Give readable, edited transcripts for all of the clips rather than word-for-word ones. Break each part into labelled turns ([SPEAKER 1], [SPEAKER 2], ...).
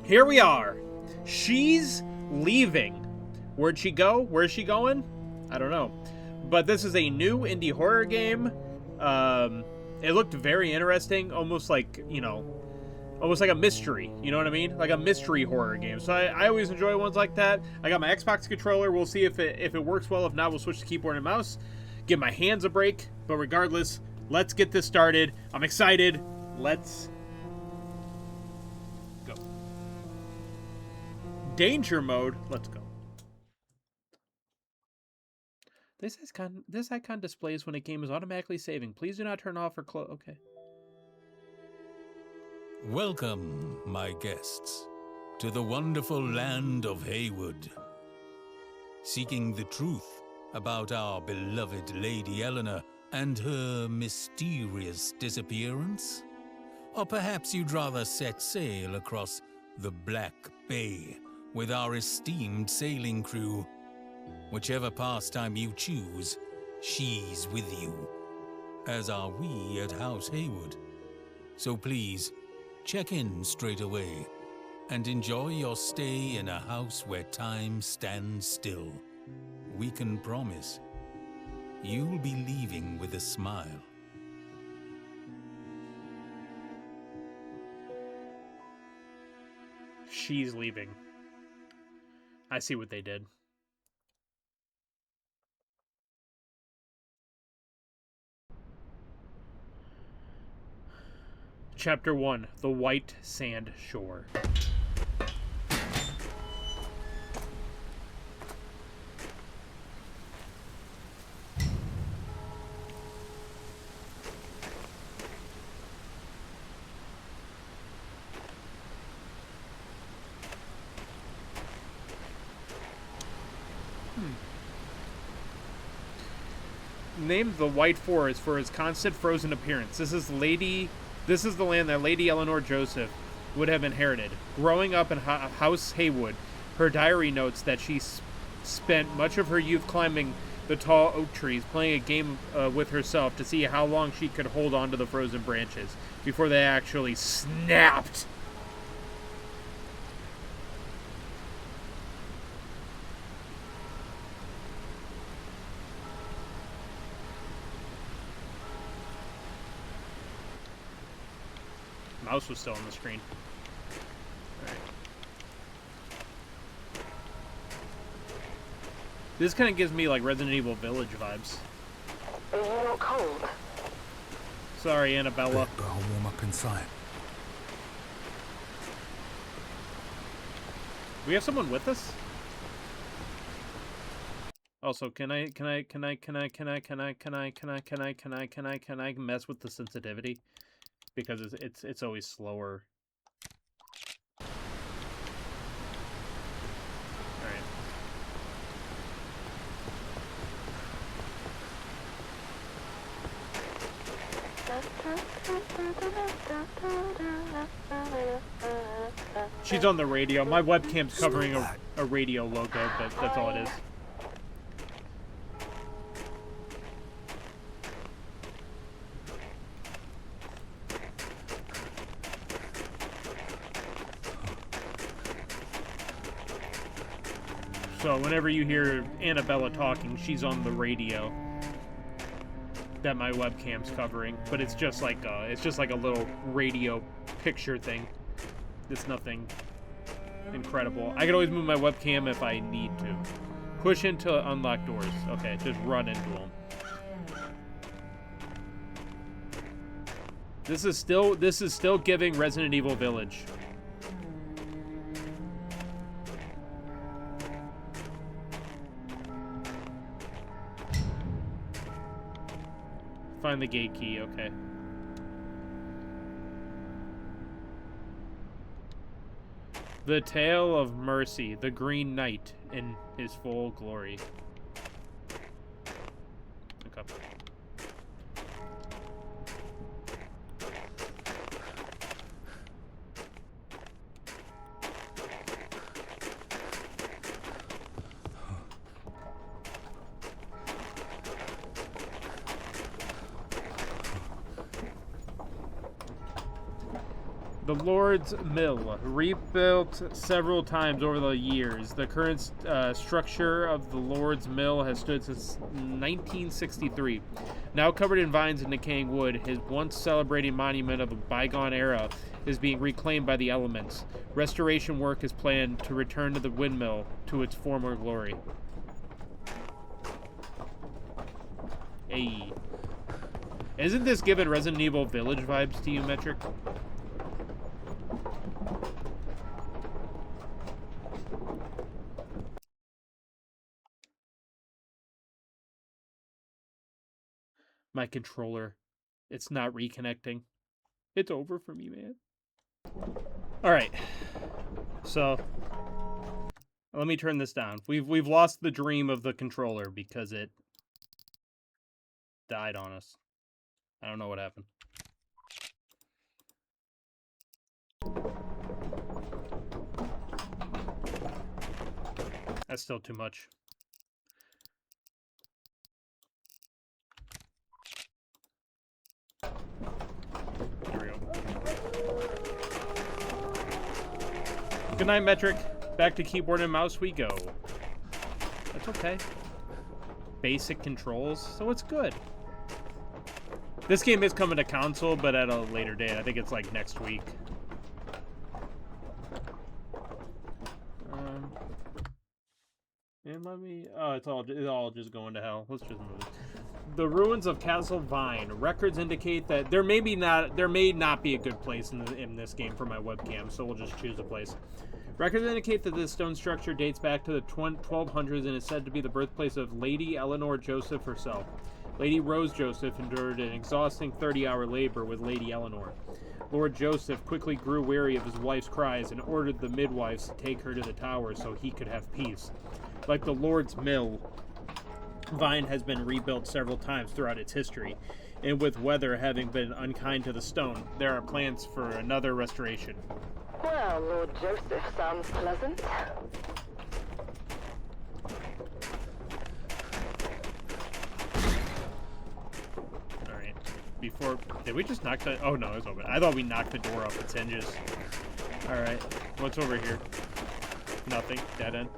[SPEAKER 1] Here we are. She's leaving. Where'd she go? Where's she going? I don't know. But this is a new indie horror game. It looked very interesting, almost like, you know, almost like a mystery. You know what I mean? Like a mystery horror game. So I always enjoy ones like that. I got my Xbox controller. We'll see if it works well. If not, we'll switch to keyboard and mouse. Give my hands a break. But regardless, let's get this started. I'm excited. Let's go. Danger mode. Let's go. This icon displays when a game is automatically saving. Please do not turn off or close. Okay.
[SPEAKER 2] Welcome, my guests, to the wonderful land of Haywood. Seeking the truth about our beloved Lady Eleanor and her mysterious disappearance? Or perhaps you'd rather set sail across the Black Bay with our esteemed sailing crew. Whichever pastime you choose, she's with you, as are we at House Haywood. So please, check in straight away and enjoy your stay in a house where time stands still. We can promise you'll be leaving with a smile.
[SPEAKER 1] She's leaving. I see what they did. Chapter 1, The White Sand Shore. Named the White Forest for its constant frozen appearance. This is the land that Lady Eleanor Joseph would have inherited. Growing up in House Haywood, her diary notes that she spent much of her youth climbing the tall oak trees, playing a game with herself to see how long she could hold on to the frozen branches before they actually snapped. Mouse was still on the screen. Alright. This kind of gives me like Resident Evil Village vibes.
[SPEAKER 3] Are you not cold?
[SPEAKER 1] Sorry, Annabella.
[SPEAKER 4] But I'll warm up inside.
[SPEAKER 1] We have someone with us? Also, can I mess with the sensitivity? Because it's always slower. Alright. She's on the radio. My webcam's covering a radio logo, but that's all it is. So whenever you hear Annabella talking, she's on the radio that my webcam's covering, but it's just like a little radio picture thing. It's nothing incredible. I can always move my webcam if I need to. Push into unlock doors. Okay, just run into them. This is still giving Resident Evil Village. Find the gate key, okay. The Tale of Mercy, the Green Knight in his full glory. Okay. The Lord's Mill, rebuilt several times over the years. The current structure of the Lord's Mill has stood since 1963. Now covered in vines and decaying wood, his once celebrating monument of a bygone era is being reclaimed by the elements. Restoration work is planned to return to the windmill to its former glory. Hey. Isn't this giving Resident Evil Village vibes to you, Metric? My controller. It's not reconnecting. It's over for me, man. Alright. So let me turn this down. We've lost the dream of the controller because it died on us. I don't know what happened. That's still too much. There we go. Good night, Metric. Back to keyboard and mouse we go. That's okay. Basic controls, so it's good. This game is coming to console, but at a later date. I think it's like next week. And let me... Oh, it's all just going to hell. Let's just move it. The ruins of Castle Vine. Records indicate that there may not be a good place in this game for my webcam, so we'll just choose a place. Records indicate that this stone structure dates back to the 1200s and is said to be the birthplace of Lady Eleanor Joseph herself. Lady Rose Joseph endured an exhausting 30-hour labor with Lady Eleanor. Lord Joseph quickly grew weary of his wife's cries and ordered the midwives to take her to the tower so he could have peace. Like the Lord's Mill, Vine has been rebuilt several times throughout its history, and with weather having been unkind to the stone, there are plans for another restoration.
[SPEAKER 3] Well, Lord Joseph sounds pleasant.
[SPEAKER 1] Alright. Before... Did we just knock the... Oh, no, it's open. I thought we knocked the door off its hinges. Alright. What's over here? Nothing. Dead end.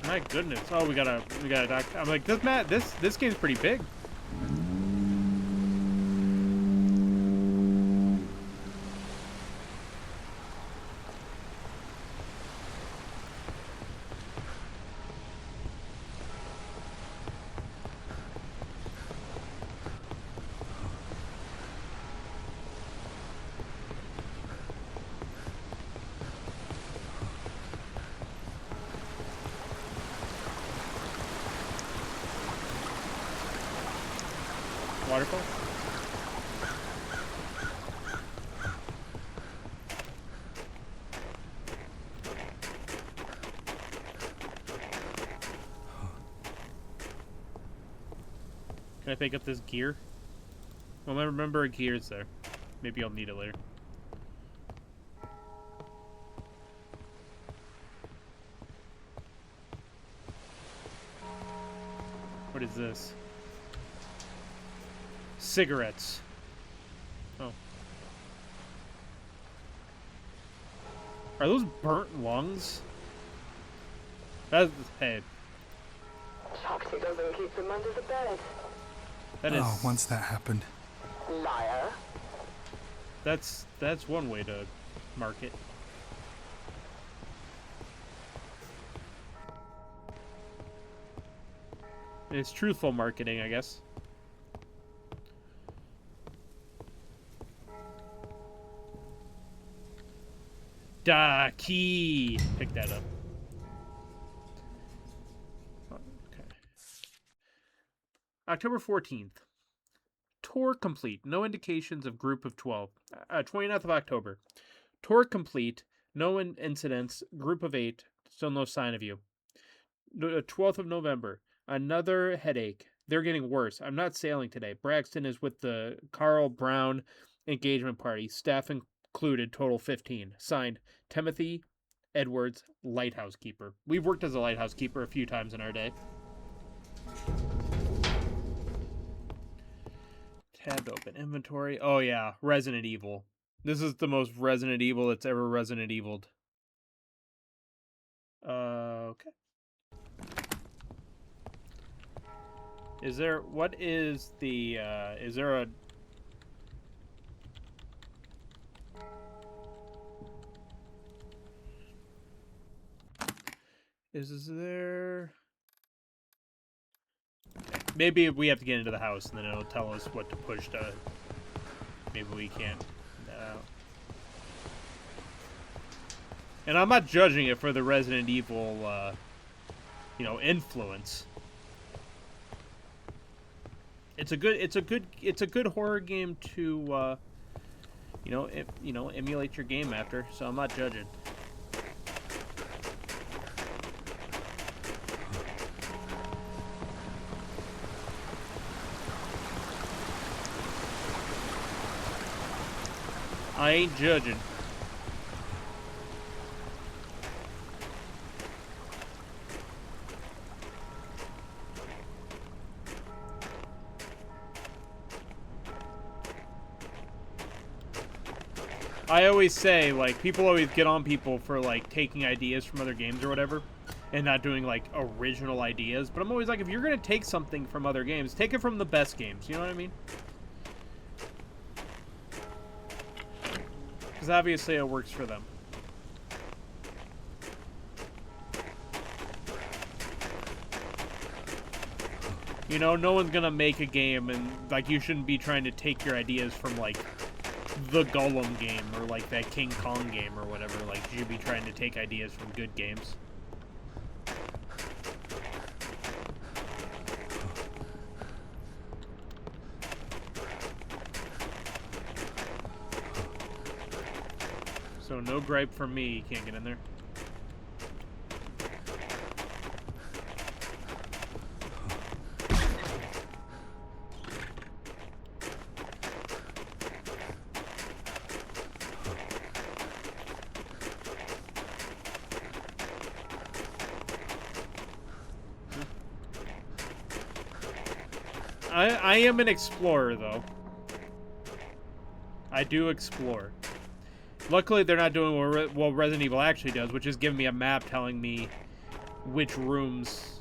[SPEAKER 1] My goodness. Oh, we got a doc. I'm like, this game's pretty big. Waterfall? Can I pick up this gear? Well, I remember a gear's there. Maybe I'll need it later. What is this? Cigarettes. Oh. Are those burnt lungs? That's... Hey.
[SPEAKER 3] Chocolate doesn't keep them under the bed.
[SPEAKER 1] That is...
[SPEAKER 4] Oh, once that happened.
[SPEAKER 3] Liar.
[SPEAKER 1] That's one way to market. It's truthful marketing, I guess. Da key. Pick that up. Okay. October 14th. Tour complete. No indications of group of 12. 29th of October. Tour complete. No incidents. Group of 8. Still no sign of you. 12th of November. Another headache. They're getting worse. I'm not sailing today. Braxton is with the Carl Brown engagement party. Staff included. Total 15. Signed, Timothy Edwards, lighthouse keeper. We've worked as a lighthouse keeper a few times in our day. Tabbed open inventory. Oh yeah, Resident Evil. This is the most Resident Evil that's ever Resident Evil'd. Okay. Is there, what is the, is there a... Is there... Maybe we have to get into the house, and then it'll tell us what to push to... Maybe we can't. And I'm not judging it for the Resident Evil, you know, influence. It's a good horror game to, you know, emulate your game after. So I'm not judging. I ain't judging. I always say, like, people always get on people for, like, taking ideas from other games or whatever, and not doing, like, original ideas. But I'm always like, if you're going to take something from other games, take it from the best games. You know what I mean? Because obviously it works for them. You know, no one's going to make a game, and, like, you shouldn't be trying to take your ideas from, like, the Gollum game, or like that King Kong game or whatever. Like, you should be trying to take ideas from good games. So no gripe from me, you can't get in there. I am an explorer, though. I do explore. Luckily, they're not doing what Resident Evil actually does, which is giving me a map telling me which rooms,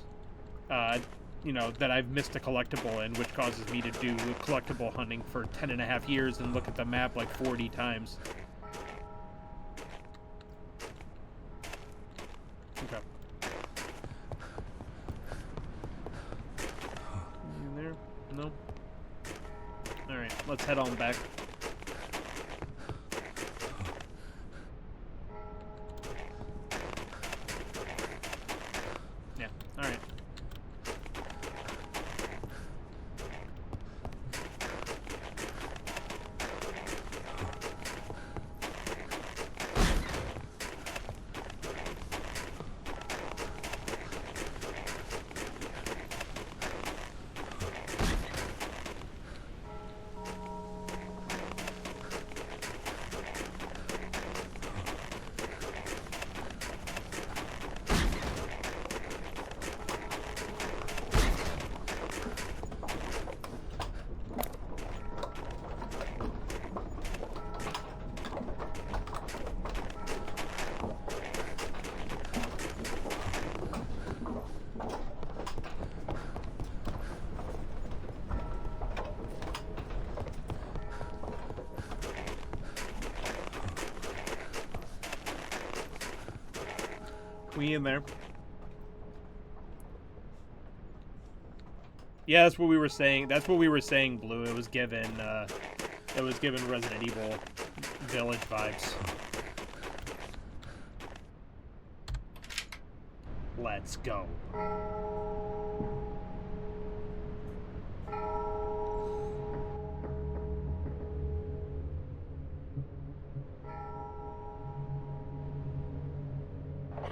[SPEAKER 1] you know, that I've missed a collectible in, which causes me to do collectible hunting for 10.5 years and look at the map like 40 times. Okay. In there? No? Alright, let's head on back. Yeah, alright. We in there. Yeah, that's what we were saying. That's what we were saying, Blue. It was given Resident Evil Village vibes. Let's go.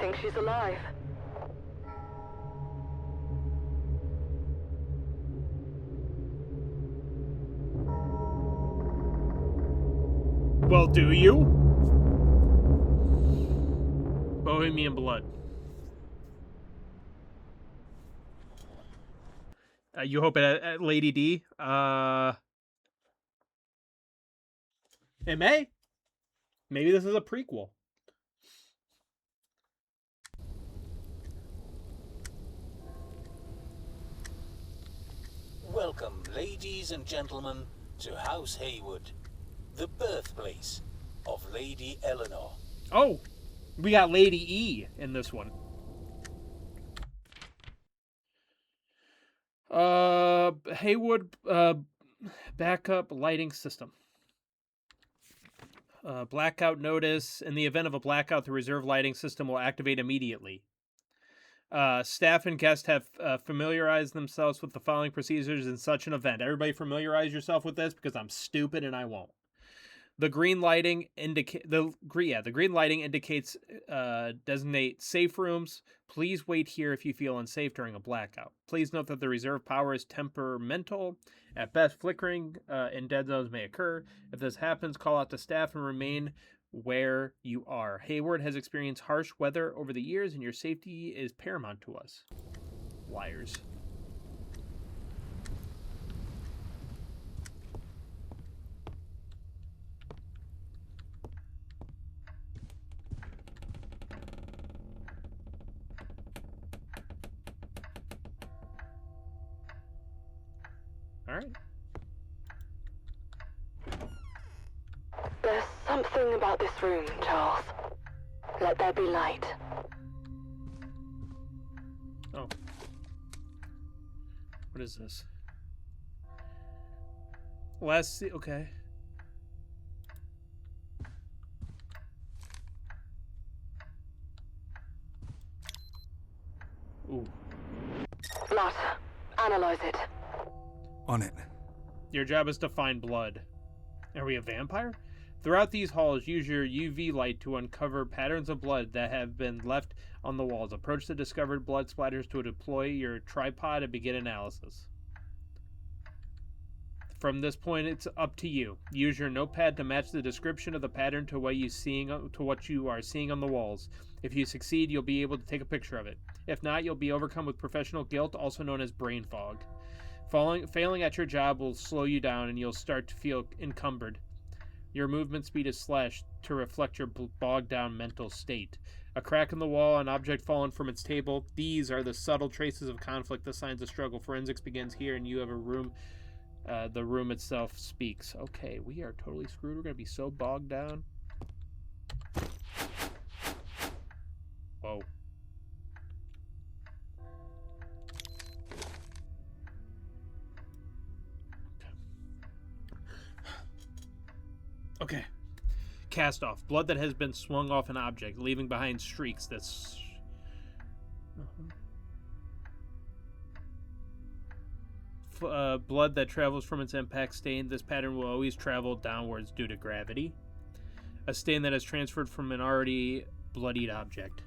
[SPEAKER 3] think she's alive.
[SPEAKER 1] Well, do you? Bohemian Blood. You hope at Lady D. It may. Maybe this is a prequel.
[SPEAKER 2] Welcome, ladies and gentlemen, to House Haywood, the birthplace of Lady Eleanor.
[SPEAKER 1] Oh, we got Lady E in this one. Haywood, backup lighting system. Blackout notice. In the event of a blackout, the reserve lighting system will activate immediately. Staff and guests have familiarized themselves with the following procedures in such an event. Everybody familiarize yourself with this because I'm stupid and I won't. The green lighting green lighting indicates designate safe rooms. Please wait here if you feel unsafe during a blackout. Please note that the reserve power is temperamental. At best, flickering in dead zones may occur. If this happens, call out to staff and remain where you are. Hayward has experienced harsh weather over the years, and your safety is paramount to us. Liars. All right.
[SPEAKER 3] There's something about this room, Charles. Let there be light.
[SPEAKER 1] Oh. What is this? Okay. Ooh.
[SPEAKER 3] Blood. Analyze it.
[SPEAKER 4] On it.
[SPEAKER 1] Your job is to find blood. Are we a vampire? Throughout these halls, use your UV light to uncover patterns of blood that have been left on the walls. Approach the discovered blood splatters to deploy your tripod and begin analysis. From this point, it's up to you. Use your notepad to match the description of the pattern to what you are seeing on the walls. If you succeed, you'll be able to take a picture of it. If not, you'll be overcome with professional guilt, also known as brain fog. Failing at your job will slow you down and you'll start to feel encumbered. Your movement speed is slashed to reflect your bogged down mental state. A crack in the wall, an object fallen from its table. These are the subtle traces of conflict, the signs of struggle. Forensics begins here and you have a room. The room itself speaks. Okay, we are totally screwed. We're going to be so bogged down. Whoa. Okay. Cast off. Blood that has been swung off an object, leaving behind streaks that's... blood that travels from its impact stain. This pattern will always travel downwards due to gravity. A stain that has transferred from an already bloodied object.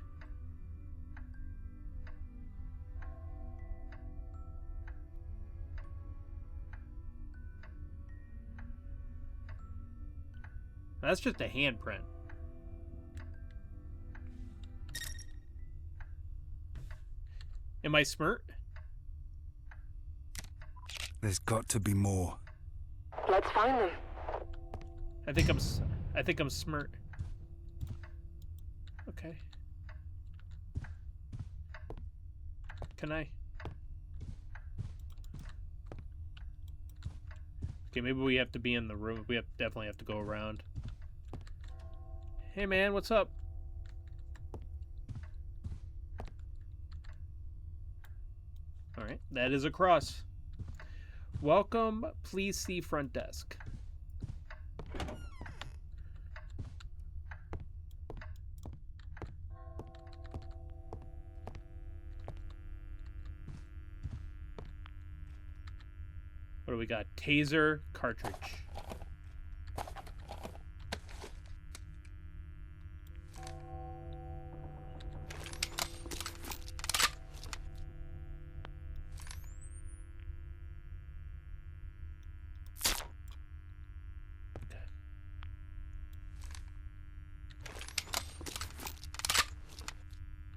[SPEAKER 1] That's just a handprint. Am I smart?
[SPEAKER 4] There's got to be more.
[SPEAKER 3] Let's find them.
[SPEAKER 1] I think I'm smart. Okay. Can I? Okay, maybe we have to be in the room. We definitely have to go around. Hey man, what's up? Alright, that is a cross. Welcome, please see front desk. What do we got? Taser cartridge.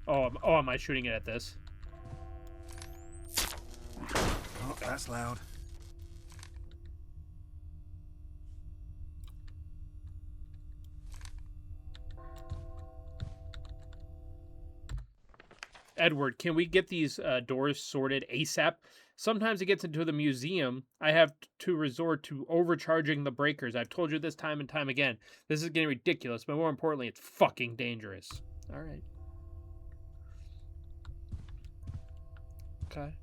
[SPEAKER 1] Oh, am I shooting it at this?
[SPEAKER 4] Oh, that's loud.
[SPEAKER 1] Edward, can we get these doors sorted ASAP? Sometimes it gets into the museum. I have to resort to overcharging the breakers. I've told you this time and time again. This is getting ridiculous, but more importantly, it's fucking dangerous. All right. Okay.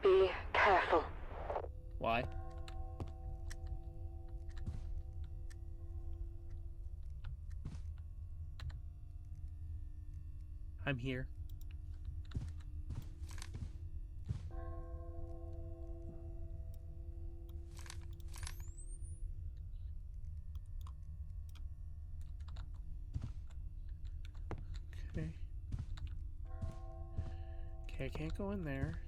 [SPEAKER 3] Be careful.
[SPEAKER 1] Why? I'm here. Okay. Okay, I can't go in there.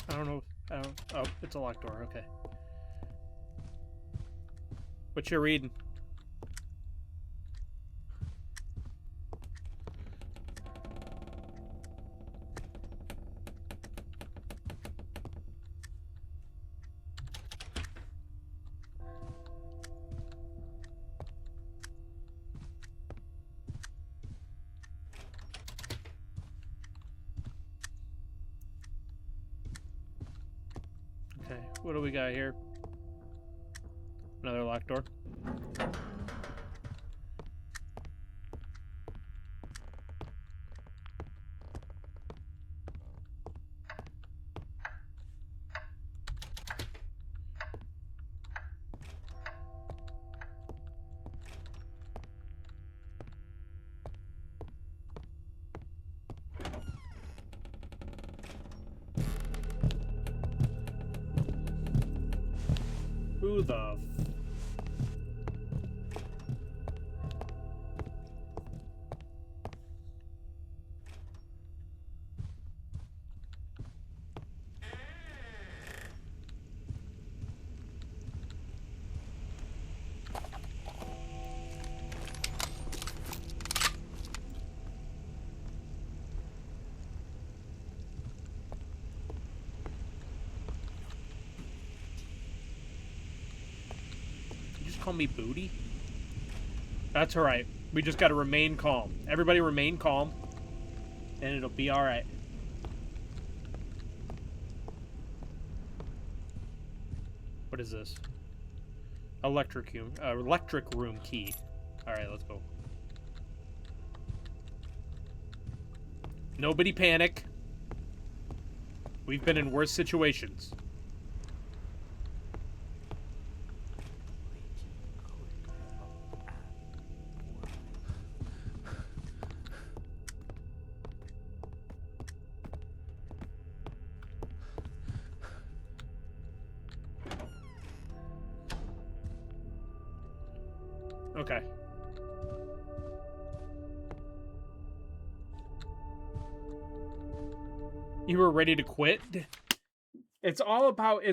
[SPEAKER 1] I don't know. Oh, it's a locked door. Okay. What you reading? Okay, what do we got here? Another locked door. Who the You just call me Booty? That's alright. We just gotta remain calm. Everybody remain calm. And it'll be alright. What is this? Electric room key. Alright, let's go. Nobody panic. We've been in worse situations. Okay. You were ready to quit? It's all about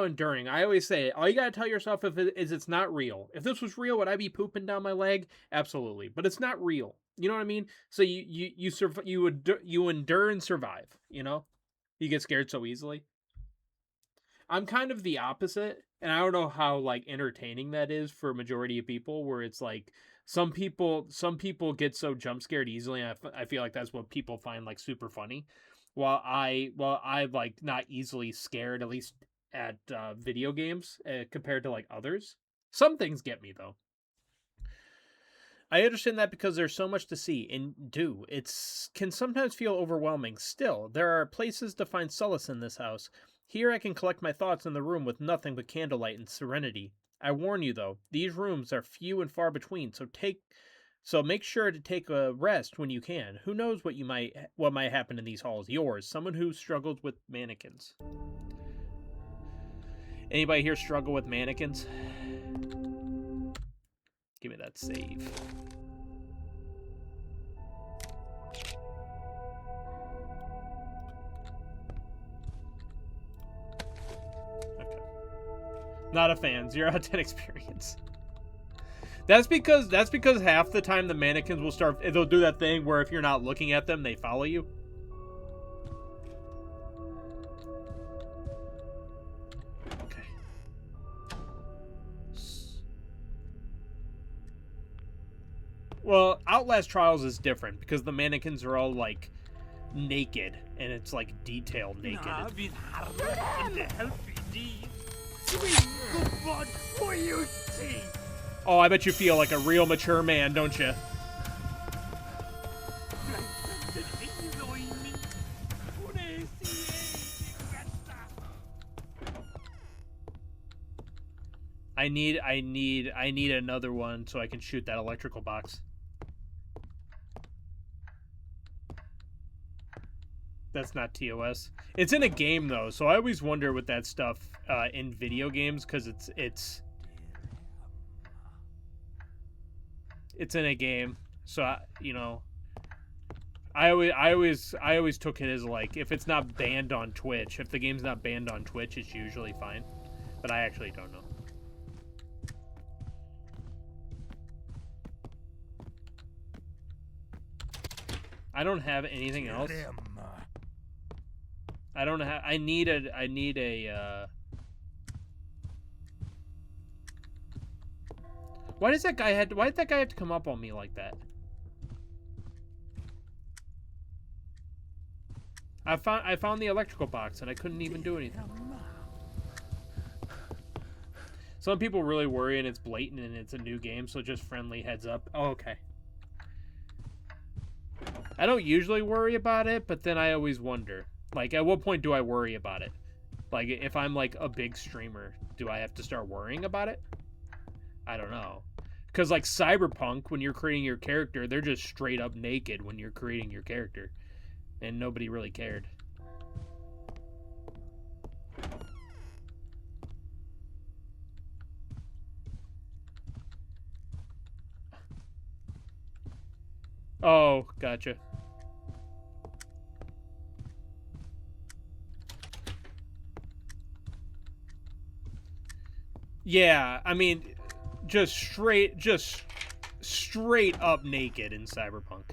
[SPEAKER 1] enduring. I always say, all you gotta tell yourself is it's not real. If this was real, would I be pooping down my leg? Absolutely. But it's not real. You know what I mean? So you endure and survive, you know? You get scared so easily. I'm kind of the opposite, and I don't know how like entertaining that is for a majority of people. Where it's like some people get so jump scared easily, and I feel like that's what people find like super funny. I'm like not easily scared, at least at video games compared to like others. Some things get me though. I understand that because there's so much to see and do. It's can sometimes feel overwhelming. Still, there are places to find solace in this house. Here I can collect my thoughts in the room with nothing but candlelight and serenity. I warn you though, these rooms are few and far between, so make sure to take a rest when you can. Who knows what might happen in these halls? Yours, someone who struggles with mannequins. Anybody here struggle with mannequins? Give me that save. Okay. Not a fan. 0 out of 10 experience. That's because half the time the mannequins will start. They'll do that thing where if you're not looking at them, they follow you. Okay. Well, Outlast Trials is different because the mannequins are all like naked and it's like detailed naked. Oh, I bet you feel like a real mature man, don't you? I need another one so I can shoot that electrical box. That's not TOS. It's in a game though, so I always wonder with that stuff in video games because it's in a game. So I always took it as like if it's not banned on Twitch, if the game's not banned on Twitch, it's usually fine. But I actually don't know. I don't have anything else. I don't have. I need a. Why did that guy have to come up on me like that? I found the electrical box and I couldn't even do anything. Some people really worry and it's blatant and it's a new game, so just friendly heads up. Oh, okay. I don't usually worry about it, but then I always wonder. Like, at what point do I worry about it? Like, if I'm, like, a big streamer, do I have to start worrying about it? I don't know. Because, like, Cyberpunk, when you're creating your character, they're just straight up naked when you're creating your character. And nobody really cared. Oh, gotcha. Yeah, I mean, just straight up naked in Cyberpunk.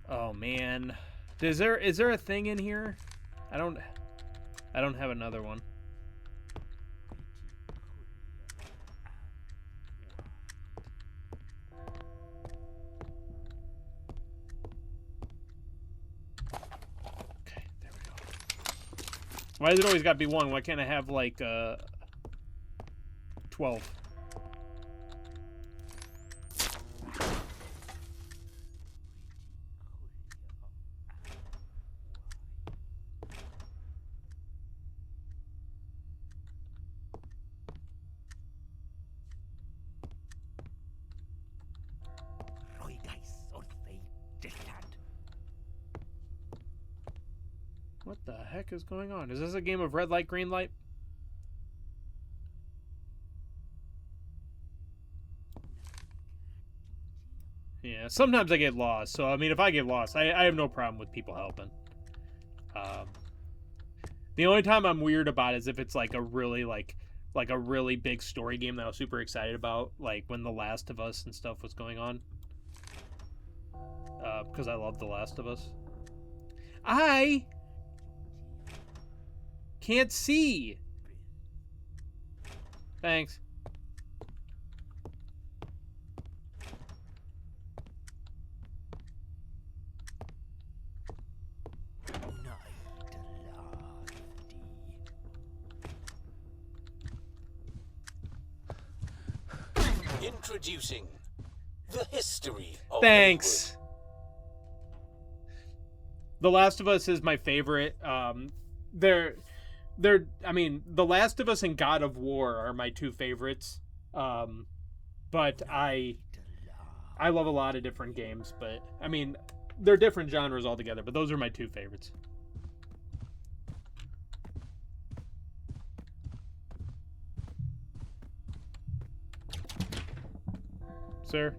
[SPEAKER 1] Oh man, is there a thing in here? I don't have another one. Okay, there we go. Why does it always got to be one? Why can't I have like 12? What the heck is going on? Is this a game of red light, green light? Yeah, sometimes I get lost. So, I mean, if I get lost, I have no problem with people helping. The only time I'm weird about it is if it's like a really a really big story game that I was super excited about, like when The Last of Us and stuff was going on. Because I love The Last of Us. I can't see. Thanks.
[SPEAKER 2] Introducing the history of
[SPEAKER 1] Thanks.
[SPEAKER 2] Hollywood.
[SPEAKER 1] The Last of Us is my favorite. I mean, The Last of Us and God of War are my two favorites. But I love a lot of different games, but I mean, they're different genres altogether, but those are my two favorites. Sir?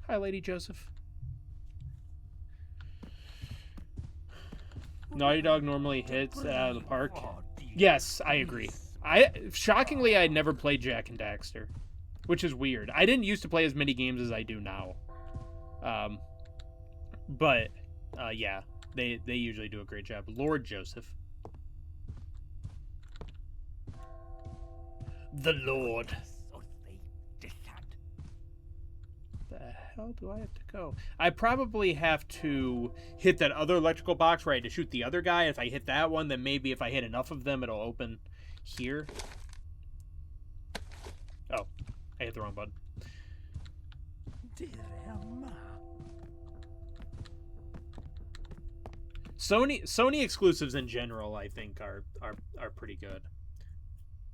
[SPEAKER 1] Hi, Lady Joseph. Naughty Dog normally hits it out of the park. Yes, I agree. Shockingly, I had never played Jak and Daxter, which is weird. I didn't used to play as many games as I do now. But yeah, they usually do a great job. Lord Joseph. The Lord. The hell do I have to go? I probably have to hit that other electrical box where I had to shoot the other guy. If I hit that one, then maybe if I hit enough of them, it'll open here. Oh, I hit the wrong button. Sony exclusives in general, I think, are pretty good.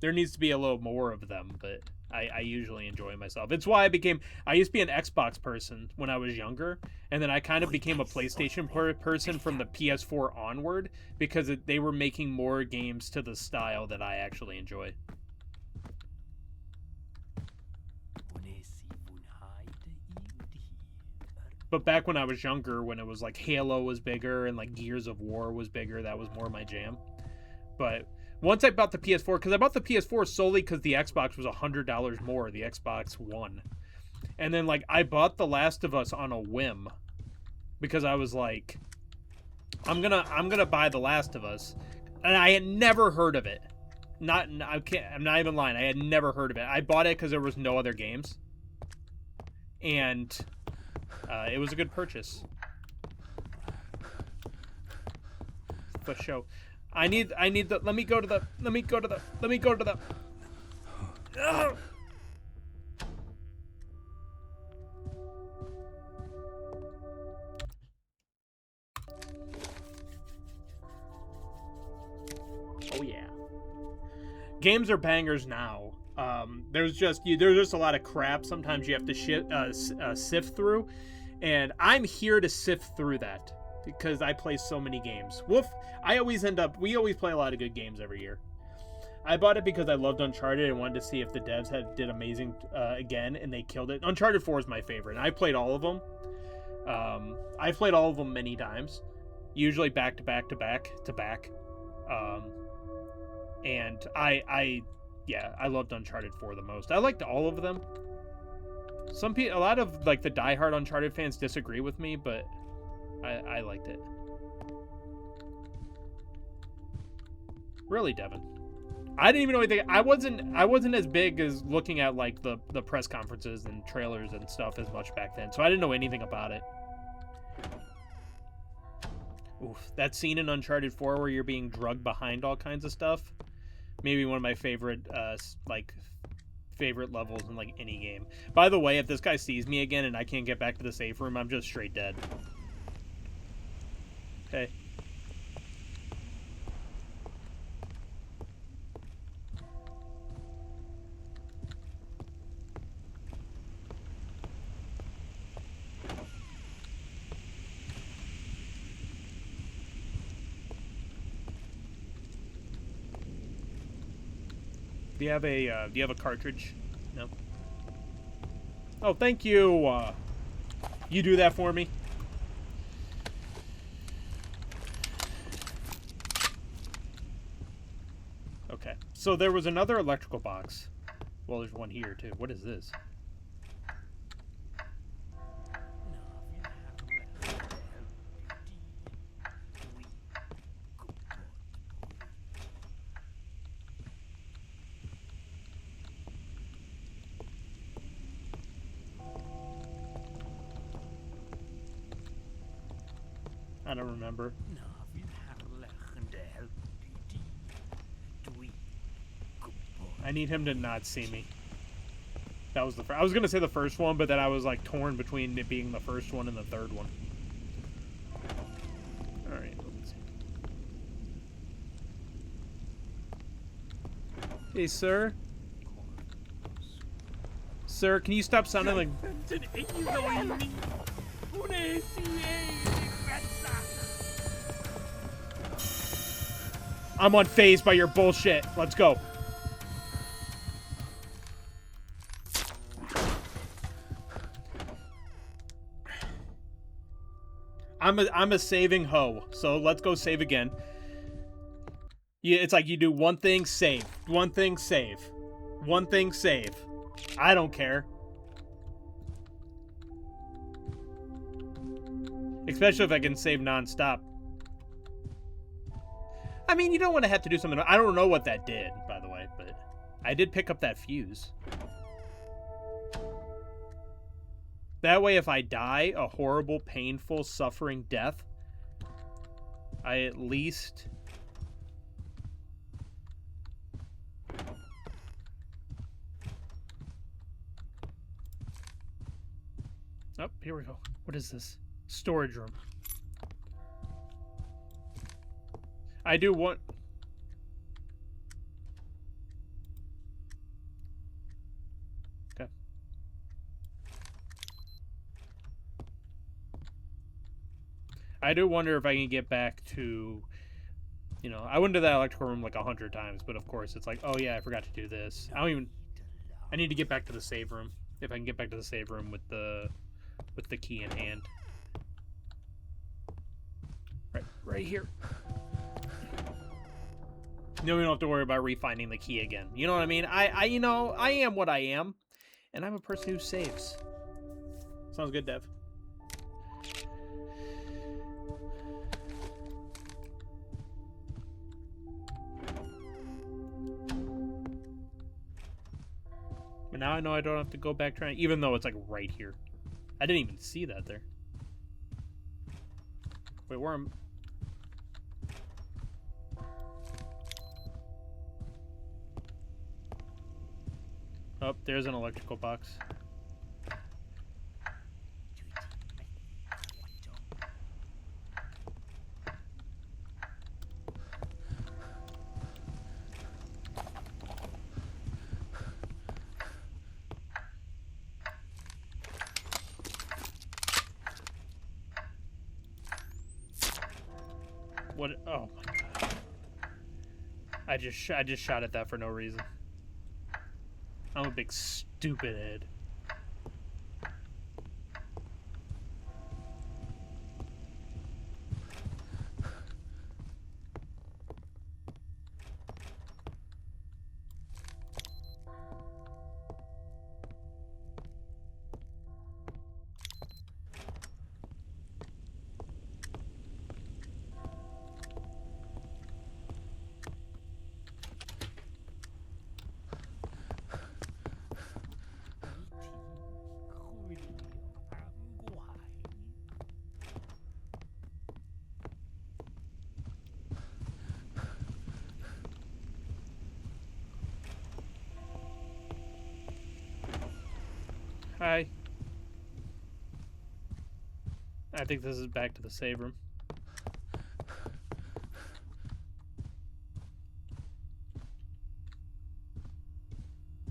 [SPEAKER 1] There needs to be a little more of them, but I usually enjoy myself. It's why I used to be an Xbox person when I was younger, and then I kind of became a PlayStation person from the PS4 onward, because they were making more games to the style that I actually enjoy. But back when I was younger, when it was like Halo was bigger and like Gears of War was bigger, that was more my jam. But once I bought the PS4, because I bought the PS4 solely because the Xbox was $100 more, the Xbox One. And then like I bought The Last of Us on a whim because I was like, I'm gonna buy The Last of Us, and I had never heard of it. I'm not even lying. I had never heard of it. I bought it because there was no other games, and it was a good purchase. For sure. I need the. Let me go to the. Ugh. Oh yeah. Games are bangers now. There's just a lot of crap sometimes you have to sift through, and I'm here to sift through that because I play so many games. We always play a lot of good games every year. I bought it because I loved Uncharted and wanted to see if the devs did amazing again, and they killed it. Uncharted 4 is my favorite, and I played all of them. I've played all of them many times, usually back to back. And I loved Uncharted 4 the most. I liked all of them. A lot of like the diehard Uncharted fans disagree with me, but I liked it. Really, Devin? I didn't even know anything. I wasn't as big as looking at like the press conferences and trailers and stuff as much back then, so I didn't know anything about it. Oof, that scene in Uncharted 4 where you're being drugged behind all kinds of stuff. Maybe one of my favorite levels in like any game. By the way, if this guy sees me again and I can't get back to the safe room, I'm just straight dead. Okay. Do you have a cartridge? No. Oh, thank you. You do that for me. Okay. So there was another electrical box. Well, there's one here too. What is this? I don't remember. I need him to not see me. That was I was gonna say the first one, but then I was like torn between it being the first one and the third one. All right, let's see. Hey, sir. Sir, can you stop sounding like? I'm unfazed by your bullshit. Let's go. I'm a saving hoe, so let's go save again. Yeah, it's like you do one thing, save. One thing, save. One thing, save. I don't care. Especially if I can save non-stop. I mean, you don't want to have to do something. I don't know what that did, by the way, but I did pick up that fuse. That way, if I die a horrible, painful, suffering death, I at least... Oh, here we go. What is this? Storage room. I do want... Okay. I do wonder if I can get back to... You know, I went to that electrical room like 100 times, but of course it's like, oh yeah, I forgot to do this. I don't even... I need to get back to the save room. If I can get back to the save room with the key in hand. Right here. No, we don't have to worry about refinding the key again. You know what I mean? You know, I am what I am, and I'm a person who saves. Sounds good, Dev. But now I know I don't have to go back trying, even though it's like right here. I didn't even see that there. Wait, where am... Oh, there's an electrical box. What? Oh my god! I just shot at that for no reason. I'm a big stupid head. Hi. I think this is back to the save room.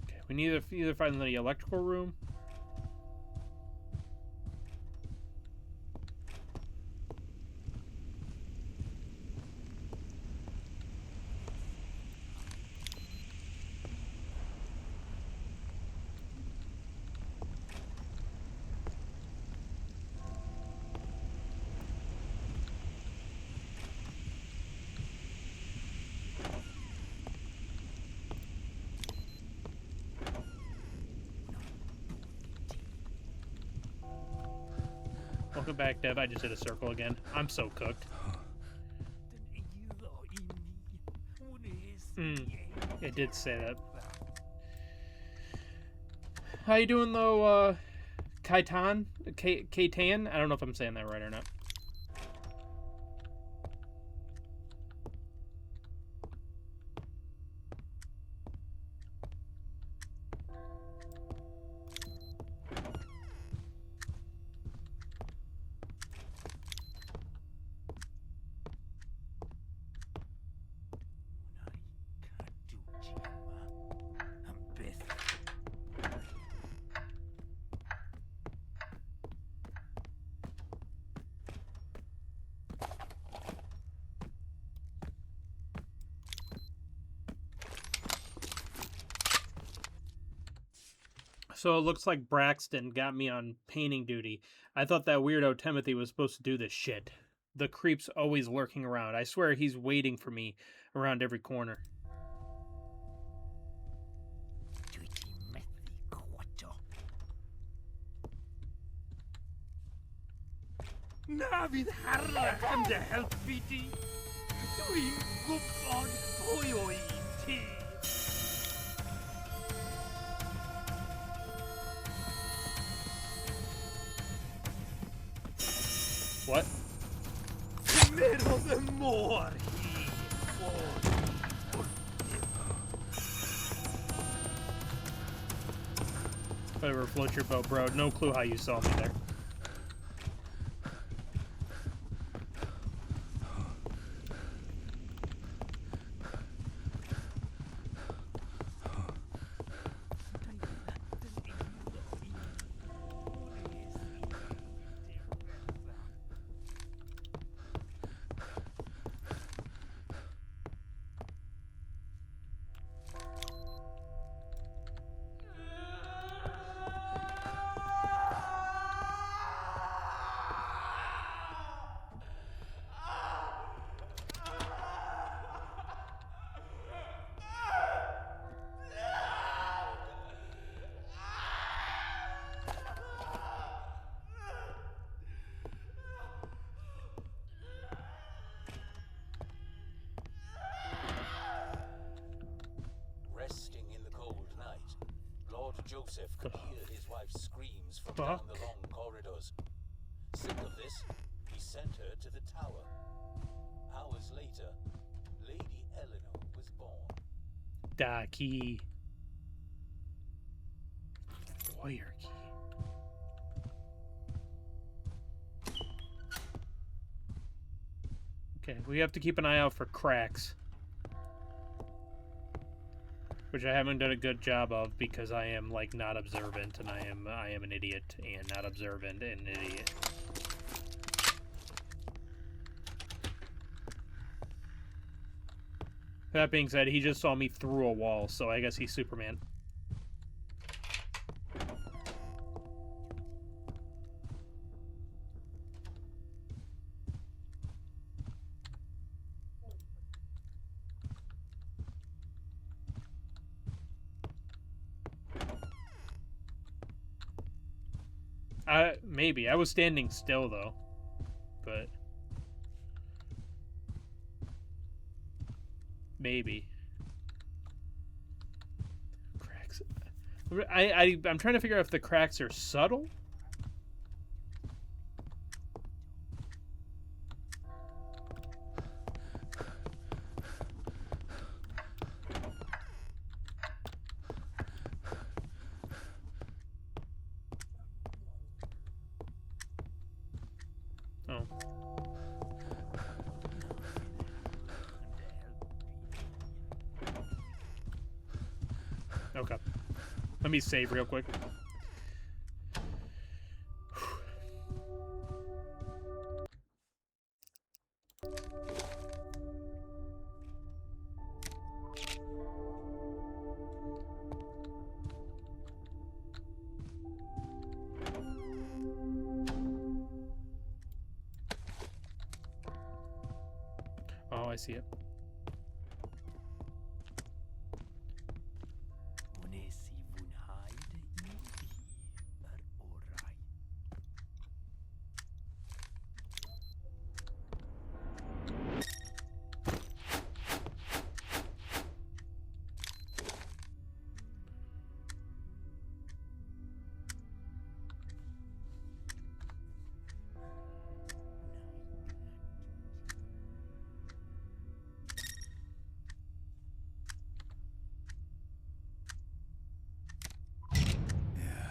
[SPEAKER 1] Okay, we need to either find the electrical room. Welcome back, Dev. I just hit a circle again. I'm so cooked. It did say that. How you doing, though, Kaitan? Kaitan? I don't know if I'm saying that right or not. So it looks like Braxton got me on painting duty. I thought that weirdo Timothy was supposed to do this shit. The creep's always lurking around. I swear he's waiting for me around every corner.
[SPEAKER 5] Navid harra hem de help viti. Dwi'n gwybod pwy wyt ti.
[SPEAKER 1] What?
[SPEAKER 5] Cymerodd y môr hi.
[SPEAKER 1] Whatever, float your boat, bro. No clue how you saw me there.
[SPEAKER 2] Resting in the cold night, Lord Joseph could hear his wife's screams from
[SPEAKER 1] Fuck.
[SPEAKER 2] down the long corridors. Sick of this, he sent her to the tower. Hours later, Lady Eleanor was born.
[SPEAKER 1] Da key. Warrior key. Okay, we have to keep an eye out for cracks. Which I haven't done a good job of because I am like not observant and I am an idiot and not observant and an idiot. That being said, he just saw me through a wall, so I guess he's Superman. Maybe. I was standing still, though. But... maybe. Cracks. I'm trying to figure out if the cracks are subtle. Oh. Okay. Let me save real quick. Oh, I see it.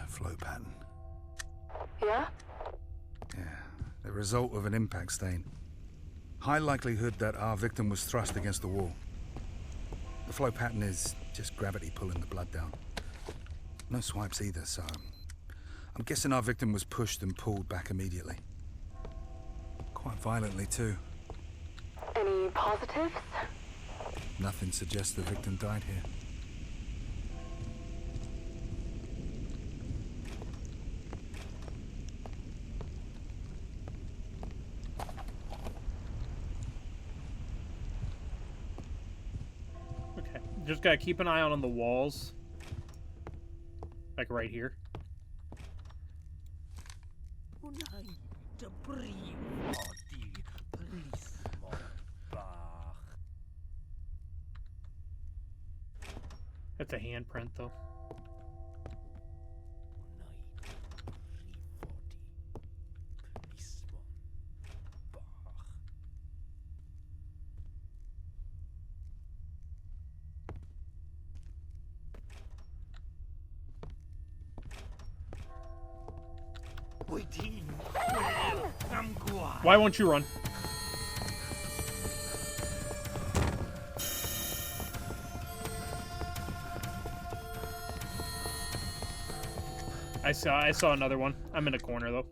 [SPEAKER 4] Flow pattern.
[SPEAKER 3] Yeah?
[SPEAKER 4] Yeah, the result of an impact stain. High likelihood that our victim was thrust against the wall. The flow pattern is just gravity pulling the blood down. No swipes either, so I'm guessing our victim was pushed and pulled back immediately. Quite violently, too.
[SPEAKER 3] Any positives?
[SPEAKER 4] Nothing suggests the victim died here.
[SPEAKER 1] just gotta keep an eye out on the walls. Like right here. That's a handprint, though. Why won't you run? I saw another one. I'm in a corner though.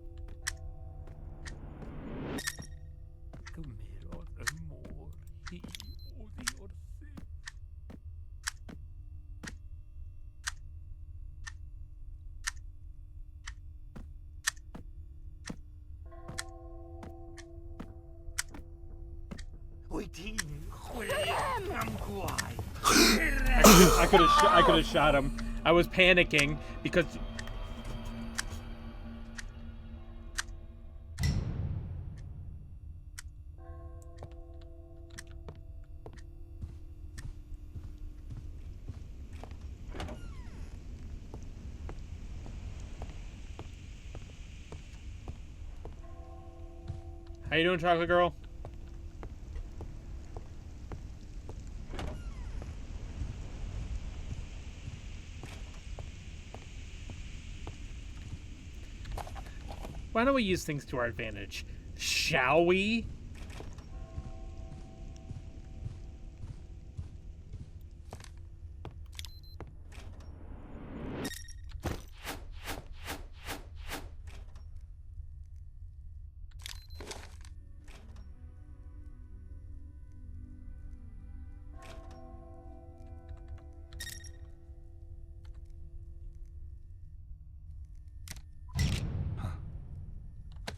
[SPEAKER 1] I could have shot him. I was panicking because. How you doing, chocolate girl? Why don't we use things to our advantage? Shall we?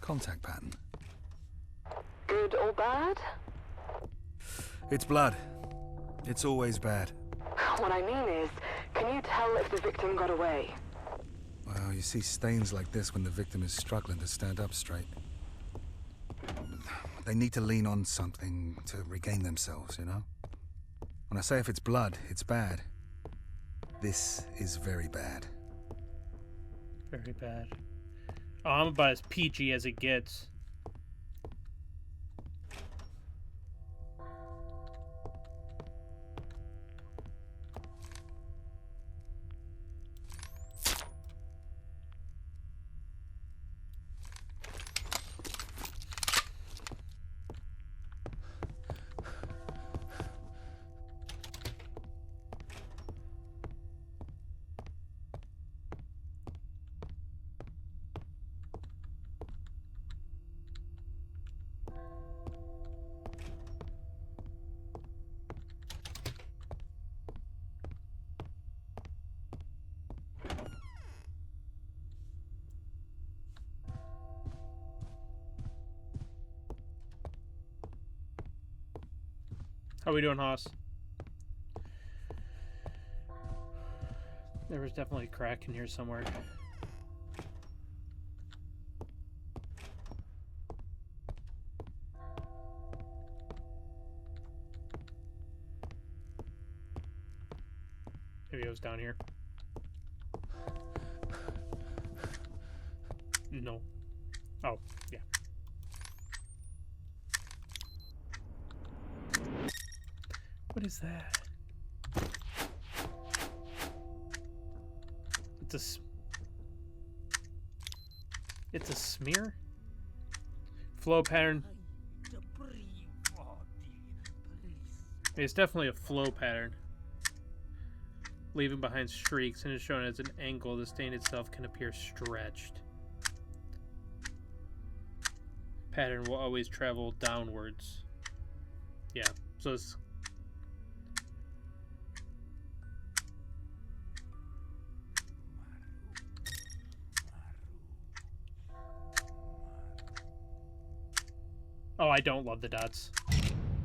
[SPEAKER 4] Contact pattern.
[SPEAKER 3] Good or bad?
[SPEAKER 4] It's blood. It's always bad.
[SPEAKER 3] What I mean is, can you tell if the victim got away?
[SPEAKER 4] Well, you see stains like this when the victim is struggling to stand up straight. They need to lean on something to regain themselves, you know? When I say if it's blood, it's bad. This is very bad.
[SPEAKER 1] Very bad. Oh, I'm about as peachy as it gets. How we doing, Haas? There was definitely a crack in here somewhere. Maybe it was down here. No. Oh, yeah. What is that? It's a smear? Flow pattern. It's definitely a flow pattern. Leaving behind streaks, and is shown as an angle. The stain itself can appear stretched. Pattern will always travel downwards. Yeah, so it's... Oh, I don't love the dots.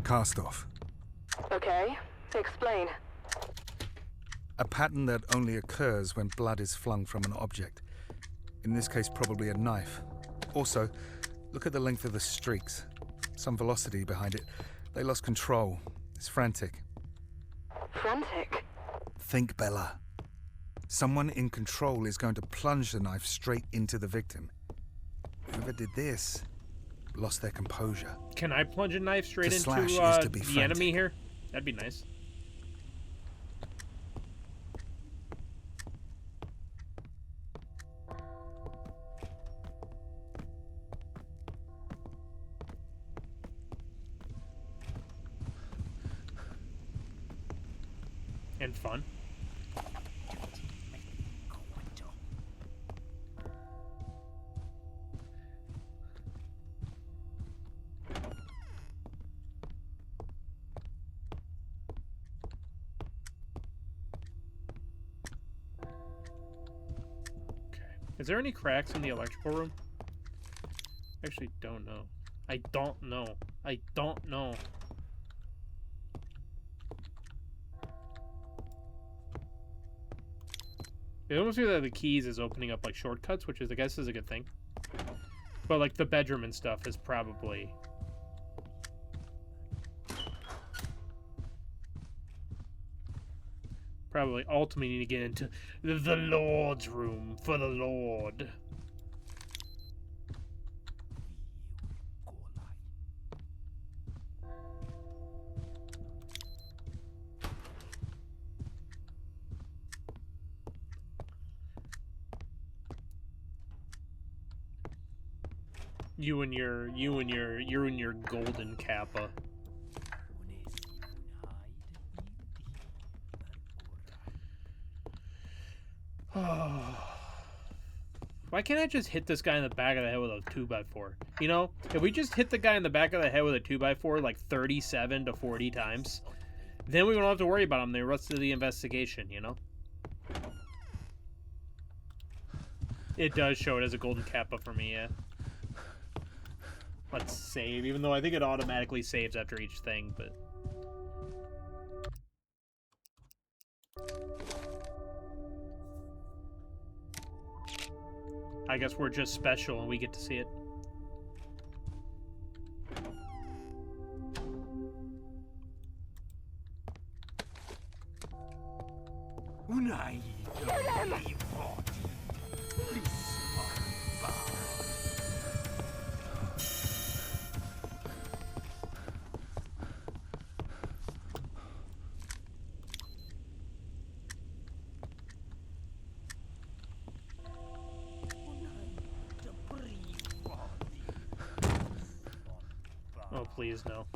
[SPEAKER 4] Cast off.
[SPEAKER 3] Okay, explain.
[SPEAKER 4] A pattern that only occurs when blood is flung from an object. In this case, probably a knife. Also, look at the length of the streaks. Some velocity behind it. They lost control. It's frantic.
[SPEAKER 3] Frantic?
[SPEAKER 4] Think, Bella. Someone in control is going to plunge the knife straight into the victim. Whoever did this lost their composure.
[SPEAKER 1] Can I plunge a knife straight
[SPEAKER 4] To
[SPEAKER 1] into
[SPEAKER 4] slash is to be
[SPEAKER 1] the
[SPEAKER 4] frantic.
[SPEAKER 1] enemy here? That'd be nice. And fun. Is there any cracks in the electrical room? Actually, don't know. I don't know. I don't know. It almost feels like the keys is opening up like shortcuts, which is, I guess, is a good thing. But like the bedroom and stuff is probably... ultimately need to get into the Lord's room for the Lord. You and your golden kappa. Why can't I just hit this guy in the back of the head with a 2x4? You know, if we just hit the guy in the back of the head with a 2x4 like 37 to 40 times, then we won't have to worry about him the rest of the investigation, you know? It does show it as a golden kappa for me, yeah. Let's save, even though I think it automatically saves after each thing, but... I guess we're just special and we get to see it.
[SPEAKER 5] Unai.
[SPEAKER 1] Oh, please, no.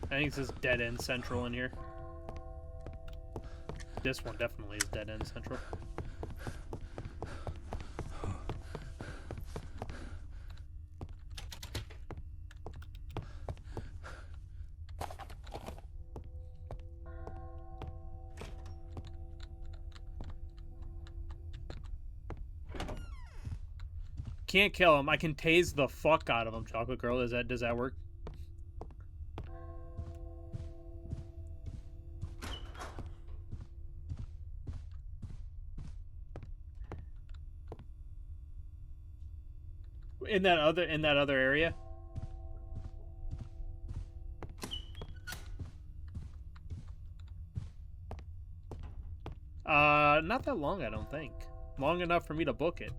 [SPEAKER 1] I think this is dead end central in here. This one definitely is dead end central. Can't kill him. I can tase the fuck out of him, Chocolate Girl. Does that work? In that other area? Not that long, I don't think. Long enough for me to book it.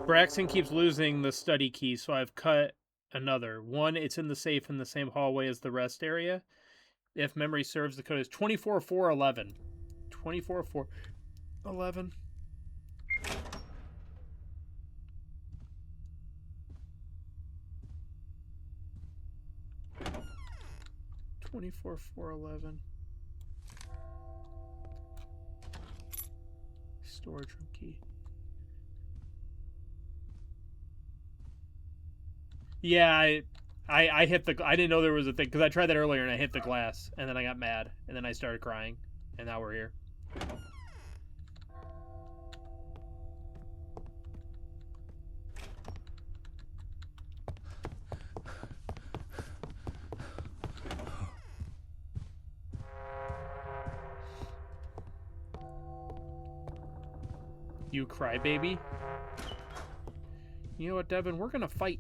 [SPEAKER 1] Braxton keeps losing the study key, so I've cut another. One, it's in the safe in the same hallway as the rest area. If memory serves, the code is 24411. 24411. 24411. Storage room key. Yeah, I hit the. I didn't know there was a thing because I tried that earlier and I hit the glass and then I got mad and then I started crying and now we're here. You crybaby. You know what, Devin? We're gonna fight.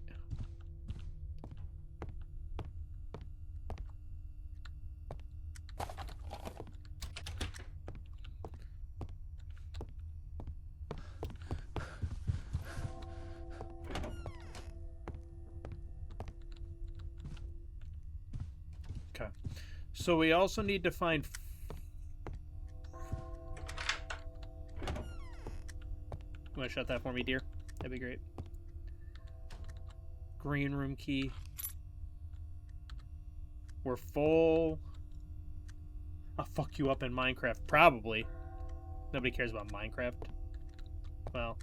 [SPEAKER 1] Okay. So we also need to find. You want to shut that for me, dear? That'd be great. Green room key. We're full. I'll fuck you up in Minecraft. Probably. Nobody cares about Minecraft. Well.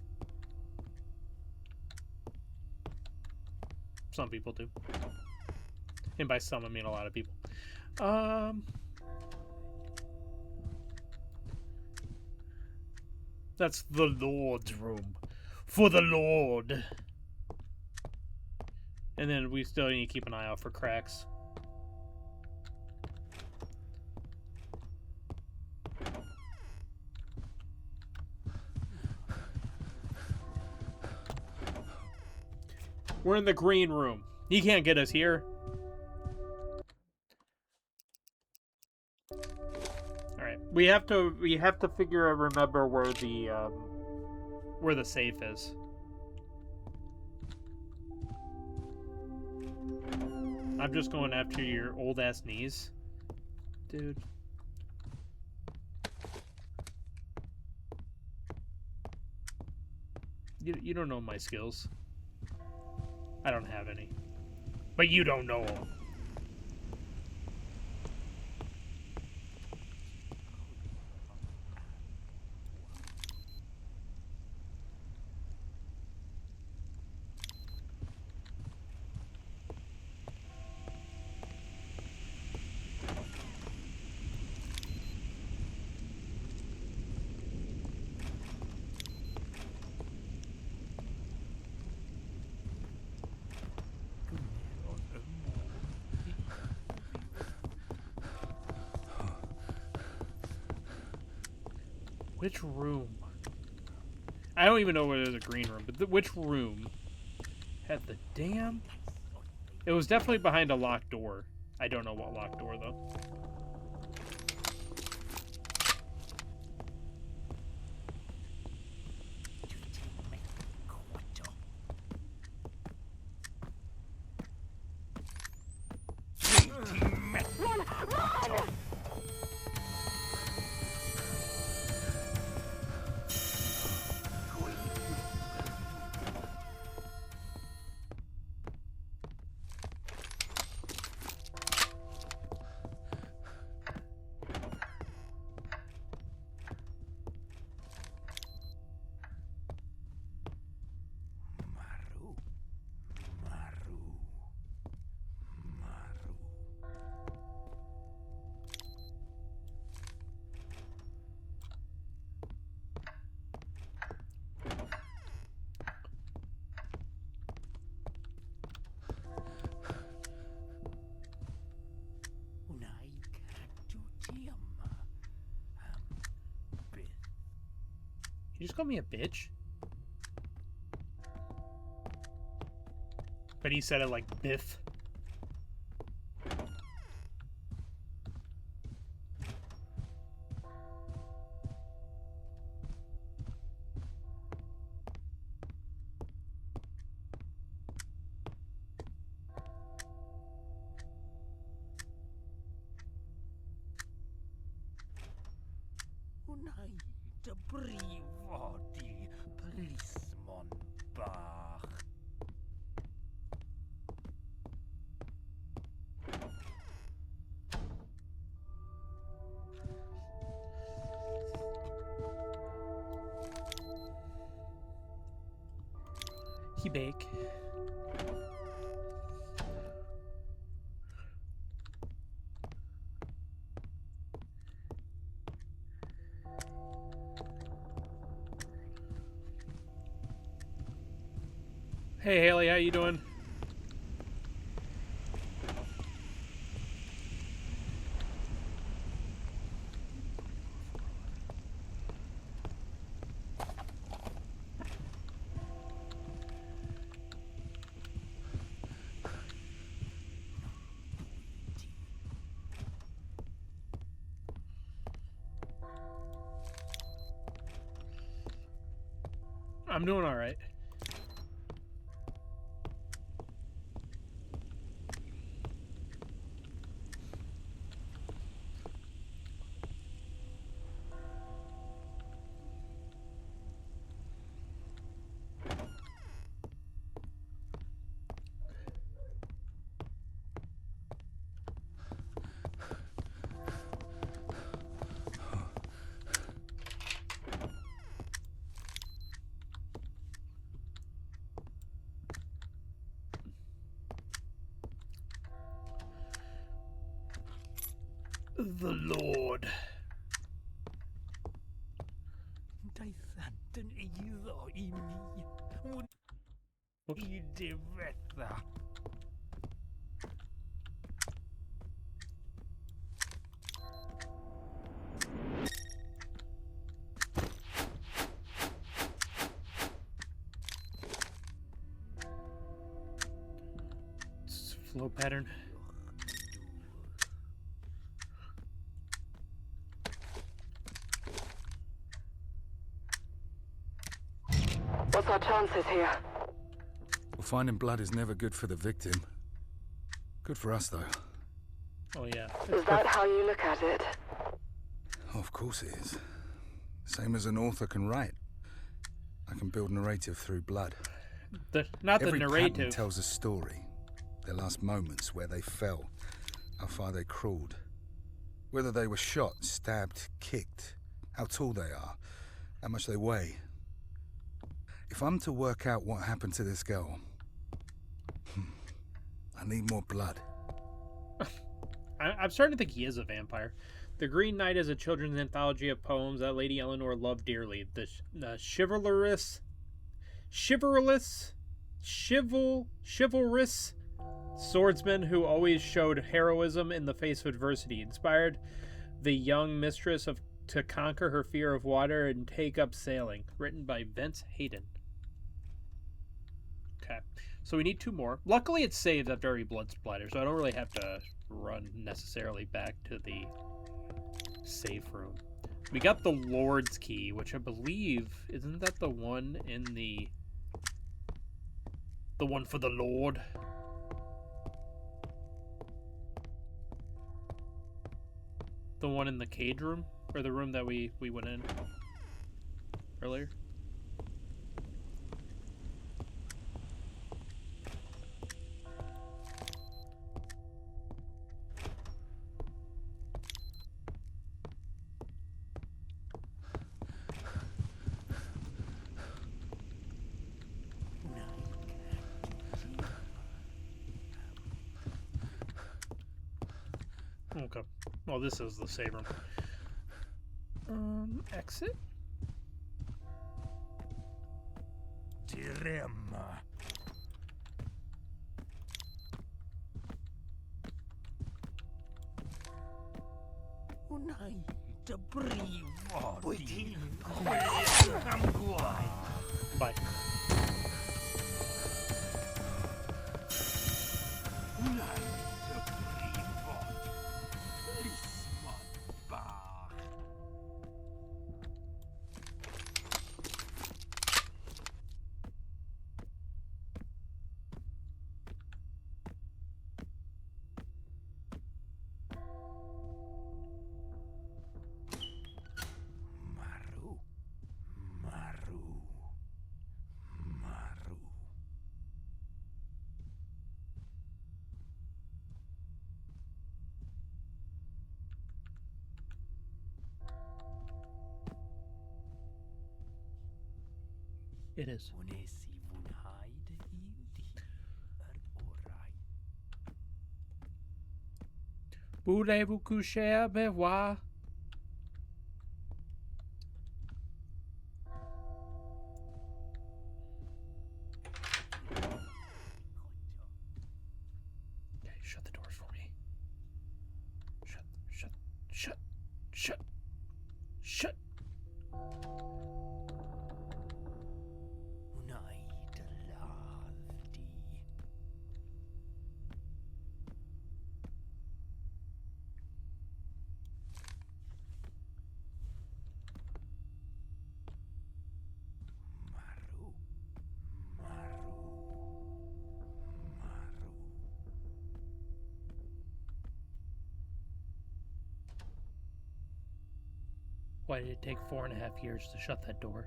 [SPEAKER 1] Some people do. And by some, I mean a lot of people. That's the Lord's room. For the Lord. And then we still need to keep an eye out for cracks. We're in the green room. He can't get us here. Alright. We have to remember where the safe is. I'm just going after your old ass knees. Dude. You don't know my skills. I don't have any. But you don't know them. Which room? I don't even know where there's a green room, but which room had the damn... It was definitely behind a locked door. I don't know what locked door, though. You just call me a bitch? But he said it like Biff. He bake. Hey Haley, how you doing? I'm doing all right. The Lord.
[SPEAKER 5] Daethanten iddo I mi.
[SPEAKER 1] Whoops.
[SPEAKER 5] I diwetha.
[SPEAKER 1] It's flow pattern.
[SPEAKER 3] What's our chances here?
[SPEAKER 4] Well, finding blood is never good for the victim. Good for us, though.
[SPEAKER 1] Oh yeah.
[SPEAKER 3] Is that how you look at it?
[SPEAKER 4] Oh, of course it is. Same as an author can write. I can build narrative through blood.
[SPEAKER 1] Not the
[SPEAKER 4] Every pattern
[SPEAKER 1] narrative.
[SPEAKER 4] tells a story. Their last moments, where they fell, how far they crawled, whether they were shot, stabbed, kicked, how tall they are, how much they weigh. If I'm to work out what happened to this girl, I need more blood.
[SPEAKER 1] I'm starting to think he is a vampire. The Green Knight is a children's anthology of poems that Lady Eleanor loved dearly. The chivalrous swordsman who always showed heroism in the face of adversity, inspired the young mistress to conquer her fear of water and take up sailing. Written by Vince Hayden. Okay, so we need 2 more. Luckily, it saves after every blood splatter, so I don't really have to run necessarily back to the safe room. We got the Lord's Key, which I believe, isn't that the one in the one for the Lord? The one in the cage room? Or the room that we went in earlier? Okay. Well, this is the save room. Exit?
[SPEAKER 5] Diremma. Unai dy brifod. Wyt am gwaith.
[SPEAKER 1] Bye.
[SPEAKER 5] Unai dy brifod. Lismon bach. Maru. Maru. Maru.
[SPEAKER 1] It is.
[SPEAKER 5] Unesi vunhaid.
[SPEAKER 1] Voulez-vous coucher avec moi? Okay, shut the doors for me. Shut.
[SPEAKER 5] Night lovely. Maru.
[SPEAKER 1] Why did it take 4.5 years to shut that door?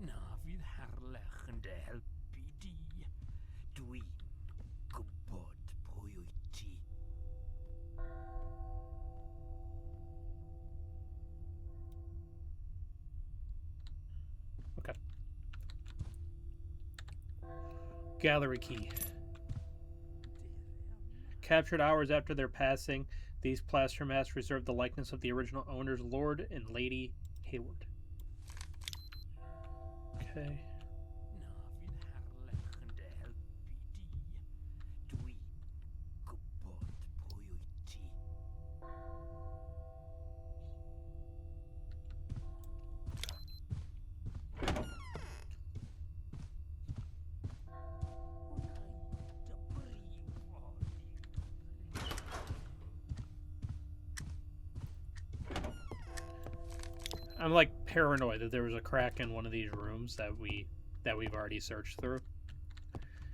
[SPEAKER 5] Na fydd harlech yn dy helpu di. Dwi'n gwybod pwy wyt ti.
[SPEAKER 1] Okay. Gallery key. Captured hours after their passing, these plaster masks reserve the likeness of the original owners, Lord and Lady Hayward. Okay.
[SPEAKER 5] Na fydd harlech yn dy helpu di. Dwi'n gwybod pwy wyt ti.
[SPEAKER 1] I'm like paranoid that there was a crack in one of these rooms that we've already searched through,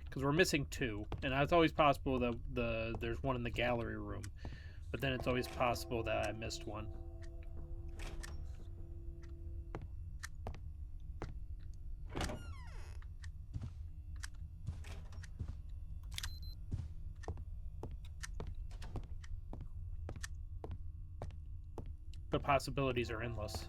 [SPEAKER 1] because we're missing 2, and it's always possible that there's one in the gallery room, but then it's always possible that I missed one. The possibilities are endless.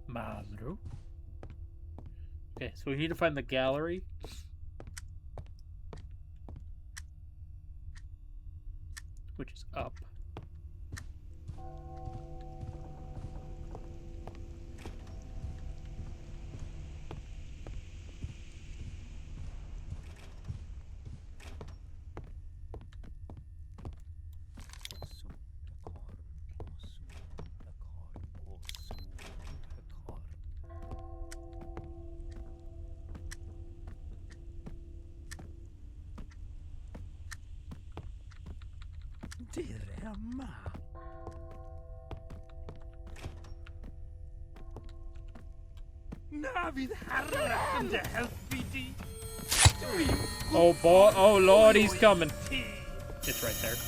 [SPEAKER 1] Madru. Okay, so we need to find the gallery. Which is up.
[SPEAKER 5] Dire yma. Na fydd harlech yn dy helpu di.
[SPEAKER 1] Oh boy! Oh Lord, he's coming! It's right there.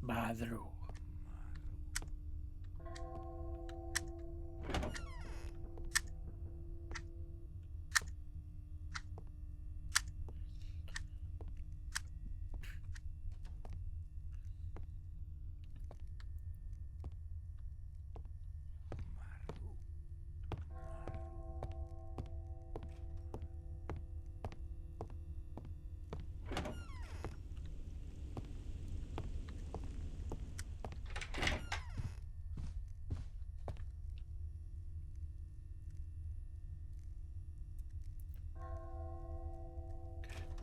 [SPEAKER 1] Madru.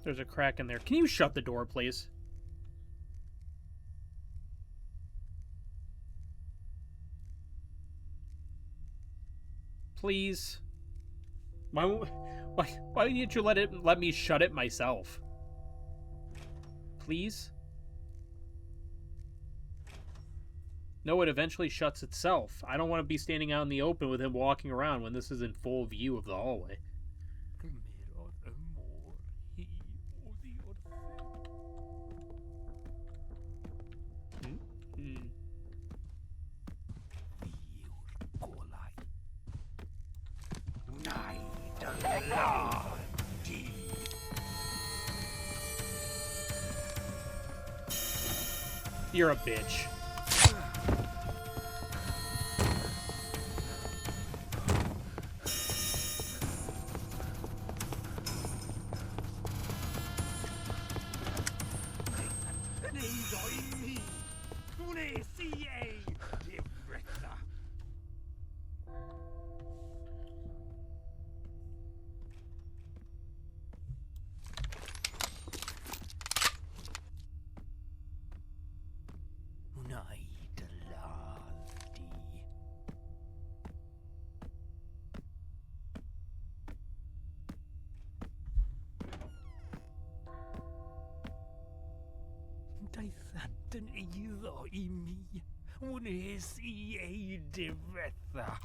[SPEAKER 1] There's a crack in there. Can you shut the door, please? Please. Why didn't you let me shut it myself? Please? No, it eventually shuts itself. I don't want to be standing out in the open with him walking around when this is in full view of the hallway. You're a bitch.
[SPEAKER 5] Daethanten iddo I mi, wnes I ei difetha.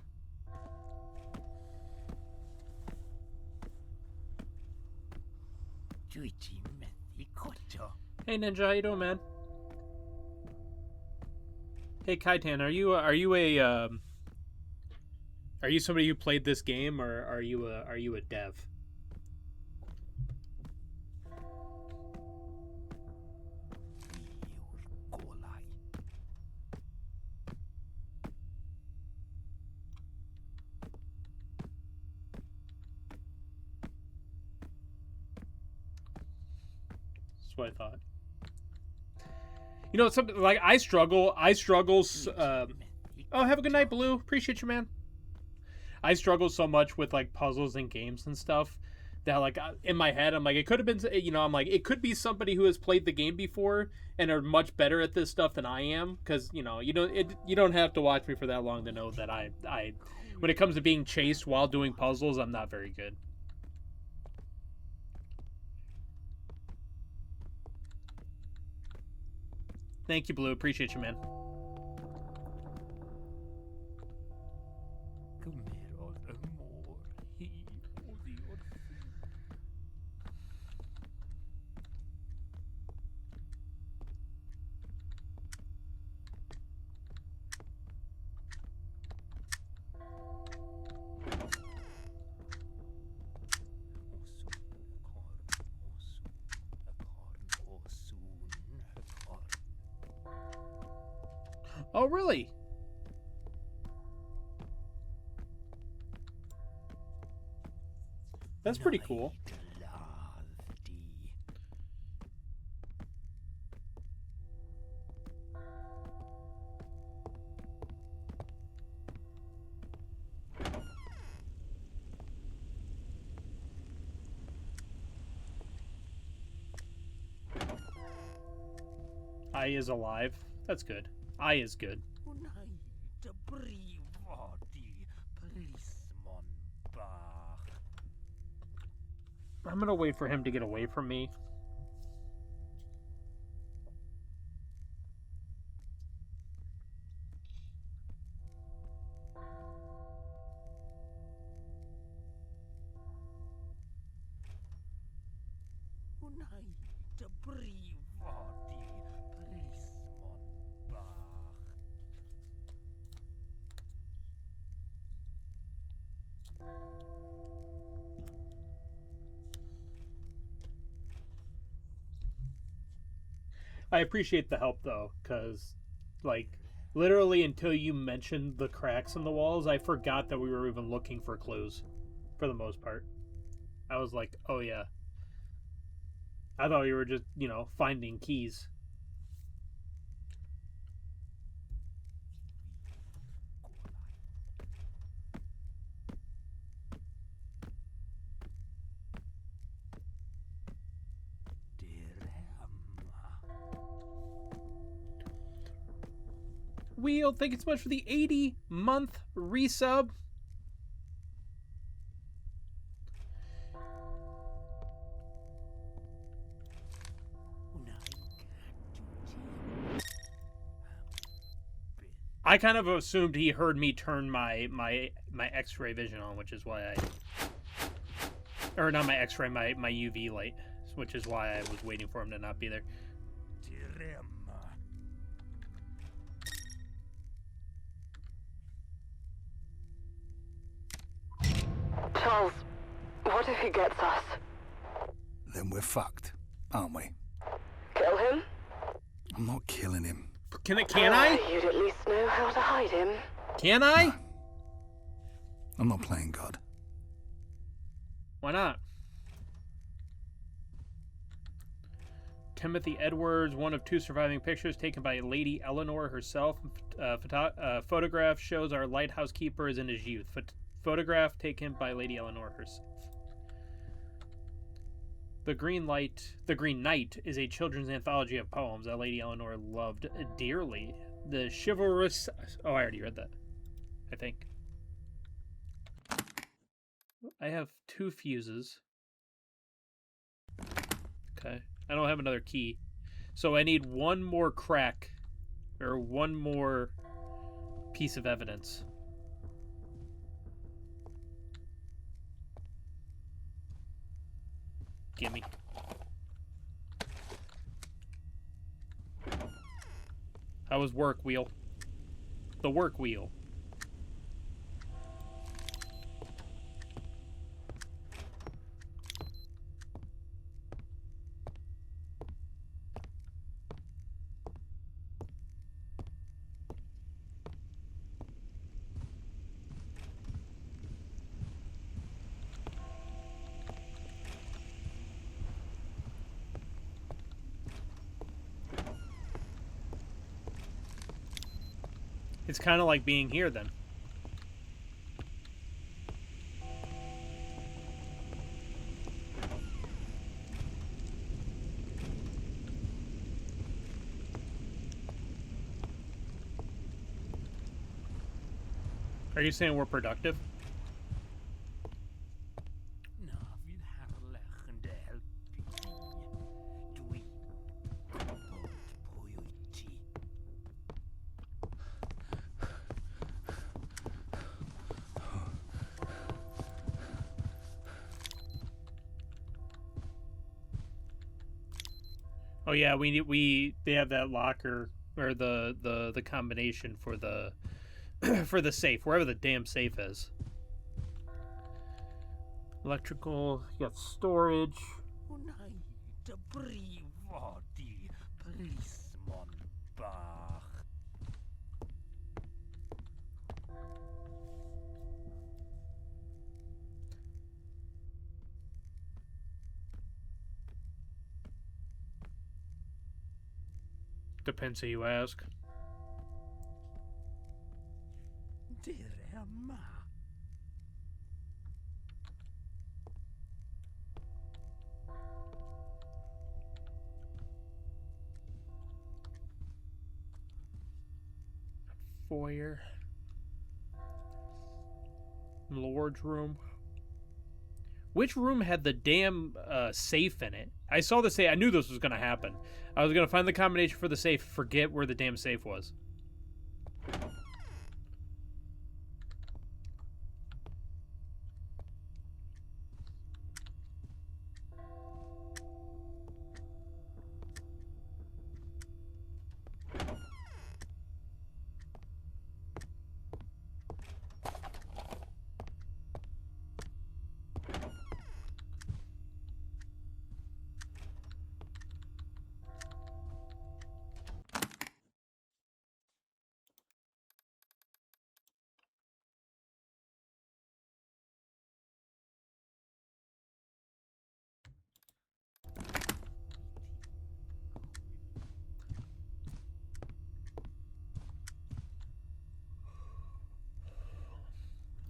[SPEAKER 5] Dwi ti methu coto.
[SPEAKER 1] Hey Ninja, how you doing, man? Hey Kaitan, are you somebody who played this game, or are you a dev? That's what I thought. You know, something like I struggle. Oh, have a good night, Blue. Appreciate you, man. I struggle so much with like puzzles and games and stuff that like in my head I'm like it could have been, you know, I'm like it could be somebody who has played the game before and are much better at this stuff than I am, because you know you don't have to watch me for that long to know that I when it comes to being chased while doing puzzles, I'm not very good. Thank you, Blue. Appreciate you, man. Oh, really? That's pretty cool. I is alive. That's good. I is good. I'm gonna wait for him to get away from me. I appreciate the help though, because like literally until you mentioned the cracks in the walls, I forgot that we were even looking for clues for the most part. I was like, oh yeah. I thought we were just, you know, finding keys. Wheel, thank you so much for the 80-month resub. I kind of assumed he heard me turn my X-ray vision on, which is why or not my X-ray, my UV light, which is why I was waiting for him to not be there.
[SPEAKER 3] Charles, what if he gets us?
[SPEAKER 4] Then we're fucked, aren't we?
[SPEAKER 3] Kill him?
[SPEAKER 4] I'm not killing him.
[SPEAKER 1] Can I?
[SPEAKER 3] You'd at least know how to hide him.
[SPEAKER 1] Can I?
[SPEAKER 4] No. I'm not playing God.
[SPEAKER 1] Why not? Timothy Edwards, one of 2 surviving pictures taken by Lady Eleanor herself. Photograph shows our lighthouse keeper is in his youth. Photograph taken by Lady Eleanor herself. The Green Knight is a children's anthology of poems that Lady Eleanor loved dearly. The chivalrous... Oh, I already read that, I think. I have 2 fuses. Okay. I don't have another key. So I need one more crack. Or one more piece of evidence. Gimme. How was work, Wheel? The work wheel. It's kind of like being here, then. Are you saying we're productive? Oh yeah, they have that locker or the combination for the for the safe, wherever the damn safe is. Electrical, you got storage. Depends who you ask. Foyer. Lord's room. Which room had the damn safe in it? I saw the safe. I knew this was going to happen. I was going to find the combination for the safe, forget where the damn safe was.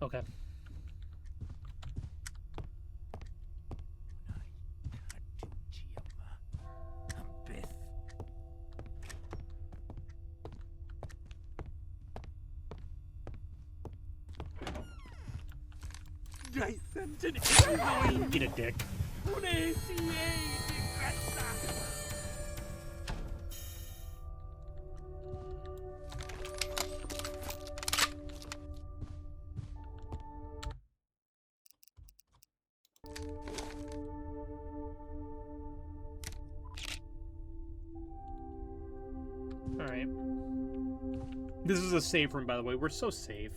[SPEAKER 1] Okay. Eat a dick. Alright. This is a safe room, by the way. We're so safe.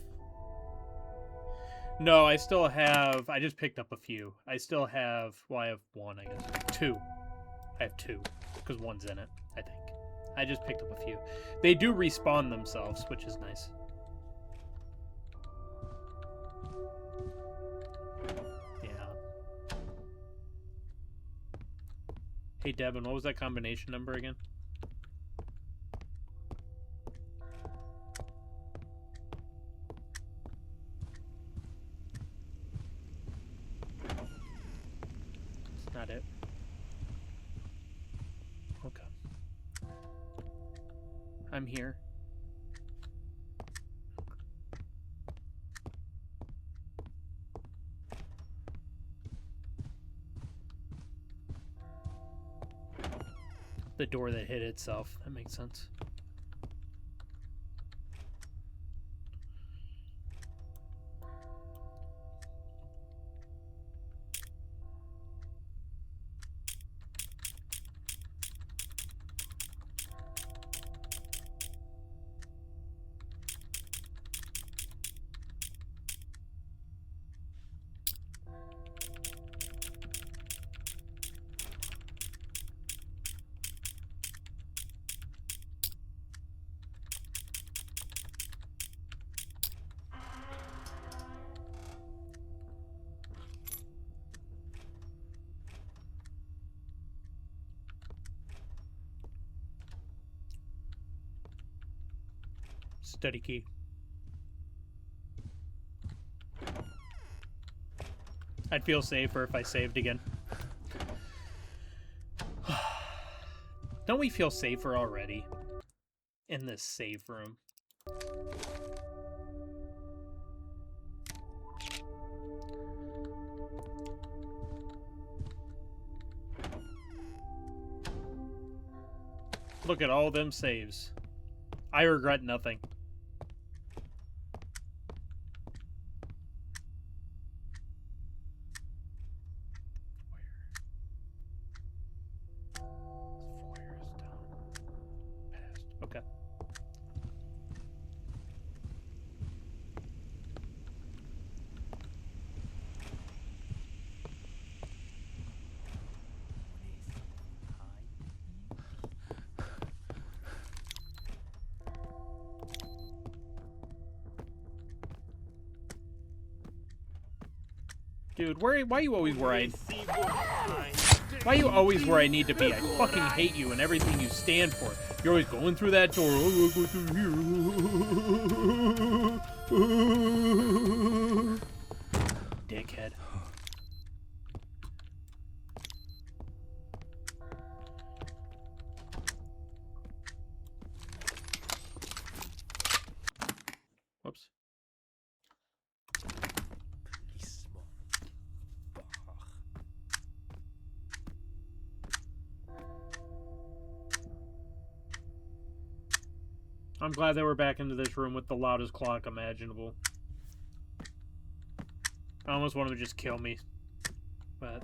[SPEAKER 1] No, I still have... I just picked up a few. I still have... Well, I have one, I guess. Two. I have two. Because one's in it, I think. I just picked up a few. They do respawn themselves, which is nice. Yeah. Hey, Devin, what was that combination number again? Not it. Okay. I'm here. The door that hit itself. That makes sense. Study key. I'd feel safer if I saved again. Don't we feel safer already in this save room? Look at all them saves. I regret nothing. Okay. Dude, why you always where I... Why are you always where I need to be? I fucking hate you and everything you stand for. You're always going through that door. Oh, I'll go through here. Dickhead. Whoops. I'm glad they were back into this room with the loudest clock imaginable. I almost want them to just kill me. But...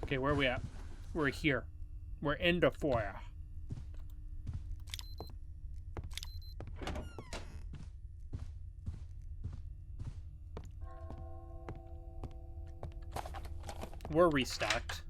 [SPEAKER 1] Okay, where are we at? We're here. We're in the foyer. We're restocked.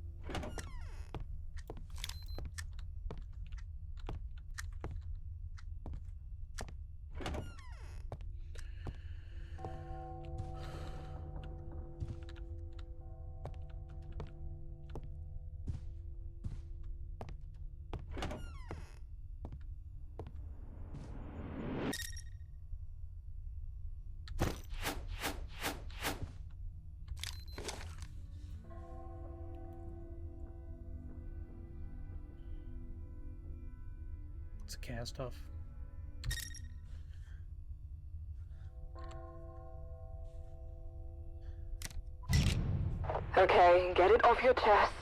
[SPEAKER 1] It's a cast off.
[SPEAKER 3] Okay, get it off your chest.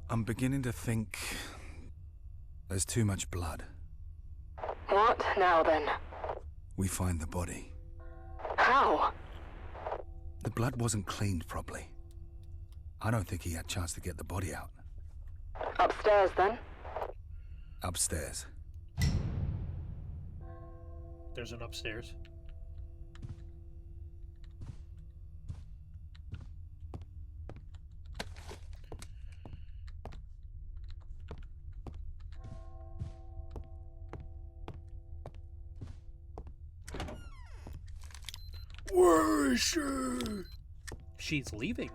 [SPEAKER 4] I'm beginning to think there's too much blood.
[SPEAKER 3] What now then?
[SPEAKER 4] We find the body.
[SPEAKER 3] How?
[SPEAKER 4] The blood wasn't cleaned properly. I don't think he had a chance to get the body out.
[SPEAKER 3] Upstairs then?
[SPEAKER 4] Upstairs.
[SPEAKER 1] There's an upstairs. Where is she? She's leaving.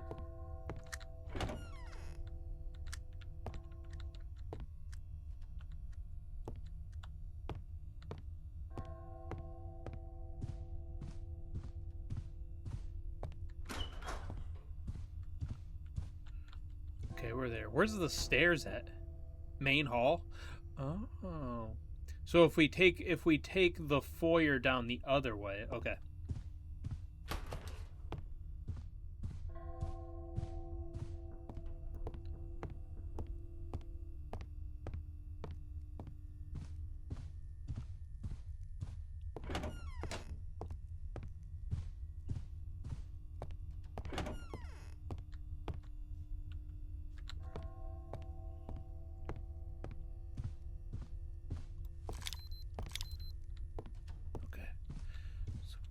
[SPEAKER 1] Okay, we're there. Where's the stairs at? Main hall? Oh. So if we take the foyer down the other way, okay.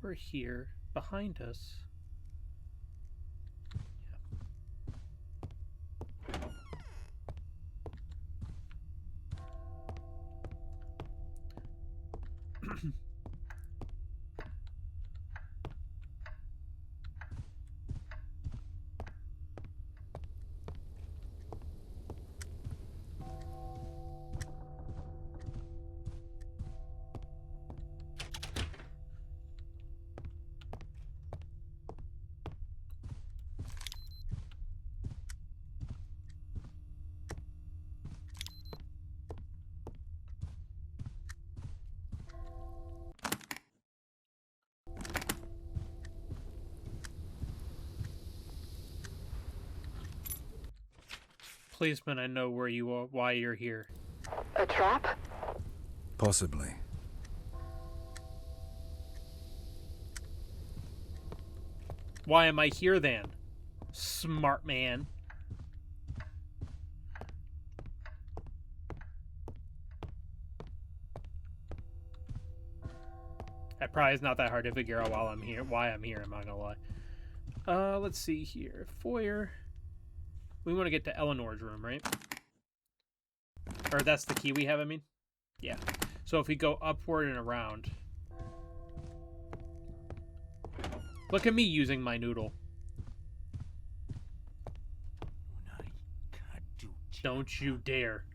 [SPEAKER 1] We're here behind us. Yeah. Policeman, I know where you are, why you're here.
[SPEAKER 3] A trap?
[SPEAKER 4] Possibly.
[SPEAKER 1] Why am I here then? Smart man. That probably is not that hard to figure out while I'm here. Why I'm here, I'm not gonna lie. Let's see here. Foyer. We want to get to Eleanor's room, right? Or that's the key we have, I mean? Yeah. So if we go upward and around. Look at me using my noodle. Don't you dare.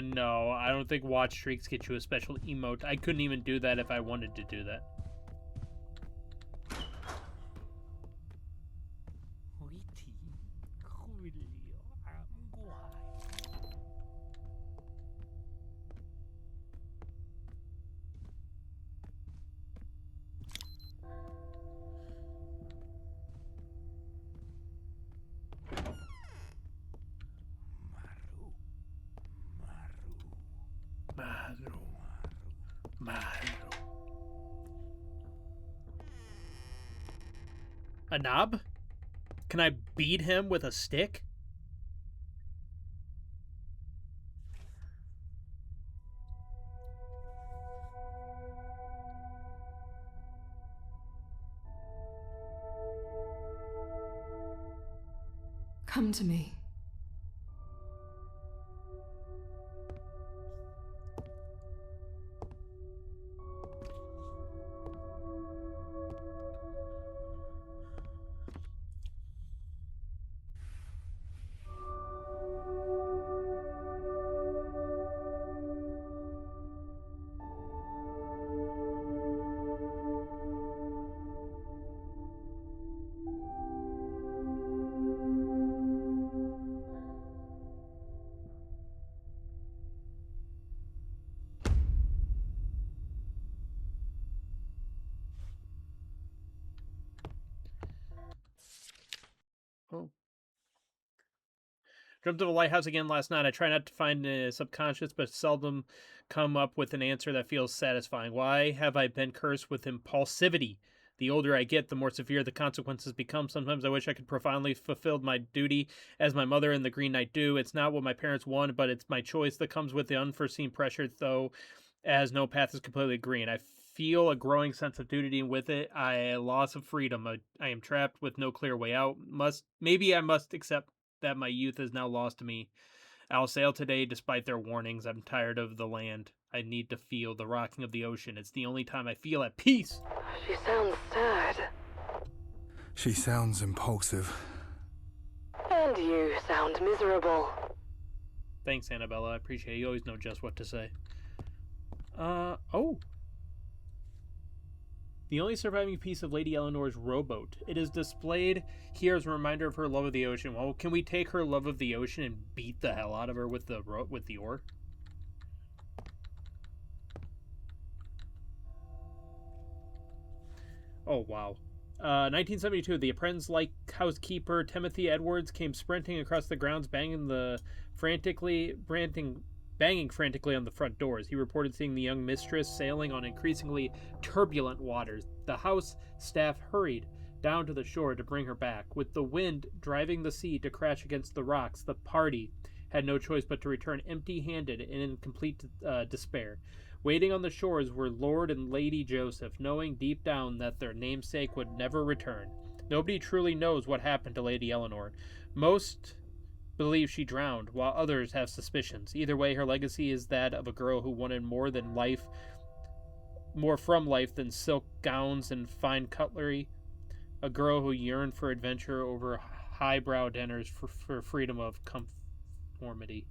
[SPEAKER 1] No, I don't think watch streaks get you a special emote. I couldn't even do that if I wanted to do that. A knob? Can I beat him with a stick?
[SPEAKER 6] Come to me.
[SPEAKER 1] Oh. Dreamt of a lighthouse again last night. I try not to find a subconscious, but seldom come up with an answer that feels satisfying. Why have I been cursed with impulsivity? The older I get, the more severe the consequences become. Sometimes I wish I could profoundly fulfill my duty as my mother and the Green Knight do. It's not what my parents want, but it's my choice that comes with the unforeseen pressure, though, as no path is completely green. I feel a growing sense of duty with it. A loss of freedom. I am trapped with no clear way out. Maybe I must accept that my youth is now lost to me. I'll sail today despite their warnings. I'm tired of the land. I need to feel the rocking of the ocean. It's the only time I feel at peace.
[SPEAKER 3] She sounds sad.
[SPEAKER 4] She sounds impulsive.
[SPEAKER 3] And you sound miserable.
[SPEAKER 1] Thanks, Annabella. I appreciate it. You always know just what to say. Oh. The only surviving piece of Lady Eleanor's rowboat. It is displayed here as a reminder of her love of the ocean. Well, can we take her love of the ocean and beat the hell out of her with the oar? Oh, wow. 1972, the apprentice-like housekeeper Timothy Edwards came sprinting across the grounds, banging frantically on the front doors. He reported seeing the young mistress sailing on increasingly turbulent waters. The house staff hurried down to the shore to bring her back. With the wind driving the sea to crash against the rocks, the party had no choice but to return empty-handed and in complete despair. Waiting on the shores were Lord and Lady Joseph, knowing deep down that their namesake would never return. Nobody truly knows what happened to Lady Eleanor. Most believe she drowned, while others have suspicions. Either way, her legacy is that of a girl who wanted more from life than silk gowns and fine cutlery. A girl who yearned for adventure over highbrow dinners for freedom of conformity.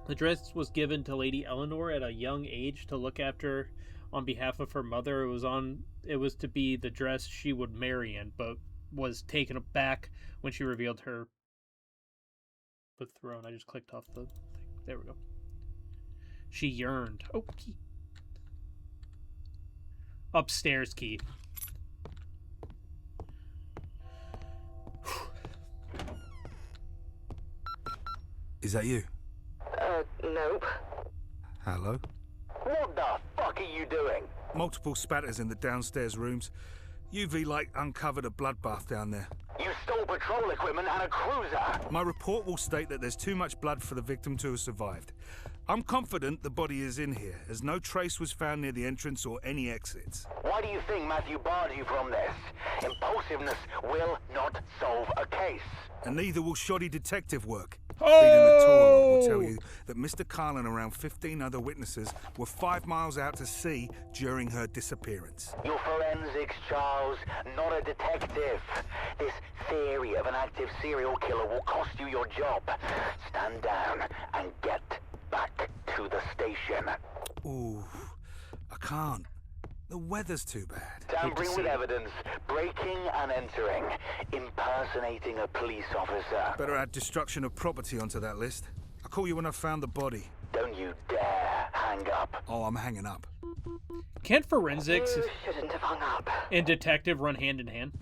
[SPEAKER 1] The dress was given to Lady Eleanor at a young age to look after on behalf of her mother. It was to be the dress she would marry in, but was taken aback when she revealed her throne. I just clicked off the thing. There we go. She yearned. Oh, key. Upstairs key.
[SPEAKER 4] Is that you?
[SPEAKER 3] Nope.
[SPEAKER 4] Hello?
[SPEAKER 7] What the fuck are you doing?
[SPEAKER 4] Multiple spatters in the downstairs rooms. UV light uncovered a bloodbath down there.
[SPEAKER 7] You stole patrol equipment and a cruiser.
[SPEAKER 4] My report will state that there's too much blood for the victim to have survived. I'm confident the body is in here, as no trace was found near the entrance or any exits.
[SPEAKER 7] Why do you think Matthew barred you from this? Impulsiveness will not solve a case.
[SPEAKER 4] And neither will shoddy detective work.
[SPEAKER 1] Oh!
[SPEAKER 4] Reading the tour will tell you that Mr. Carl and around 15 other witnesses were 5 miles out to sea during her disappearance.
[SPEAKER 7] You're forensics, Charles, not a detective. This theory of an active serial killer will cost you your job. Stand down and get back to the station.
[SPEAKER 4] Ooh, I can't. The weather's too bad.
[SPEAKER 7] Tampering with evidence, breaking and entering, impersonating a police officer.
[SPEAKER 4] Better add destruction of property onto that list. I'll call you when I've found the body.
[SPEAKER 7] Don't you dare hang up.
[SPEAKER 4] Oh, I'm hanging up.
[SPEAKER 1] Can't forensics
[SPEAKER 3] You shouldn't have hung up.
[SPEAKER 1] and detective run hand in hand?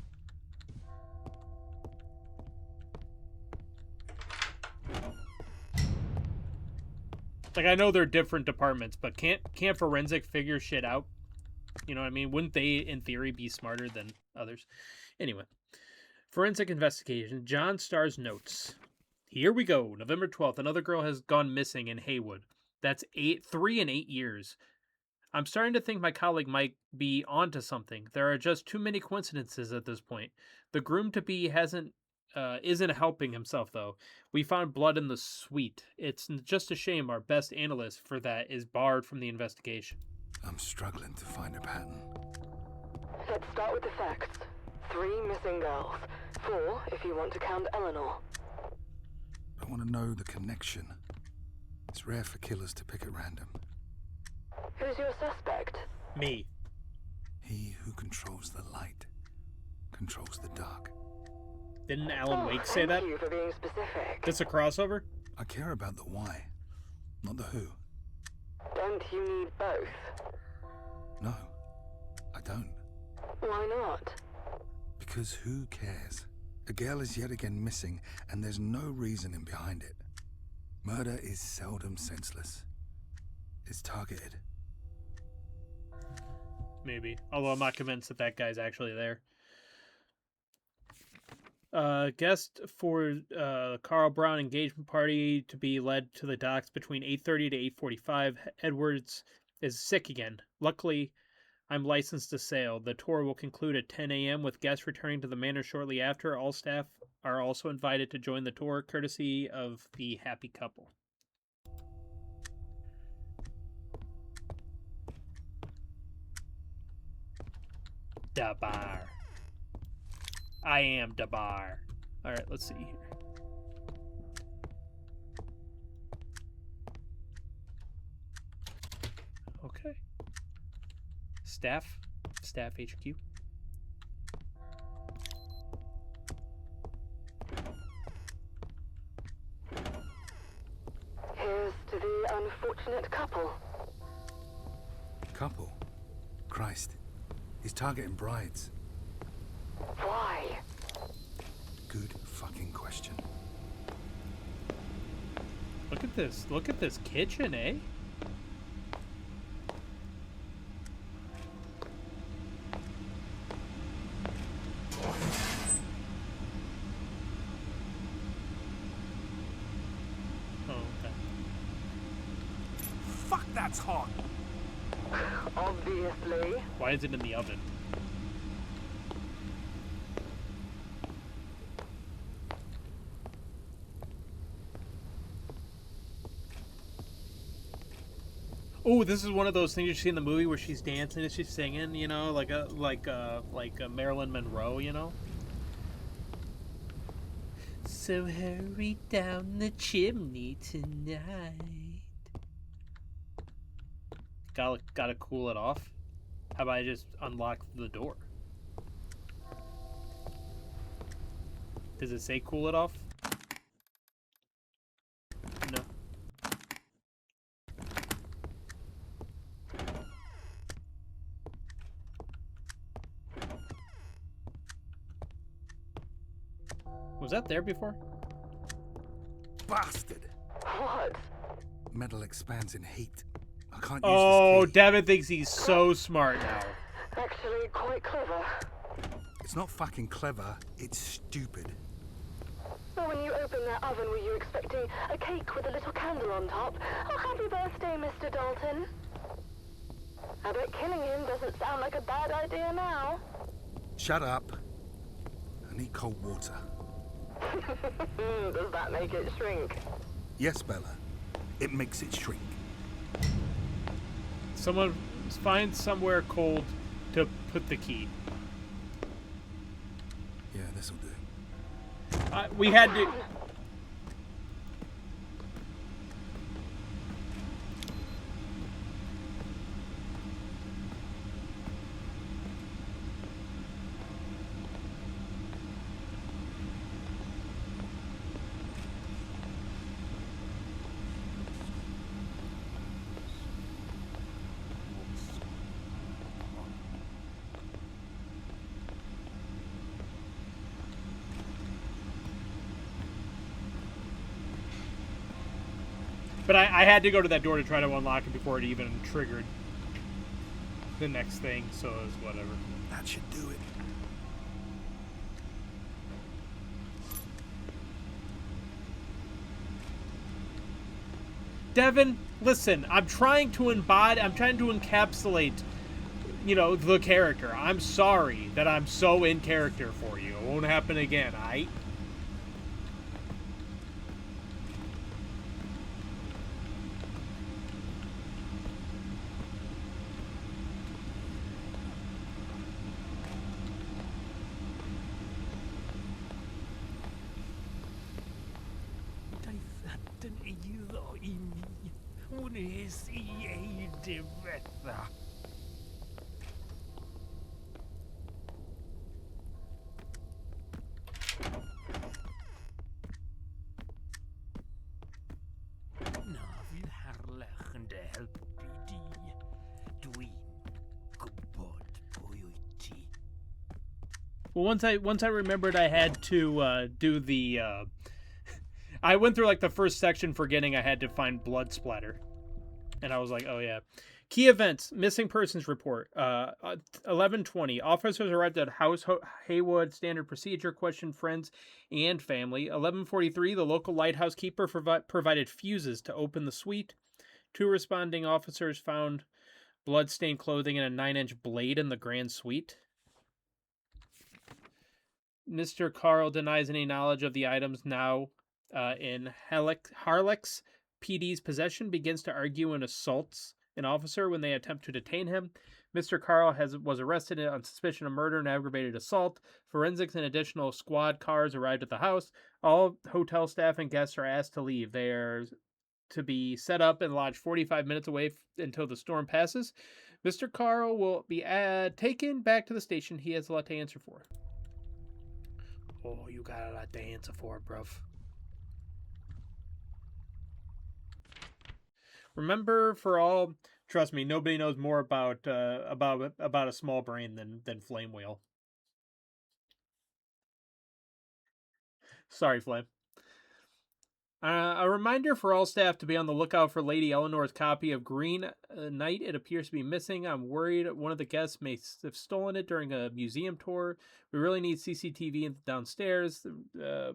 [SPEAKER 1] Like, I know they're different departments, but can't forensic figure shit out? You know what I mean? Wouldn't they, in theory, be smarter than others? Anyway, forensic investigation. John Starr's notes. Here we go. November 12th. Another girl has gone missing in Haywood. That's 3 and 8 years. I'm starting to think my colleague might be onto something. There are just too many coincidences at this point. The groom-to-be isn't helping himself, though. We found blood in the suite. It's just a shame our best analyst for that is barred from the investigation.
[SPEAKER 4] I'm struggling to find a pattern.
[SPEAKER 3] Let's start with the facts. 3 missing girls. 4 if you want to count Eleanor.
[SPEAKER 4] I want to know the connection. It's rare for killers to pick at random.
[SPEAKER 3] Who's your suspect?
[SPEAKER 1] Me.
[SPEAKER 4] He who controls the light controls the dark.
[SPEAKER 1] Didn't Alan Wake say that?
[SPEAKER 3] Thank you for being specific.
[SPEAKER 1] This a crossover?
[SPEAKER 4] I care about the why, not the who.
[SPEAKER 3] Don't you need both?
[SPEAKER 4] No, I don't.
[SPEAKER 3] Why not?
[SPEAKER 4] Because who cares? A girl is yet again missing, and there's no reasoning behind it. Murder is seldom senseless. It's targeted.
[SPEAKER 1] Maybe. Although I'm not convinced that that guy's actually there. Guest for Carl Brown engagement party to be led to the docks between 8:30 to 8:45. Edwards is sick again. Luckily, I'm licensed to sail. The tour will conclude at 10 a.m. with guests returning to the manor shortly after. All staff are also invited to join the tour, courtesy of the happy couple. Da bar. I am da bar. All right, let's see here. Okay. Staff HQ.
[SPEAKER 3] Here's to the unfortunate couple.
[SPEAKER 4] Couple? Christ. He's targeting brides.
[SPEAKER 3] Why?
[SPEAKER 4] Good fucking question.
[SPEAKER 1] Look at this. Look at this kitchen, eh? Oh, okay.
[SPEAKER 5] Fuck, that's hot.
[SPEAKER 3] Obviously.
[SPEAKER 1] Why is it in the oven? Oh, this is one of those things you see in the movie where she's dancing and she's singing, you know, like a Marilyn Monroe, you know. So hurry down the chimney tonight. Gotta cool it off. How about I just unlock the door? Does it say cool it off? No. Was that there before?
[SPEAKER 4] Bastard!
[SPEAKER 3] What?
[SPEAKER 4] Metal expands in heat. I can't use
[SPEAKER 1] Oh,
[SPEAKER 4] this key.
[SPEAKER 1] Devin thinks he's so smart now.
[SPEAKER 3] Actually, quite clever.
[SPEAKER 4] It's not fucking clever, it's stupid.
[SPEAKER 3] Well, when you opened that oven, were you expecting a cake with a little candle on top? Oh, happy birthday, Mr. Dalton. I bet killing him doesn't sound like a bad idea now.
[SPEAKER 4] Shut up. I need cold water.
[SPEAKER 3] Does that make it shrink?
[SPEAKER 4] Yes, Bella. It makes it shrink.
[SPEAKER 1] Someone find somewhere cold to put the key.
[SPEAKER 4] Yeah, this'll do.
[SPEAKER 1] We had to... But I had to go to that door to try to unlock it before it even triggered. the next thing, so it's whatever.
[SPEAKER 4] That should do it.
[SPEAKER 1] Devin, listen, I'm trying to encapsulate, you know, the character. I'm sorry that I'm so in character for you. It won't happen again, aight?
[SPEAKER 5] Daeth yn eiddo I mi. Wnes I ei difetha. Na fydd harlech yn dy helpu di. Dwi'n gwybod pwy wyt ti.
[SPEAKER 1] Well, once I remembered I had to do the I went through like the first section forgetting I had to find blood splatter. And I was like, oh yeah. Key events, missing persons report. 11:20. Officers arrived at House Haywood, standard procedure, questioned friends and family. 11:43. The local lighthouse keeper provided fuses to open the suite. 2 responding officers found blood-stained clothing and a 9-inch blade in the grand suite. Mr. Carl denies any knowledge of the items now in Harlex PD's possession, begins to argue and assaults an officer when they attempt to detain him. Mr. Carl was arrested on suspicion of murder and aggravated assault. Forensics and additional squad cars arrived at the house. All hotel staff and guests are asked to leave. They are to be set up and lodged 45 minutes away until the storm passes. Mr. Carl will be taken back to the station. He has a lot to answer for. Oh, you got a lot to answer for, bruv. Remember, for all, trust me, nobody knows more about a small brain than Flame Whale. Sorry, Flame. A reminder for all staff to be on the lookout for Lady Eleanor's copy of Green Knight. It appears to be missing. I'm worried one of the guests may have stolen it during a museum tour. We really need CCTV downstairs.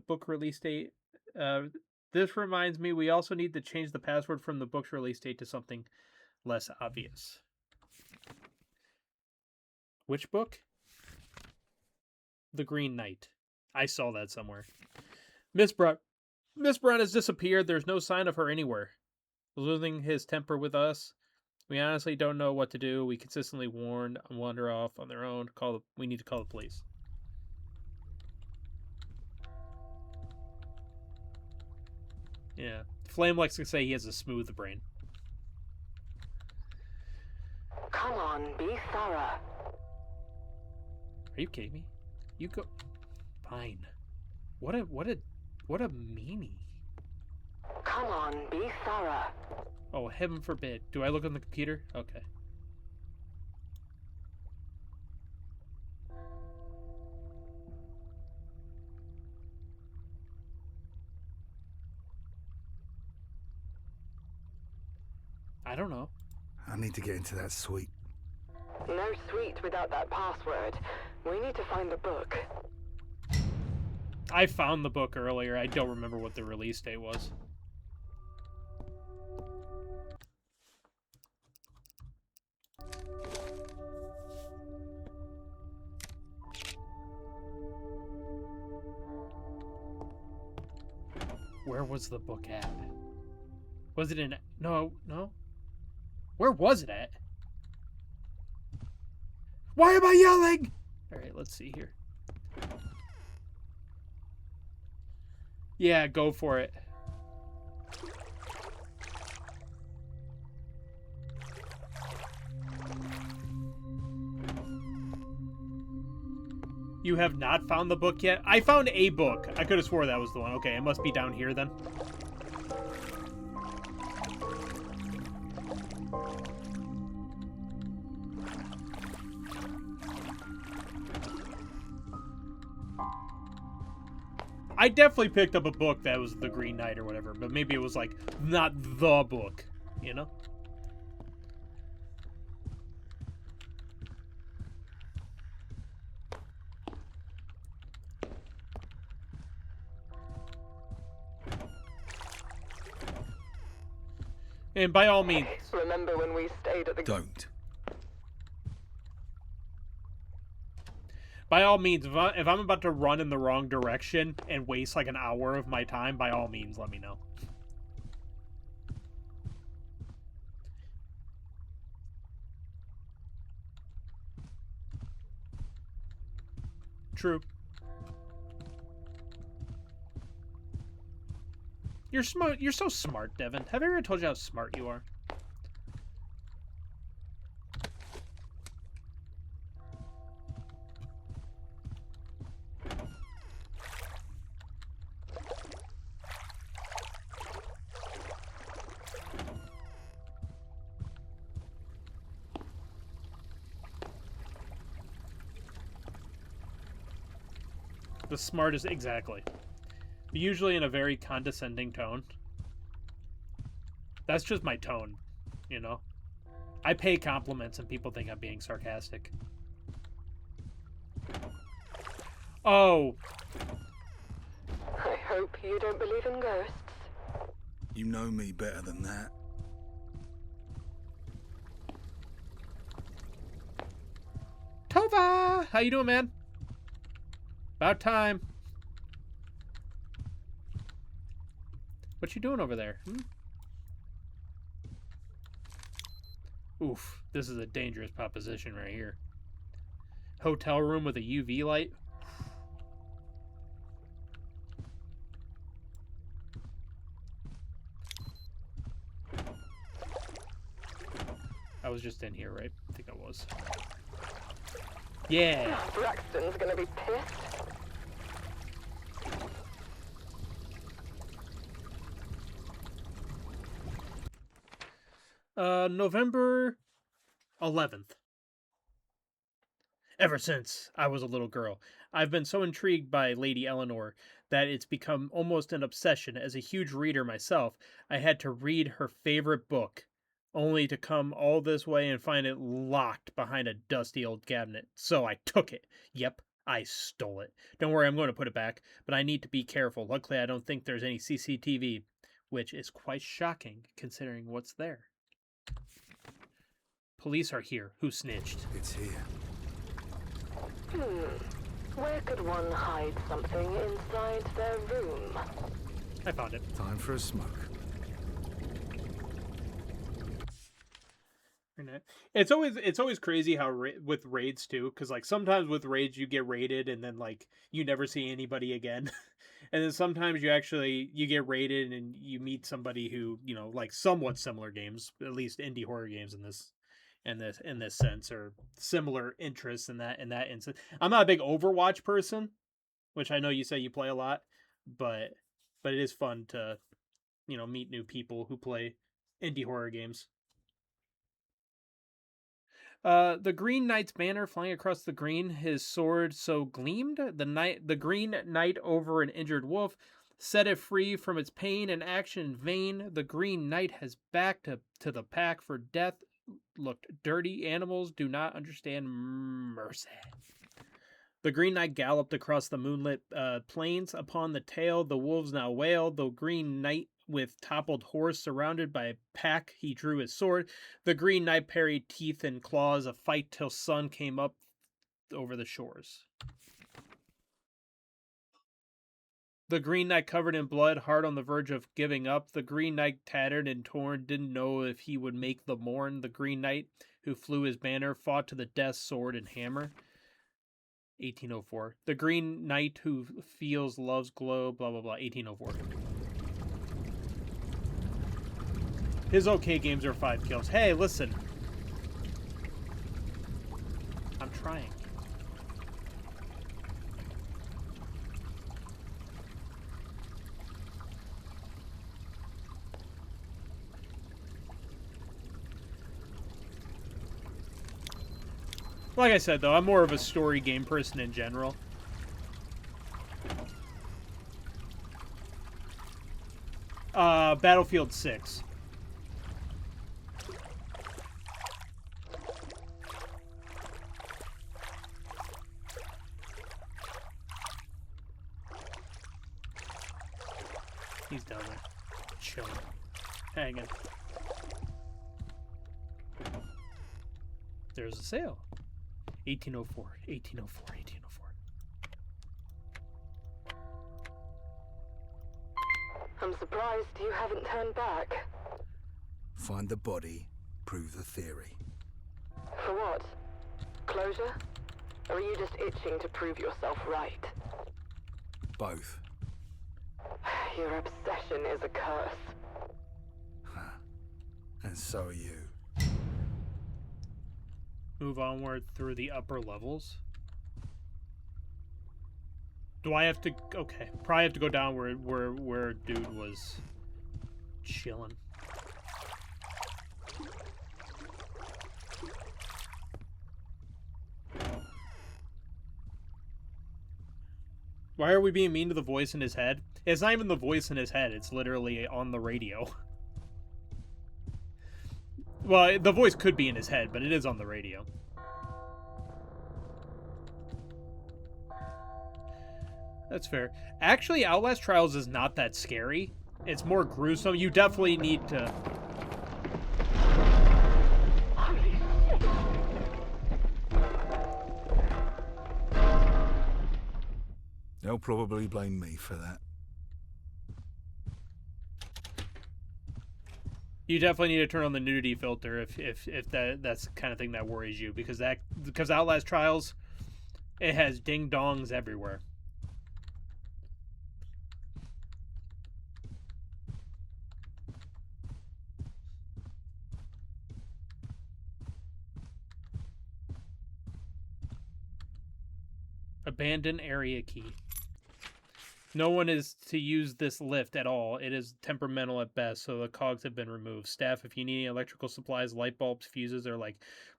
[SPEAKER 1] Book release date. This reminds me, we also need to change the password from the book's release date to something less obvious. Which book? The Green Knight. I saw that somewhere. Miss Brown has disappeared. There's no sign of her anywhere. Losing his temper with us. We honestly don't know what to do. We consistently wander off on their own. We need to call the police. Yeah. Flame likes to say he has a smooth brain.
[SPEAKER 3] Come on, be thorough.
[SPEAKER 1] Are you kidding me? You go. Fine. What a meanie.
[SPEAKER 3] Come on, be thorough.
[SPEAKER 1] Oh, heaven forbid. Do I look on the computer? Okay. I don't know.
[SPEAKER 4] I need to get into that suite.
[SPEAKER 3] No suite without that password. We need to find the book.
[SPEAKER 1] I found the book earlier. I don't remember what the release date was. Where was the book at? Was it in... No. Where was it at? Why am I yelling? Alright, let's see here. Yeah, go for it. You have not found the book yet? I found a book. I could have swore that was the one. Okay, it must be down here then. I definitely picked up a book that was The Green Knight or whatever, but maybe it was like not the book, you know? And by all means,
[SPEAKER 3] Remember when we stayed at the...
[SPEAKER 4] Don't.
[SPEAKER 1] by all means, if I'm about to run in the wrong direction and waste like an hour of my time, by all means, let me know. True. You're smart. You're so smart, Devin. Have I ever told you how smart you are? The smartest, exactly. Usually in a very condescending tone. That's just my tone, you know? I pay compliments and people think I'm being sarcastic. Oh.
[SPEAKER 3] I hope you don't believe in ghosts.
[SPEAKER 4] You know me better than that.
[SPEAKER 1] Tova! How you doing, man? About time. What you doing over there? Oof, this is a dangerous proposition right here. Hotel room with a UV light. I was just in here, right? I think I was. Yeah.
[SPEAKER 3] Braxton's gonna be pissed.
[SPEAKER 1] November 11th. Ever since I was a little girl, I've been so intrigued by Lady Eleanor that it's become almost an obsession. As a huge reader myself, I had to read her favorite book, only to come all this way and find it locked behind a dusty old cabinet. So I took it. Yep, I stole it. Don't worry, I'm going to put it back, but I need to be careful. Luckily, I don't think there's any CCTV, which is quite shocking considering what's there. Police are here. Who snitched?
[SPEAKER 4] It's here.
[SPEAKER 3] Where could one hide something inside their room?
[SPEAKER 1] I found it.
[SPEAKER 4] Time for a smoke.
[SPEAKER 1] It's always crazy how with raids too, because like sometimes with raids you get raided and then like you never see anybody again, and then sometimes you get raided and you meet somebody who, you know, like somewhat similar games, at least indie horror games in this sense, or similar interests in that instance. I'm not a big Overwatch person, which I know you say you play a lot, but it is fun to, you know, meet new people who play indie horror games. The Green Knight's banner flying across the green, his sword so gleamed. The Green Knight over an injured wolf, set it free from its pain and action in vain. The Green Knight has back to the pack for death. Looked dirty. Animals do not understand mercy. The Green Knight galloped across the moonlit plains. Upon the tail, the wolves now wailed. The Green Knight with toppled horse, surrounded by a pack, he drew his sword. The Green Knight parried teeth and claws, a fight till sun came up over the shores. The Green Knight covered in blood, hard on the verge of giving up. The Green Knight tattered and torn, didn't know if he would make the morn. The Green Knight, who flew his banner, fought to the death, sword and hammer. 1804. The Green Knight who feels love's glow, blah, blah, blah. 1804. His okay games are 5 kills. Hey, listen. I'm trying. Like I said, though, I'm more of a story game person in general. Battlefield 6. He's down there, chilling, hanging. There's a sale. 1804, 1804, 1804.
[SPEAKER 3] I'm surprised you haven't turned back.
[SPEAKER 4] Find the body, prove the theory.
[SPEAKER 3] For what? Closure? Or are you just itching to prove yourself right?
[SPEAKER 4] Both.
[SPEAKER 3] Your obsession is a curse.
[SPEAKER 4] And so are you.
[SPEAKER 1] Move onward through the upper levels. Do I have to? Okay, probably have to go down where dude was chilling. Why are we being mean to the voice in his head? It's not even the voice in his head. It's literally on the radio. Well, the voice could be in his head, but it is on the radio. That's fair. Actually, Outlast Trials is not that scary. It's more gruesome. You definitely need to...
[SPEAKER 3] Holy shit!
[SPEAKER 4] They'll probably blame me for that.
[SPEAKER 1] You definitely need to turn on the nudity filter if that's the kind of thing that worries you, because Outlast Trials, it has ding dongs everywhere. Abandon area key. No one is to use this lift at all. It is temperamental at best, so the cogs have been removed. Staff, if you need any electrical supplies, light bulbs, fuses, or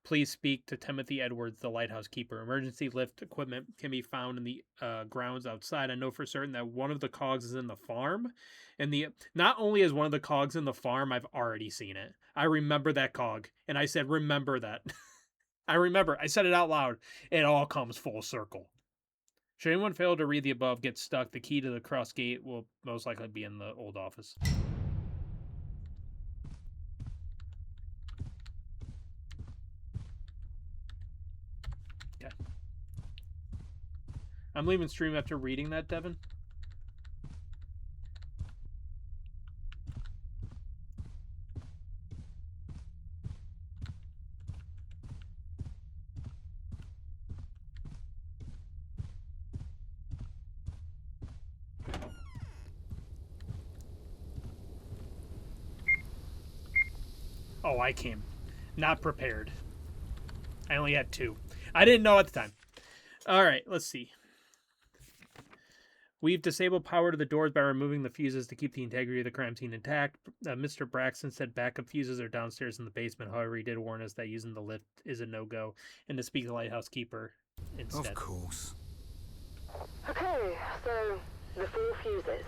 [SPEAKER 1] please speak to Timothy Edwards, the lighthouse keeper. Emergency lift equipment can be found in the grounds outside. I know for certain that one of the cogs is in the farm. And not only is one of the cogs in the farm, I've already seen it. I remember that cog, and I said, remember that. I remember. I said it out loud. It all comes full circle. Should anyone fail to read the above, get stuck, the key to the cross gate will most likely be in the old office. Okay. I'm leaving stream after reading that, Devin. Oh, I came not prepared. I only had 2. I didn't know at the time. All right, let's see. We've disabled power to the doors by removing the fuses to keep the integrity of the crime scene intact. Mr. Braxton said backup fuses are downstairs in the basement. However, he did warn us that using the lift is a no-go and to speak to the lighthouse keeper instead.
[SPEAKER 4] Of course.
[SPEAKER 3] Okay, so the 4 fuses.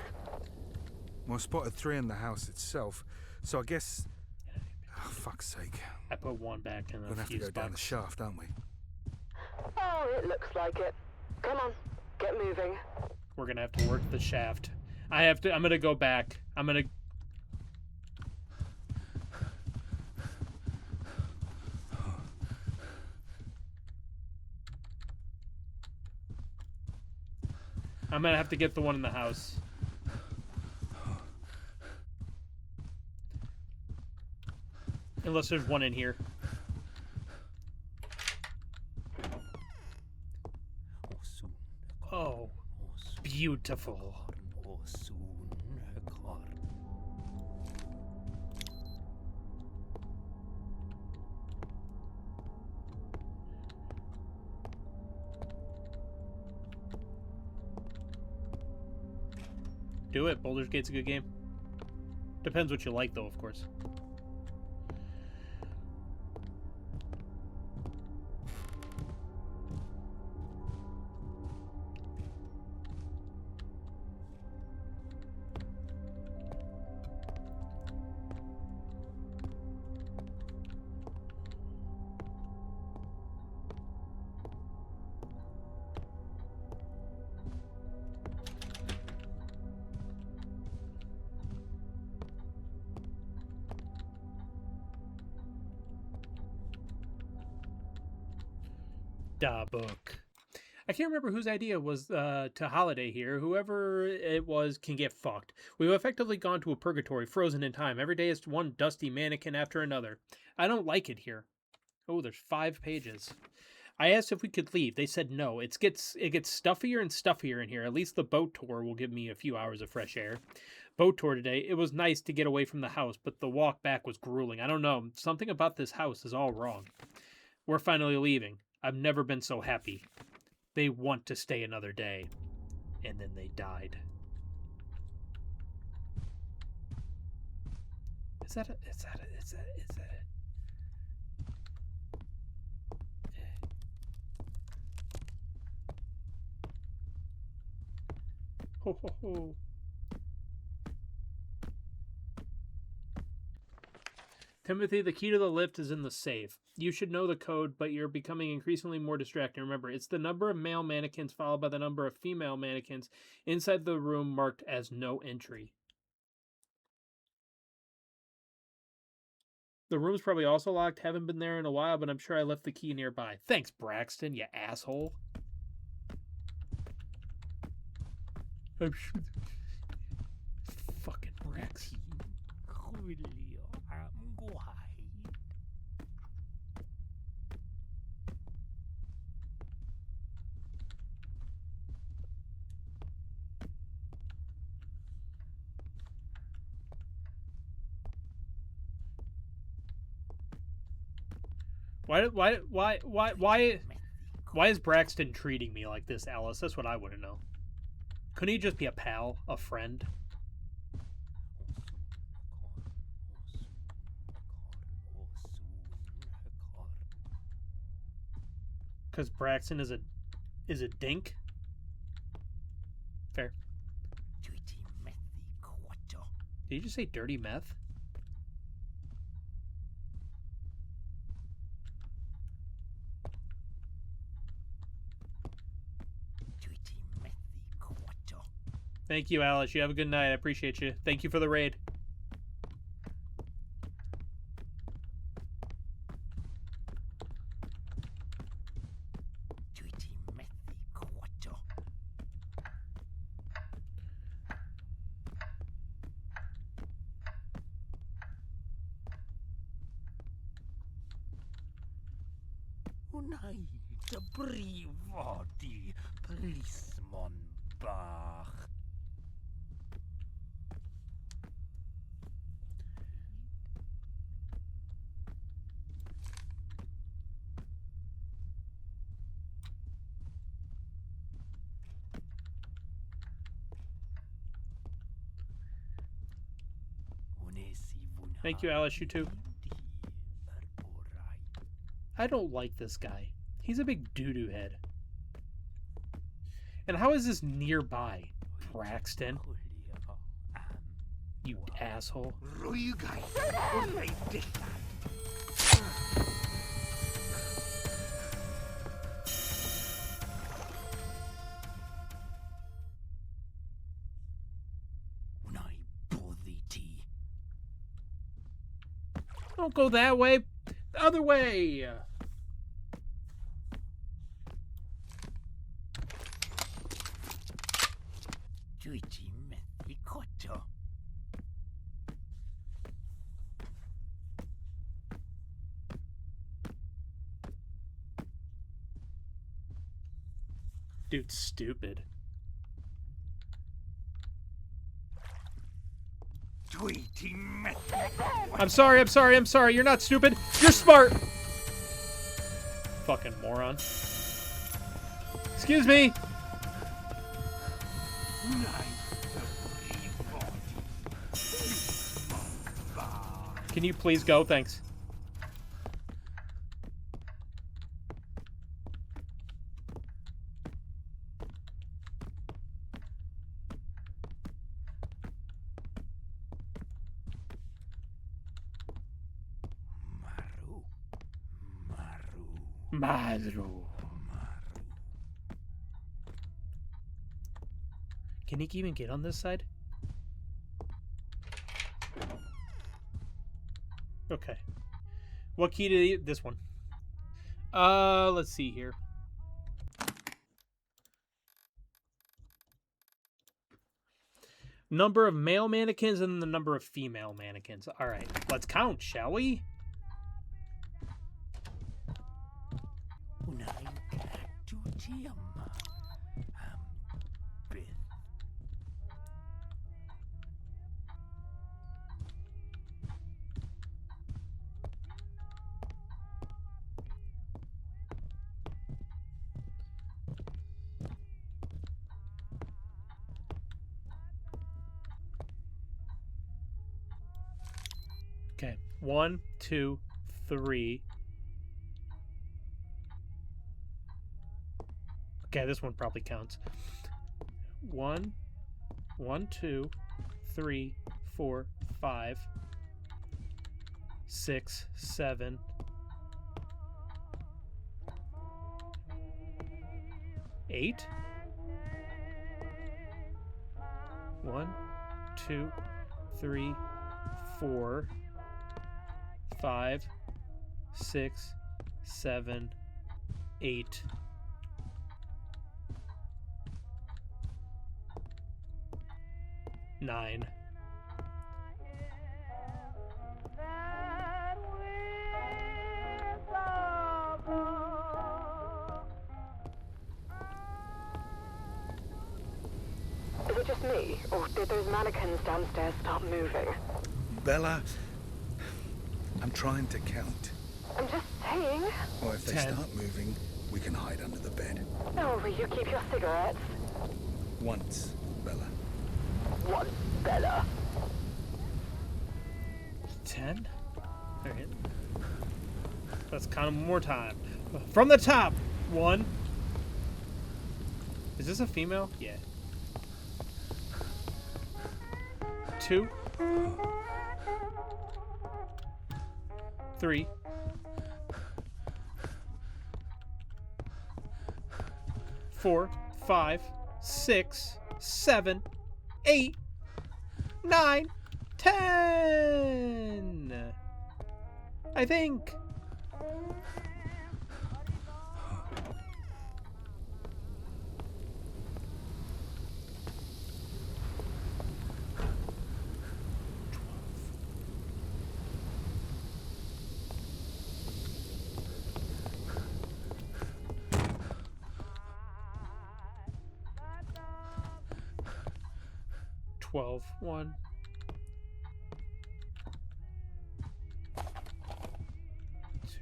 [SPEAKER 4] Well, I spotted 3 in the house itself, so I guess... Oh, fuck's sake.
[SPEAKER 1] I put 1 back in the
[SPEAKER 4] We're gonna have to
[SPEAKER 1] fuse
[SPEAKER 4] go down the
[SPEAKER 1] box.
[SPEAKER 4] shaft, aren't we?
[SPEAKER 3] Oh, it looks like it. Come on, get moving.
[SPEAKER 1] We're gonna have to work the shaft. I'm gonna go back. I'm gonna have to get the one in the house. Unless there's one in here. Oh, beautiful. Do it. Baldur's Gate's a good game. Depends what you like, though, of course. Da book. I can't remember whose idea was to holiday here. Whoever it was can get fucked. We've effectively gone to a purgatory, frozen in time. Every day is one dusty mannequin after another. I don't like it here. Oh, there's 5 pages. I asked if we could leave. They said no. It gets stuffier and stuffier in here. At least the boat tour will give me a few hours of fresh air. Boat tour today. It was nice to get away from the house, but the walk back was grueling. I don't know. Something about this house is all wrong. We're finally leaving. I've never been so happy. They want to stay another day. And then they died. Is that it? Ho ho ho. Timothy, the key to the lift is in the safe. You should know the code, but you're becoming increasingly more distracting. Remember, it's the number of male mannequins followed by the number of female mannequins inside the room marked as no entry. The room's probably also locked. Haven't been there in a while, but I'm sure I left the key nearby. Thanks, Braxton, you asshole. I'm sure. Fucking Braxton. Why is Braxton treating me like this, Alice? That's what I want to know. Couldn't he just be a pal, a friend? Because Braxton is a dink? Fair. Did you just say dirty meth? Thank you, Alice. You have a good night. I appreciate you. Thank you for the raid. Thank you, Alice. You too. I don't like this guy. He's a big doo-doo head. And how is this nearby, Braxton? You asshole. Don't go that way. The other way. Dude's stupid. I'm sorry. You're not stupid. You're smart. Fucking moron. Excuse me. Can you please go? Thanks. Maru. Can he even get on this side? Okay. What key did he... This one. Let's see here. Number of male mannequins and the number of female mannequins. All right, let's count, shall we? Okay, 1, 2, 3. Okay, this one probably counts. 1, 2, 3, 4, 5, 6, 7, 8. 1, 2, 3, 4, 5, 6, 7, 8. 9.
[SPEAKER 3] Is it just me, or did those mannequins downstairs start moving?
[SPEAKER 4] Bella, I'm trying to count.
[SPEAKER 3] I'm just saying.
[SPEAKER 4] Or if they
[SPEAKER 1] 10.
[SPEAKER 4] start moving, we can hide under the bed.
[SPEAKER 3] Oh, will you keep your cigarettes?
[SPEAKER 4] Once, Bella.
[SPEAKER 3] What, Bella?
[SPEAKER 1] 10. All right. Let's count them one more time. From the top. 1. Is this a female? Yeah. 2. 3. 4, 5, 6, 7, 8, 9, 10. I think. Twelve. 1. 2.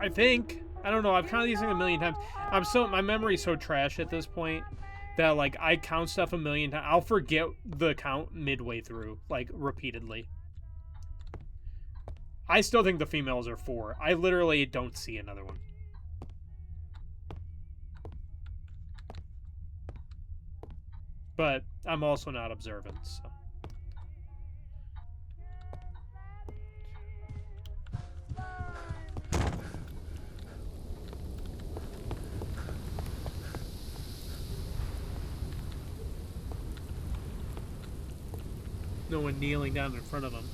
[SPEAKER 1] I think. I don't know. I've counted these things a million times. My memory's so trash at this point that like I count stuff a million times. I'll forget the count midway through, like repeatedly. I still think the females are 4. I literally don't see another one. But I'm also not observant, so. No one kneeling down in front of him.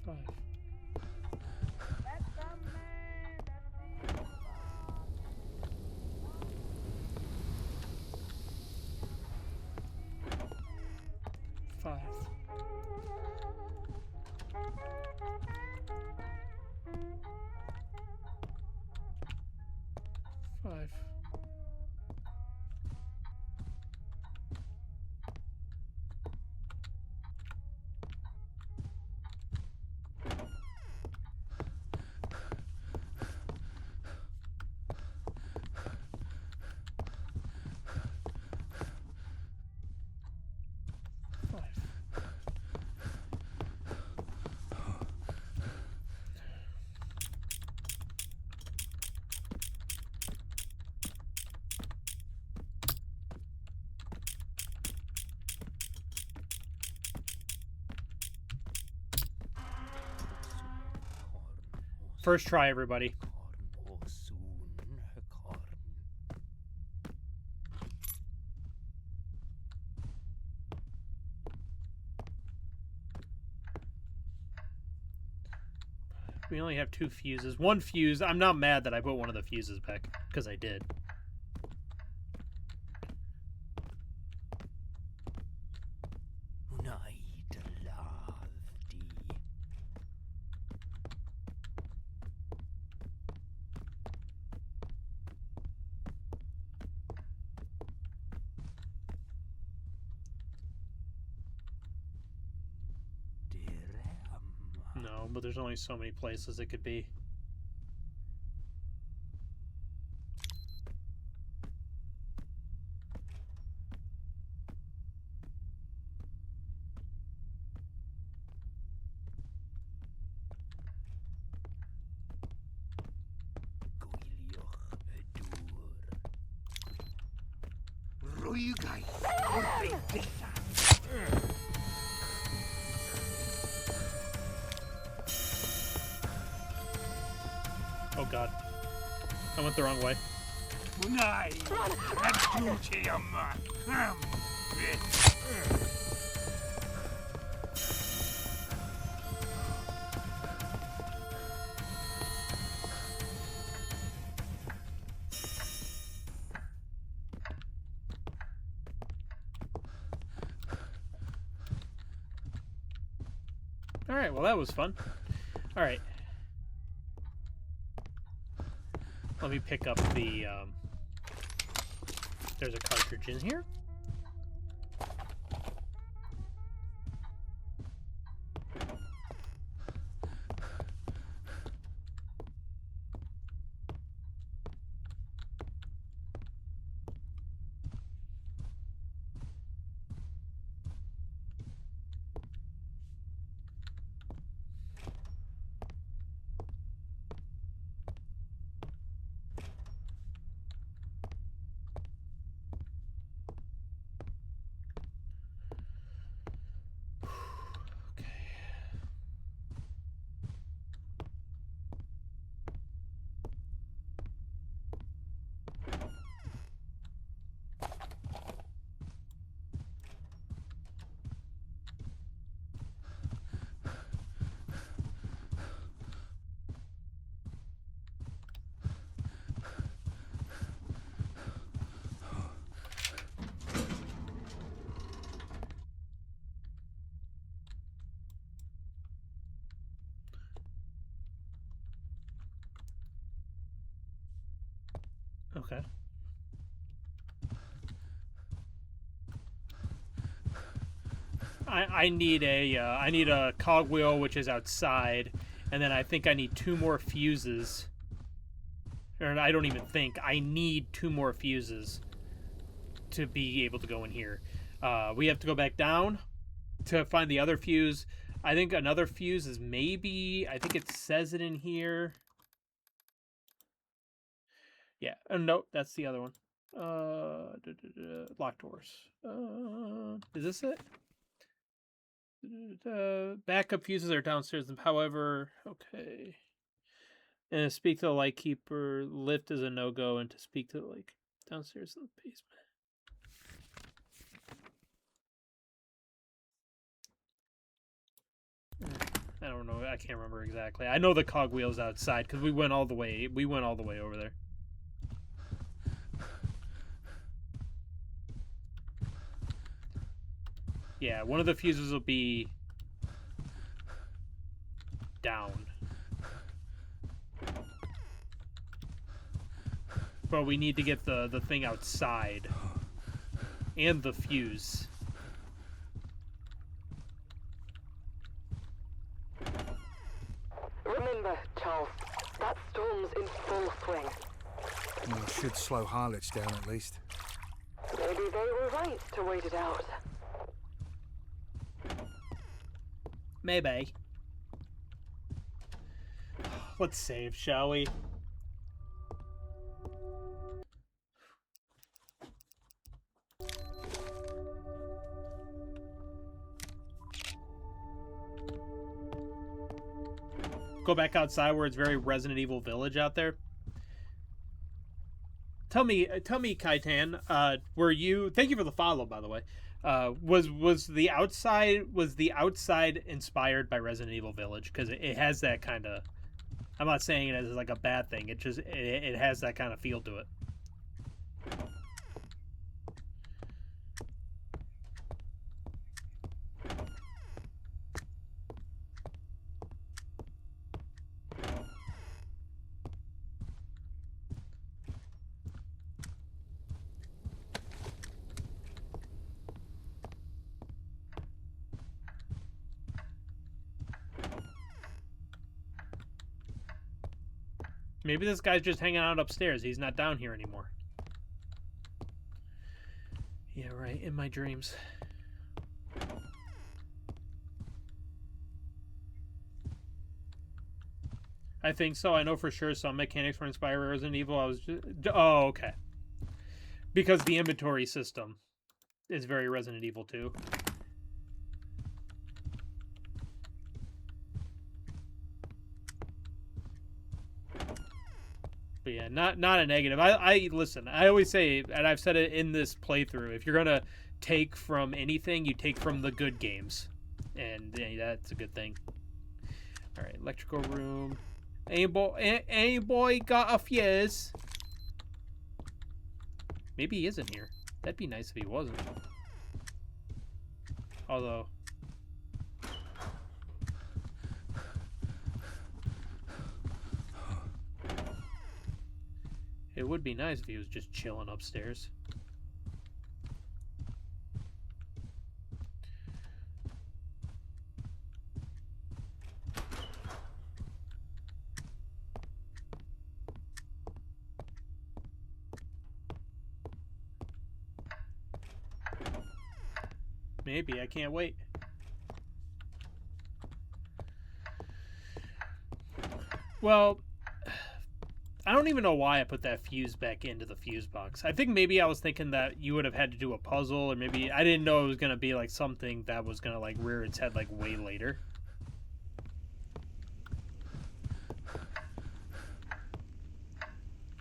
[SPEAKER 1] 5. Five. 5. First try, everybody. We only have 2 fuses. 1 fuse. I'm not mad that I put one of the fuses back, because I did. No, but there's only so many places it could be. Oh god. I went the wrong way. Alright, well that was fun. Alright. Let me pick up the, there's a cartridge in here. Okay. I need a cogwheel, which is outside, and then I think I need 2 more fuses. Or I don't even think. I need 2 more fuses to be able to go in here. We have to go back down to find the other fuse. I think another fuse is maybe... I think it says it in here. Yeah. No, that's the other one. Locked doors. Is this it? Backup fuses are downstairs. However, okay. And to speak to the lightkeeper, lift is a no-go, and to speak to the downstairs in the basement. I don't know. I can't remember exactly. I know the cogwheel's outside because we went all the way. We went all the way over there. Yeah, one of the fuses will be down. But we need to get the thing outside. And the fuse.
[SPEAKER 3] Remember, Charles, that storm's in full swing.
[SPEAKER 4] Well, it should slow Harlech down at least.
[SPEAKER 3] Maybe they were right to wait it out.
[SPEAKER 1] Maybe. Let's save, shall we? Go back outside where it's very Resident Evil Village out there. Tell me, Kaitan, were you? Thank you for the follow, by the way. Was the outside inspired by Resident Evil Village? Because it has that kind of. I'm not saying it as like a bad thing. It just it has that kind of feel to it. Maybe this guy's just hanging out upstairs. He's not down here anymore. Yeah, right. In my dreams. I think so. I know for sure some mechanics were inspired by Resident Evil. I was just... Oh, okay. Because the inventory system is very Resident Evil 2. But yeah, not a negative. I listen, I always say, and I've said it in this playthrough, if you're gonna take from anything, you take from the good games. And yeah, that's a good thing. Alright, electrical room. Any boy got a fuse? Maybe he isn't here. That'd be nice if he wasn't. Although... It would be nice if he was just chilling upstairs. Maybe, I can't wait. Well... I don't even know why I put that fuse back into the fuse box. I think maybe I was thinking that you would have had to do a puzzle, or maybe I didn't know it was going to be like something that was going to like rear its head like way later.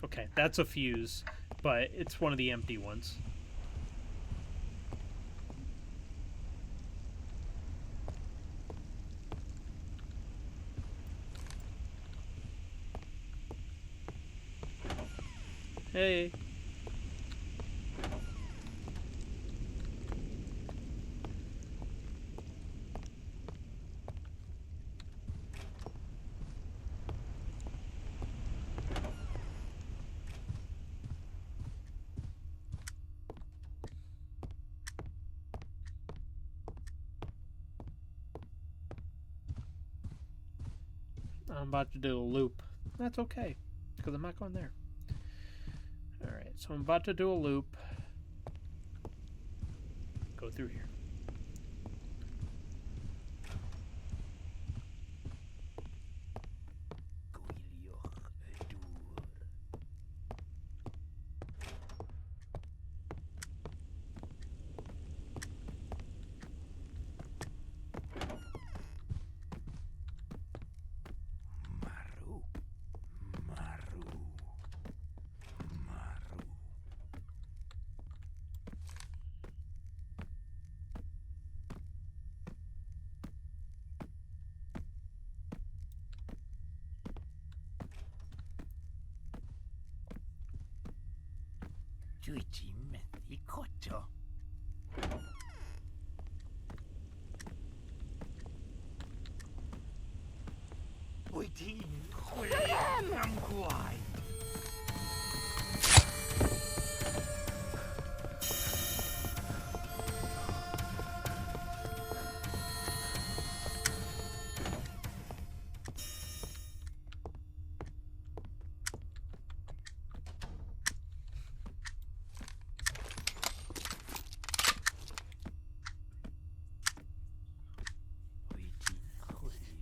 [SPEAKER 1] Okay, that's a fuse, but it's one of the empty ones. Hey. I'm about to do a loop. That's okay, because I'm not going there. Alright, so I'm about to do a loop. Go through here.
[SPEAKER 5] Luigi metti cotto. Luigi, am guai.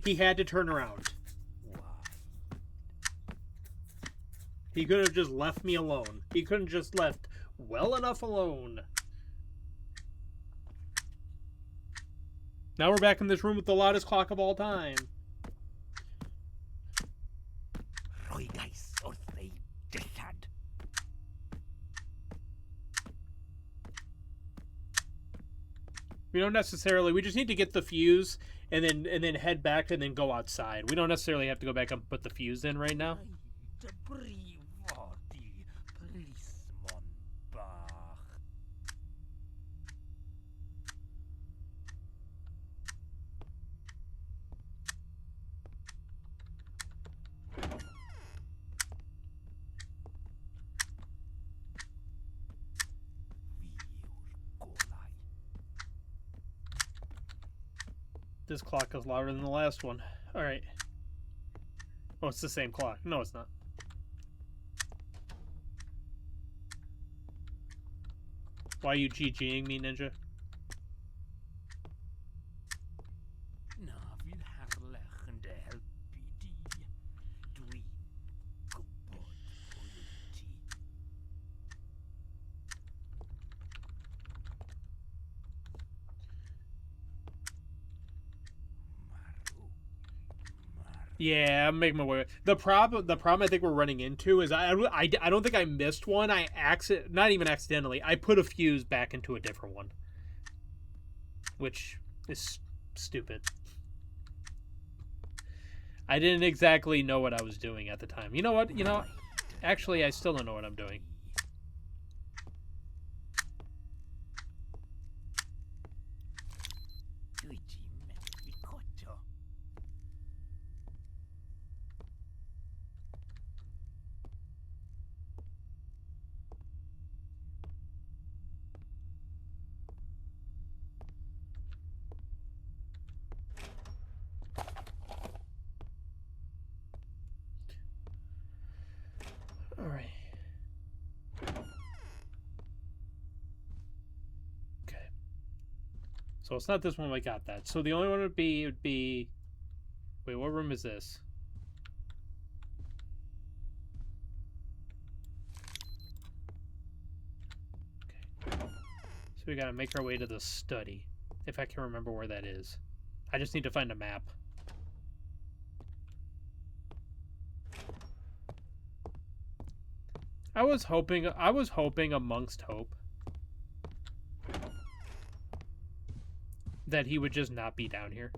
[SPEAKER 1] He had to turn around. He could have just left me alone. He couldn't just left well enough alone. Now we're back in this room with the loudest clock of all time.
[SPEAKER 5] Roi guys, or they dillad.
[SPEAKER 1] We don't necessarily. We just need to get the fuse and then head back and then go outside. We don't necessarily have to go back and put the fuse in right now.
[SPEAKER 5] The brivati policeman bach.
[SPEAKER 1] This clock is louder than the last one. All right. Oh, it's the same clock. No, it's not. Why are you GGing me, Ninja?
[SPEAKER 5] Na vil herlegende helpidi. Dween gubod politi.
[SPEAKER 1] Yeah, I'm making my way. The problem I think we're running into is I don't think I missed one. Not even accidentally. I put a fuse back into a different one, which is stupid. I didn't exactly know what I was doing at the time. You know what? Actually, I still don't know what I'm doing.
[SPEAKER 5] Luigi metti cotto.
[SPEAKER 1] All right. Okay. So it's not this one. I got that. So the only one would be. Wait, what room is this? Okay. So we gotta make our way to the study, if I can remember where that is. I just need to find a map. I was hoping amongst hope that he would just not be down here.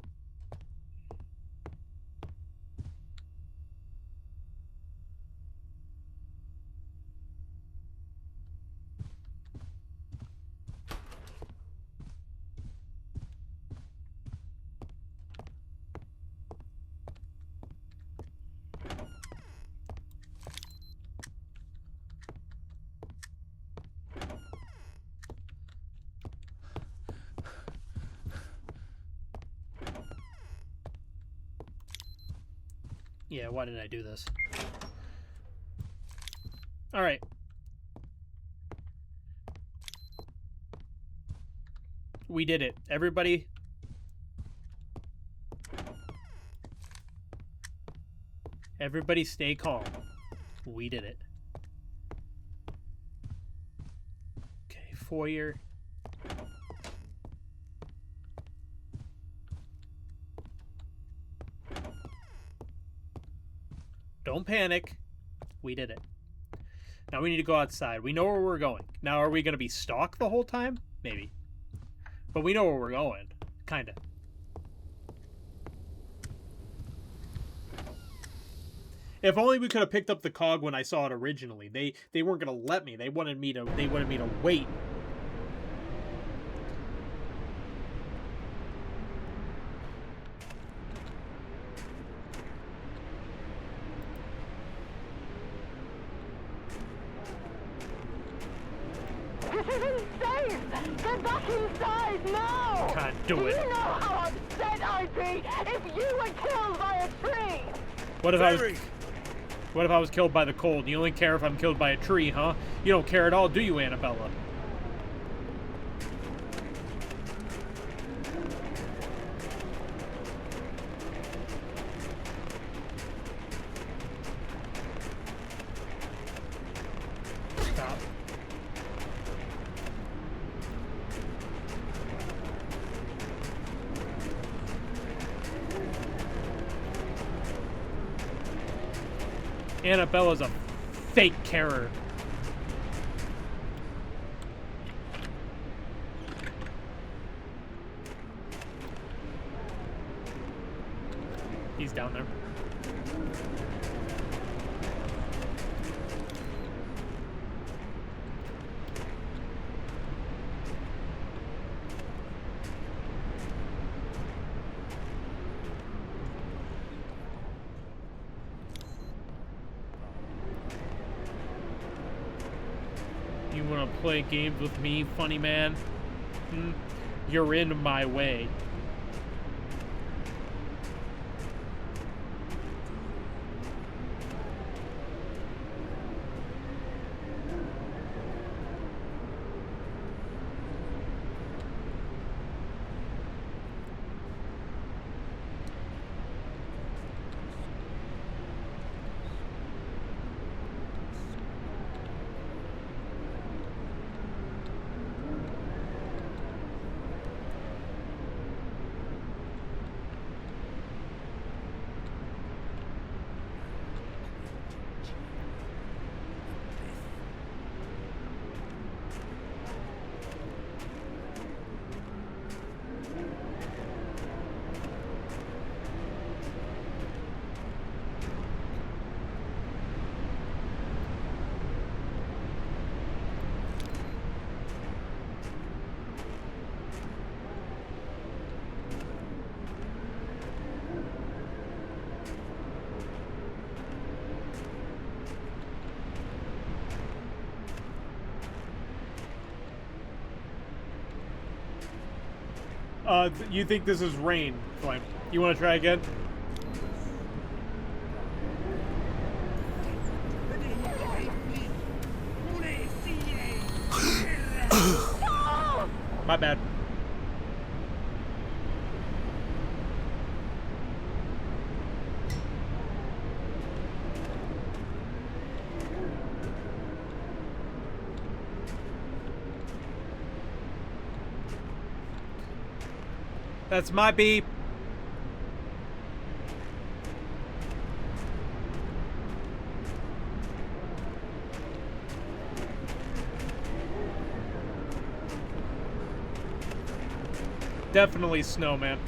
[SPEAKER 1] Yeah, why did I do this? All right. We did it. Everybody. Everybody stay calm. We did it. Okay, foyer. Don't panic. We did it. Now we need to go outside. We know where we're going. Now, are we going to be stalked the whole time? Maybe. But we know where we're going. Kind of. If only we could have picked up the cog when I saw it originally. They weren't gonna let me. They wanted me to wait.
[SPEAKER 3] This isn't safe! Get back inside now!
[SPEAKER 1] Can't do it.
[SPEAKER 3] You know how upset I'd be if you were killed by a tree!
[SPEAKER 1] What if I was killed by the cold? You only care if I'm killed by a tree, huh? You don't care at all, do you, Annabella? Stop. Annabella's a fake carer. He's down there. You wanna play games with me, funny man? You're in my way. You think this is rain, Flame? You want to try again? My bad. That's my beep. Definitely snowman.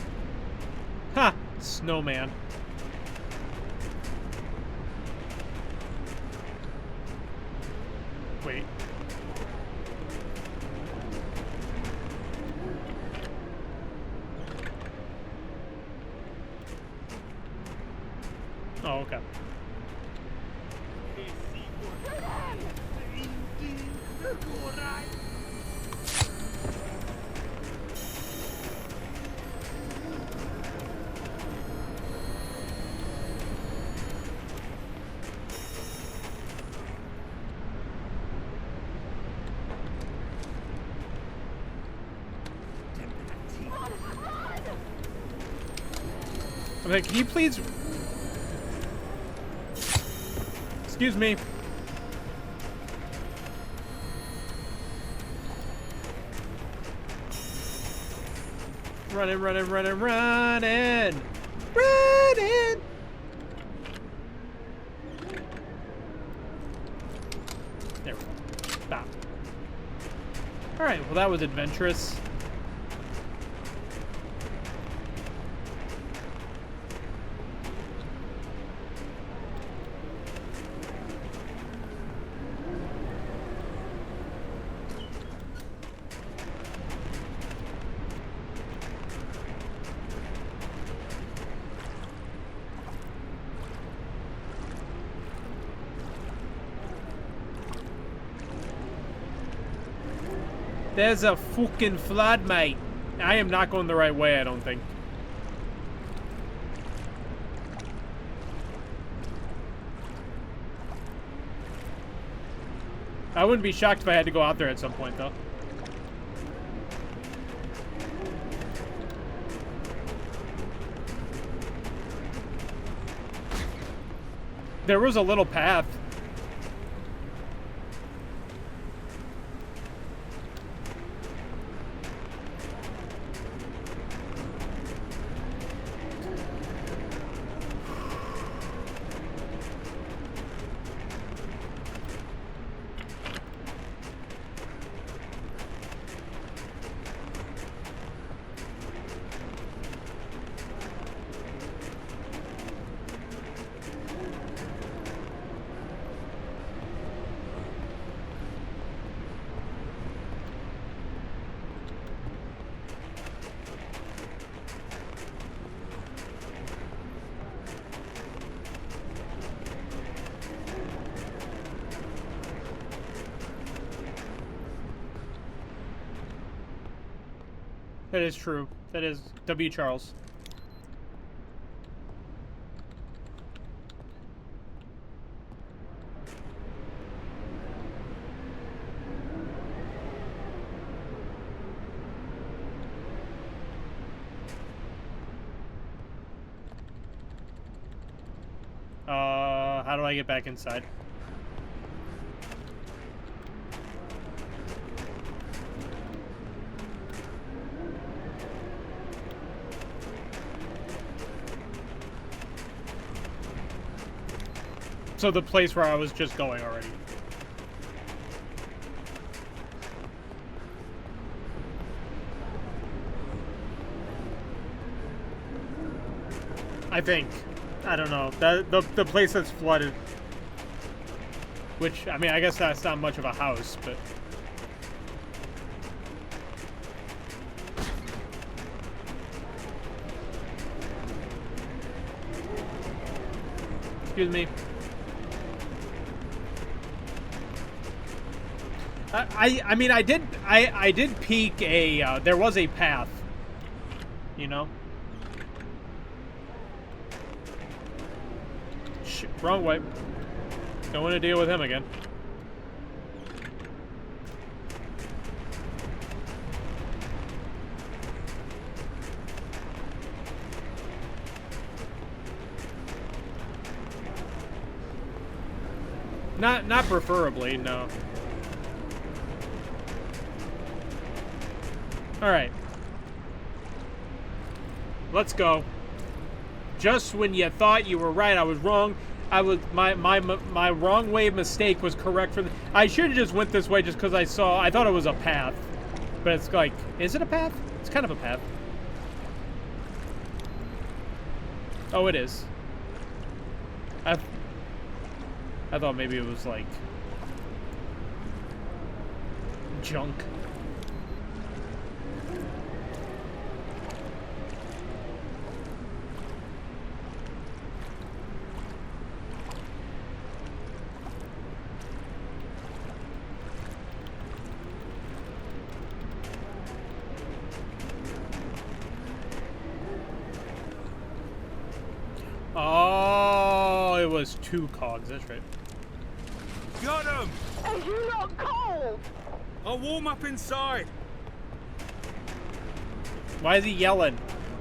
[SPEAKER 1] Ha! Snowman. Wait. Oh, okay. I'm like, can you please... Excuse me. Running, running, running, running! Running! There we go. Stop. Alright, well that was adventurous. There's a fucking flood, mate. I am not going the right way, I don't think. I wouldn't be shocked if I had to go out there at some point, though. There was a little path. That is true. That is W. Charles. How do I get back inside? So the place where I was just going already. I think. I don't know. The place that's flooded. Which, I mean, I guess that's not much of a house, but... Excuse me. I mean, I did peek a, there was a path, you know? Shit, wrong way. Don't want to deal with him again. Not preferably, no. Alright. Let's go. Just when you thought you were right, I was wrong. I was my wrong way mistake was correct for the... I should have just went this way just because I thought it was a path. But it's like, is it a path? It's kind of a path. Oh, it is. I thought maybe it was like junk. Oh, it was 2 cogs, that's right.
[SPEAKER 4] Got him!
[SPEAKER 3] Are you not cold?
[SPEAKER 4] I'll warm up inside.
[SPEAKER 1] Why is he yelling?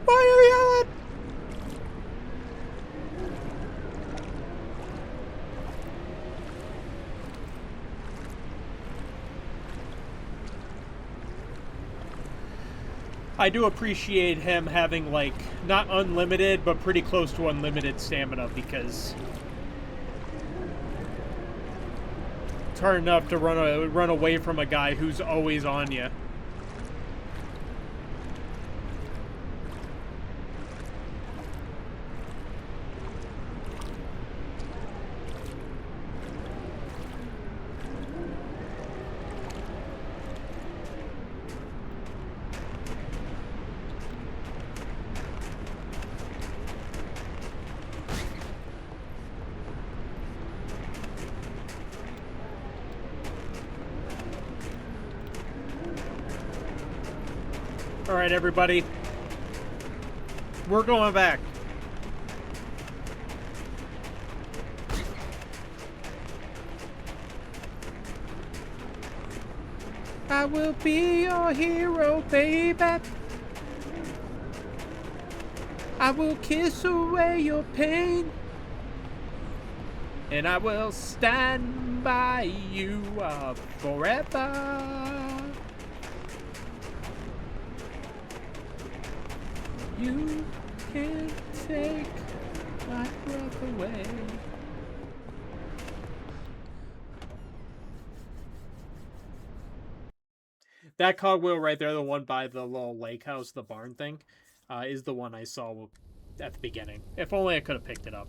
[SPEAKER 1] Why are you yelling? I do appreciate him having, like, not unlimited, but pretty close to unlimited stamina, because it's hard enough to run away from a guy who's always on you. All right, everybody. We're going back. I will be your hero, baby. I will kiss away your pain. And I will stand by you forever. You can't take my breath away. That cogwheel right there, the one by the little lake house, the barn thing, is the one I saw at the beginning. If only I could have picked it up.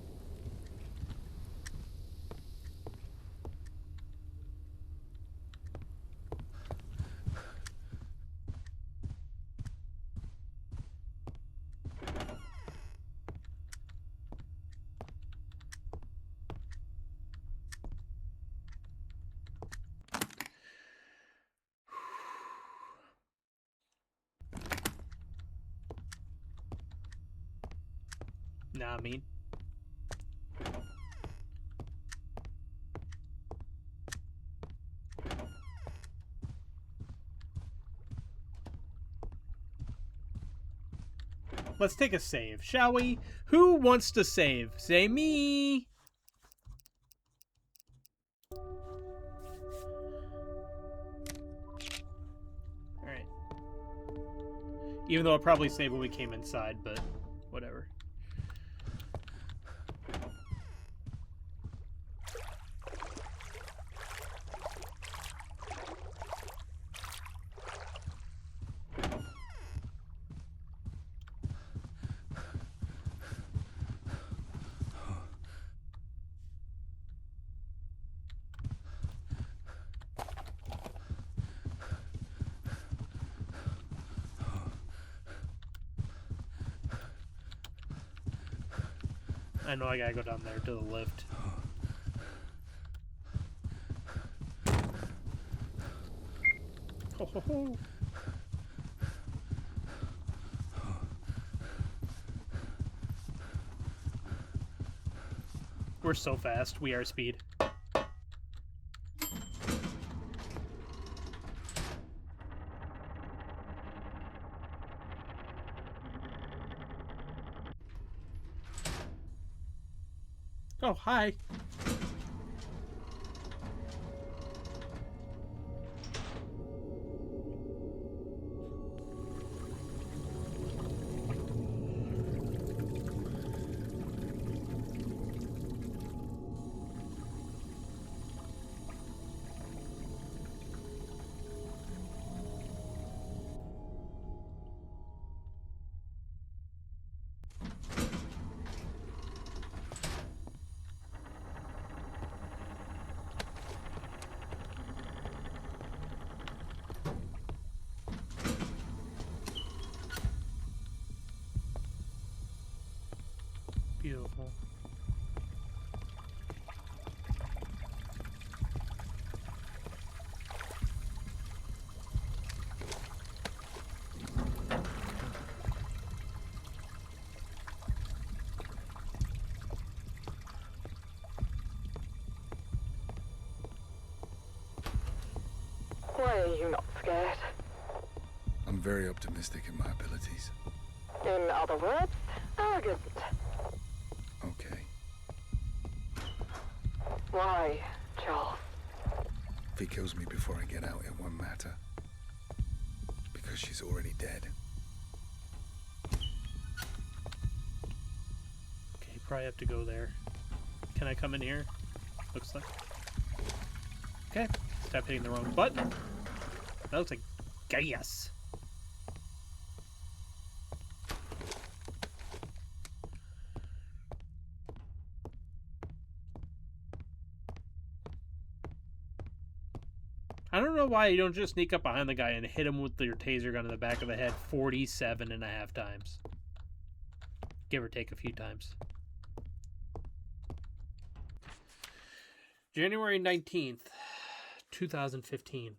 [SPEAKER 1] Nah, I mean. Let's take a save, shall we? Who wants to save? Say me. Alright. Even though I'll probably save when we came inside, but whatever. I know I gotta go down there to the lift. Ho, ho, ho. We're so fast. We are speed. Oh, hi. Beautiful.
[SPEAKER 3] Why are you not scared?
[SPEAKER 4] I'm very optimistic in my abilities.
[SPEAKER 3] In other words, arrogant.
[SPEAKER 4] Okay.
[SPEAKER 3] Why, Charles?
[SPEAKER 4] If he kills me before I get out, it won't matter. Because she's already dead.
[SPEAKER 1] Okay, probably have to go there. Can I come in here? Looks like. Okay, stop hitting the wrong button. That looks like gas. I don't know why you don't just sneak up behind the guy and hit him with your taser gun in the back of the head 47.5 times. Give or take a few times. January 19th, 2015.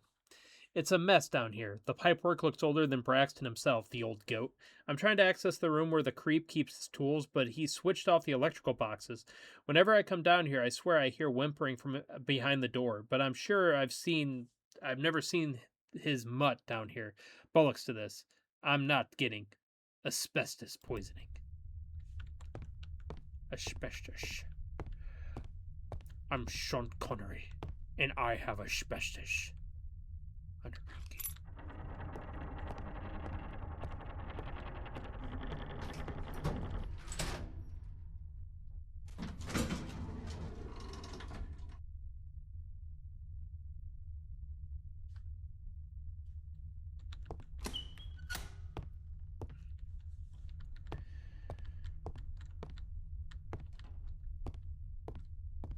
[SPEAKER 1] It's a mess down here. The pipework looks older than Braxton himself, the old goat. I'm trying to access the room where the creep keeps his tools, but he switched off the electrical boxes. Whenever I come down here, I swear I hear whimpering from behind the door, but I'm sure I've never seen his mutt down here. Bollocks to this. I'm not getting asbestos poisoning. Asbestos. I'm Sean Connery, and I have asbestos. Under monkey.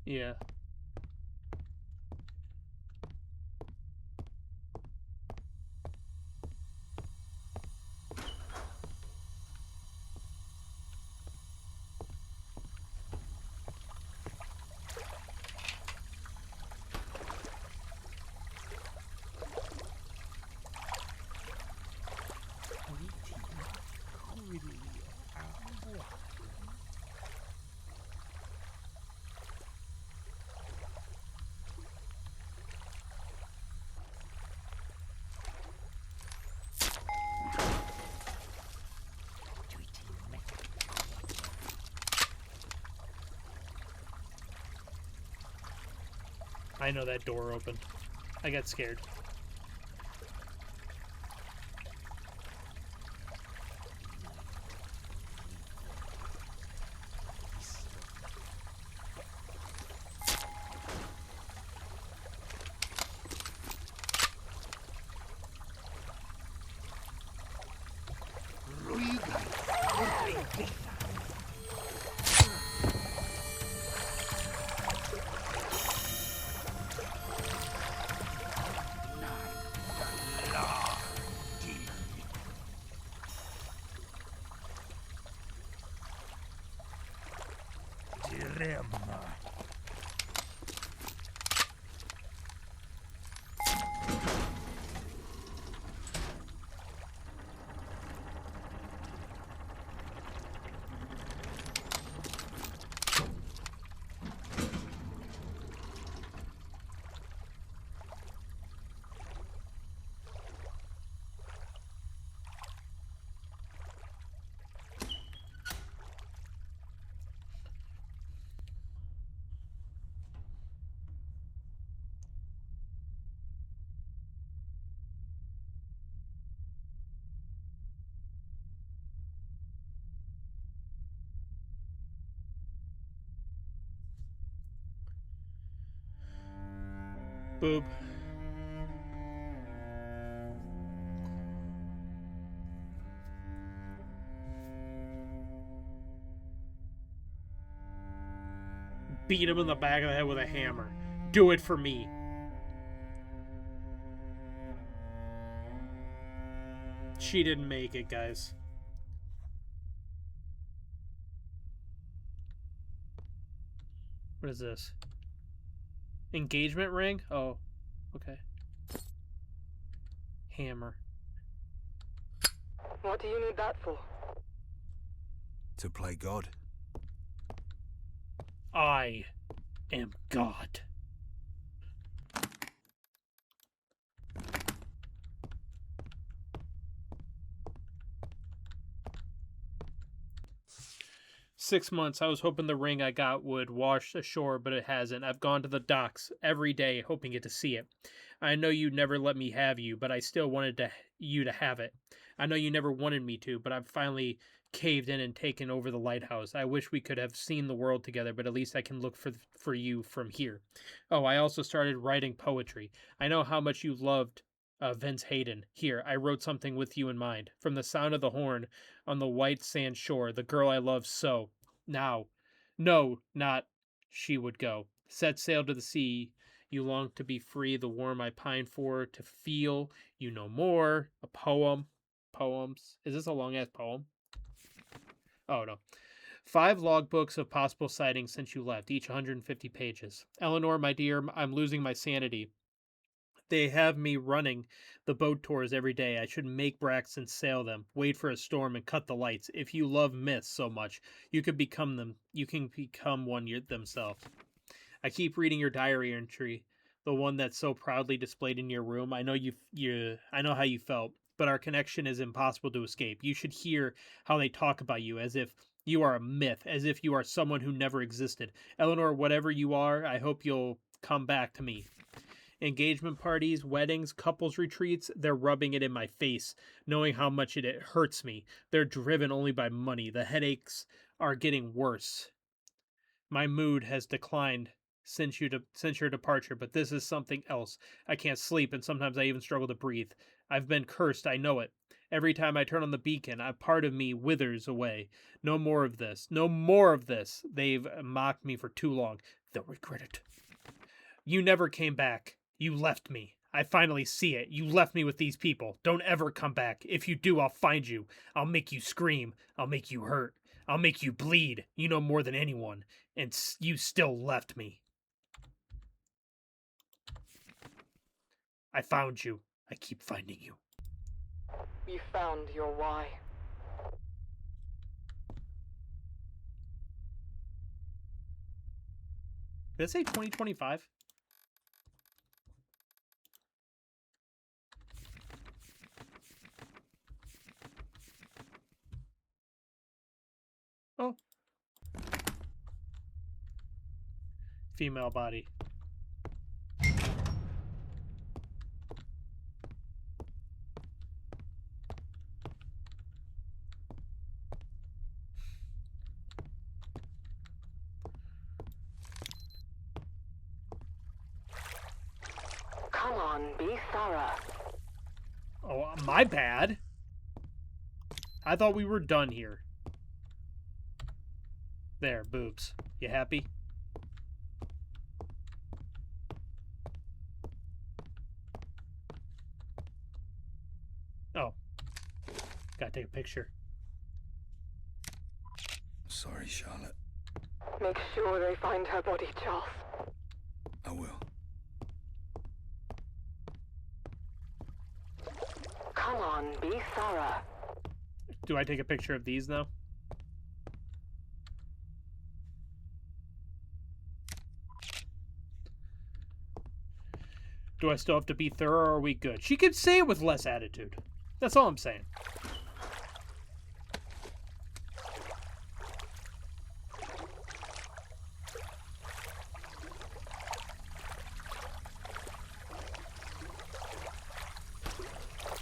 [SPEAKER 1] Yeah. I know that door opened. I got scared. Boob. Beat him in the back of the head with a hammer. Do it for me. She didn't make it, guys. What is this? Engagement ring? Oh, okay. Hammer.
[SPEAKER 3] What do you need that for?
[SPEAKER 4] To play God.
[SPEAKER 1] I am God. Six months. I was hoping the ring I got would wash ashore, but it hasn't. I've gone to the docks every day hoping to see it. I know you never let me have you, but I still wanted you to have it. I know you never wanted me to, but I've finally caved in and taken over the lighthouse. I wish we could have seen the world together, but at least I can look for you from here. Oh, I also started writing poetry. I know how much you loved Vince Hayden. Here, I wrote something with you in mind. From the sound of the horn on the white sand shore, the girl I love so. Now, no, not she would go. Set sail to the sea. You long to be free, the warm I pine for, to feel you no more. A poem. Poems. Is this a long ass poem? Oh, no. 5 logbooks of possible sightings since you left, each 150 pages. Eleanor, my dear, I'm losing my sanity. They have me running the boat tours every day. I should make bracts and sail them, wait for a storm and cut the lights. If you love myths so much, you could become them. You can become one themselves. I keep reading your diary entry, the one that's so proudly displayed in your room. I know I know how you felt, but our connection is impossible to escape. You should hear how they talk about you as if you are a myth, as if you are someone who never existed. Eleanor, whatever you are, I hope you'll come back to me. Engagement parties, weddings, couples retreats, they're rubbing it in my face, knowing how much it hurts me. They're driven only by money. The headaches are getting worse. My mood has declined since your departure, but this is something else. I can't sleep, and sometimes I even struggle to breathe. I've been cursed, I know it. Every time I turn on the beacon, a part of me withers away. No more of this. No more of this. They've mocked me for too long. They'll regret it. You never came back. You left me. I finally see it. You left me with these people. Don't ever come back. If you do, I'll find you. I'll make you scream. I'll make you hurt. I'll make you bleed. You know more than anyone. And you still left me. I found you. I keep finding you.
[SPEAKER 3] You found your why.
[SPEAKER 1] Did it say 2025? Oh. Female body.
[SPEAKER 3] Come on, be thorough.
[SPEAKER 1] Oh, my bad. I thought we were done here. There, boobs. You happy? Oh. Gotta take a picture.
[SPEAKER 4] Sorry, Charlotte.
[SPEAKER 3] Make sure they find her body, Charles.
[SPEAKER 4] I will.
[SPEAKER 3] Come on, be thorough.
[SPEAKER 1] Do I take a picture of these, though? Do I still have to be thorough, or are we good? She could say it with less attitude. That's all I'm saying.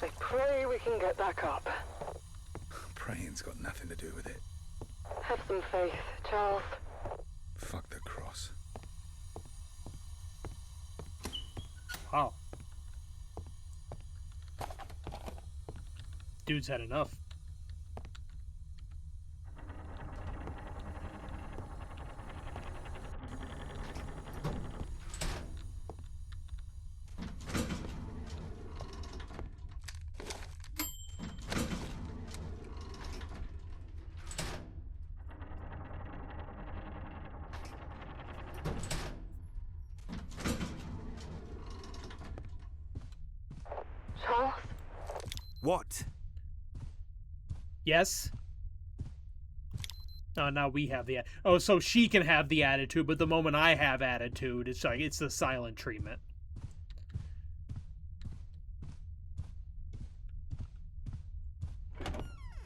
[SPEAKER 3] I pray we can get back up.
[SPEAKER 4] Praying's got nothing to do with it.
[SPEAKER 3] Have some faith, Charles.
[SPEAKER 4] Fuck the cross.
[SPEAKER 1] Wow. Dude's had enough.
[SPEAKER 3] Charles?
[SPEAKER 4] What?
[SPEAKER 1] Yes? Oh, now we have the... Oh, so she can have the attitude, but the moment I have attitude, it's like, it's the silent treatment.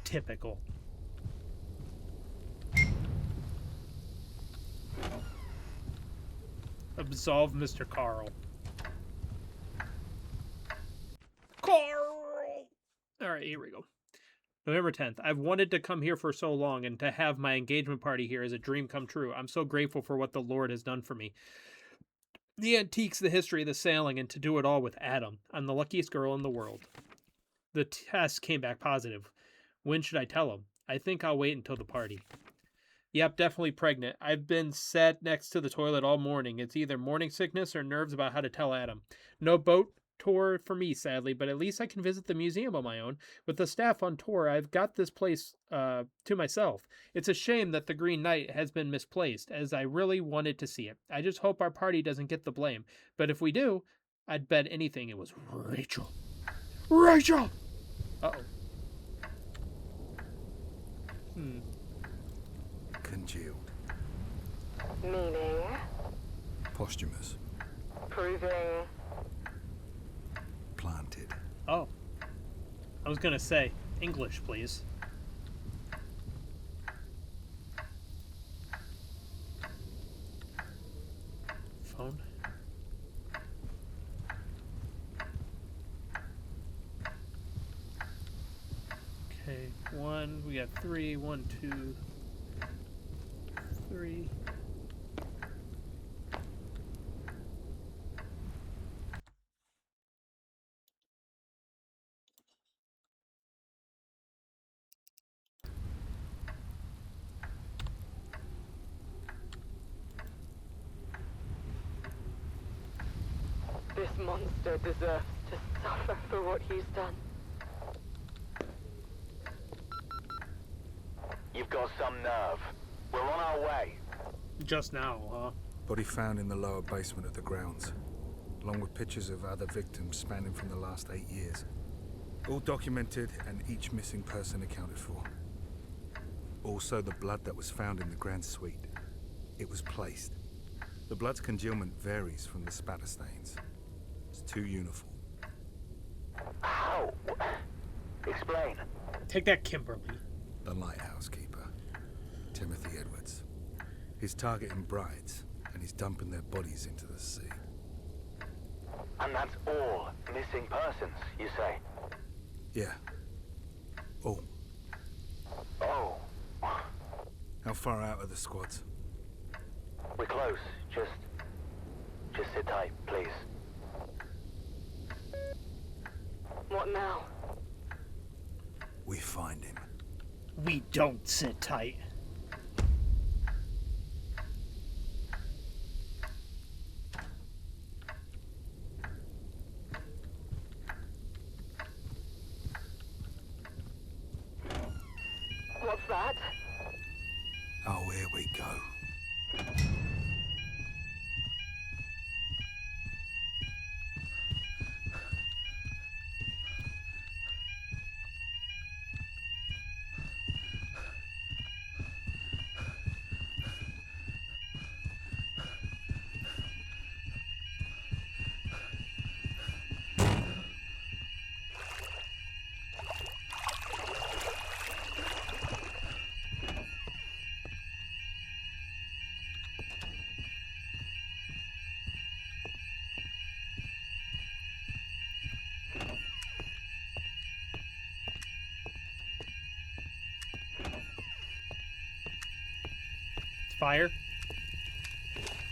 [SPEAKER 1] Typical. Absolve Mr. Carl. Carl! Alright, here we go. November 10th. I've wanted to come here for so long, and to have my engagement party here is a dream come true. I'm so grateful for what the Lord has done for me. The antiques, the history, the sailing, and to do it all with Adam. I'm the luckiest girl in the world. The test came back positive. When should I tell him? I think I'll wait until the party. Yep, definitely pregnant. I've been sat next to the toilet all morning. It's either morning sickness or nerves about how to tell Adam. No boat tour for me, sadly, but at least I can visit the museum on my own. With the staff on tour, I've got this place to myself. It's a shame that the Green Knight has been misplaced, as I really wanted to see it. I just hope our party doesn't get the blame. But if we do, I'd bet anything it was Rachel. Rachel! Uh-oh.
[SPEAKER 4] Congealed.
[SPEAKER 3] Meaning?
[SPEAKER 4] Posthumous.
[SPEAKER 3] Proving?
[SPEAKER 4] Planted.
[SPEAKER 1] Oh. I was gonna say, English, please. Phone. Okay, one. We got three. 1, 2, 3.
[SPEAKER 3] This monster deserves to suffer for what he's done.
[SPEAKER 7] You've got some nerve. We're on our way.
[SPEAKER 1] Just now, huh?
[SPEAKER 4] Body found in the lower basement of the grounds, along with pictures of other victims spanning from the last 8 years. All documented and each missing person accounted for. Also the blood that was found in the grand suite. It was placed. The blood's congealment varies from the spatter stains. It's too uniform.
[SPEAKER 7] How? Explain.
[SPEAKER 1] Take that, Kimberly.
[SPEAKER 4] The lighthouse keeper, Timothy Edwards. He's targeting brides, and he's dumping their bodies into the sea.
[SPEAKER 7] And that's all missing persons, you say?
[SPEAKER 4] Yeah. Oh,
[SPEAKER 7] Oh,
[SPEAKER 4] how far out are the squads?
[SPEAKER 7] we're close. Just sit tight, please.
[SPEAKER 3] What now?
[SPEAKER 4] We find him.
[SPEAKER 1] We don't sit tight.
[SPEAKER 3] What's that?
[SPEAKER 4] Oh, here we go.
[SPEAKER 1] Fire.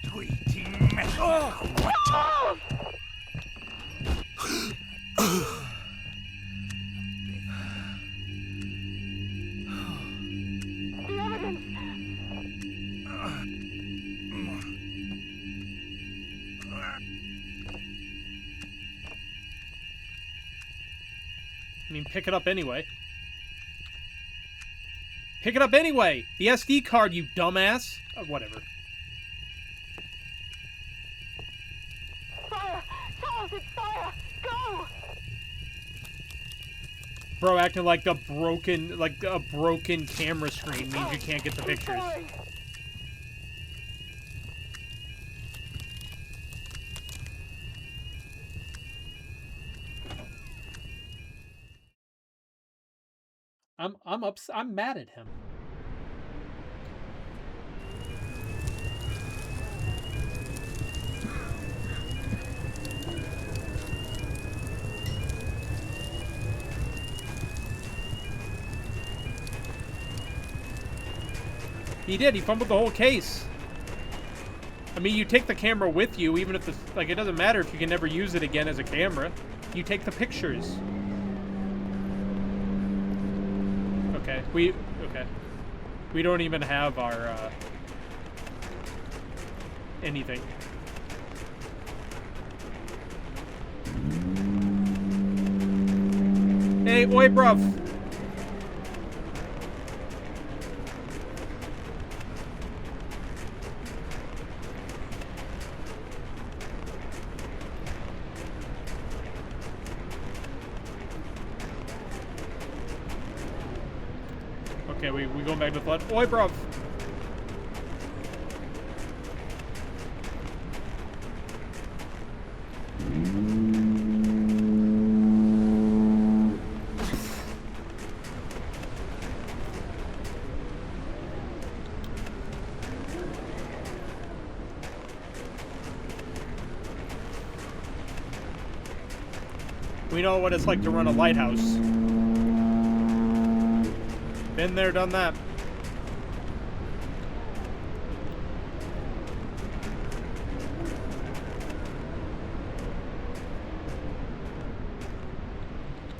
[SPEAKER 5] Tweeting metal.
[SPEAKER 3] Oh! The evidence!
[SPEAKER 1] I mean, pick it up anyway. Pick it up anyway! The SD card, you dumbass! Whatever.
[SPEAKER 3] Fire! Charles, it's fire! Go!
[SPEAKER 1] Bro, acting like a broken camera screen means you can't get the
[SPEAKER 3] Keep
[SPEAKER 1] pictures.
[SPEAKER 3] going.
[SPEAKER 1] I'm mad at him. He did. He fumbled the whole case. I mean, you take the camera with you, even if the it doesn't matter if you can never use it again as a camera. You take the pictures. Okay, we don't even have our anything. Hey, oi, bruv. Okay, we going back to the flood. Oi, bruv. We know what it's like to run a lighthouse. Been there, done that.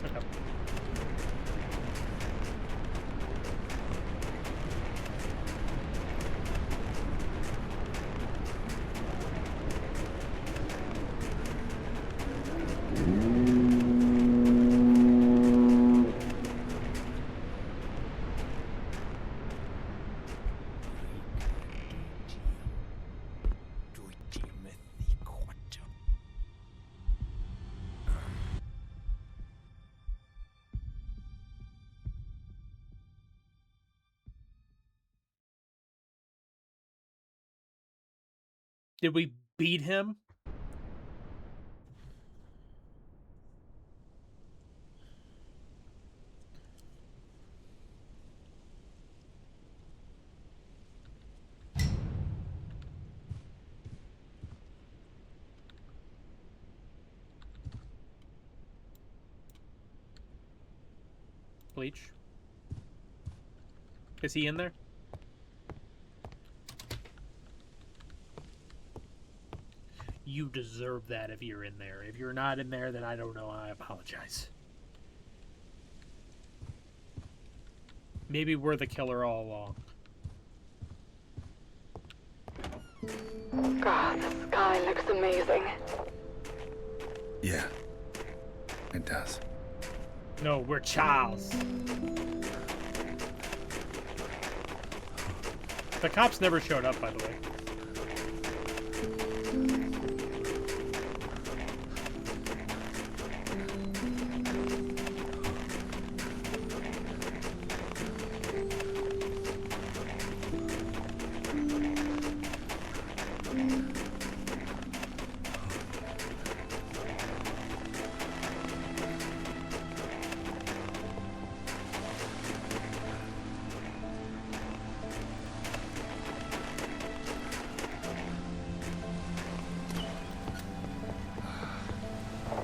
[SPEAKER 1] Okay. Did we beat him? Bleach? Is he in there? You deserve that if you're in there. If you're not in there, then I don't know. I apologize. Maybe we're the killer all along.
[SPEAKER 3] God, the sky looks amazing.
[SPEAKER 4] Yeah, it does.
[SPEAKER 1] No, we're Charles. The cops never showed up, by the way.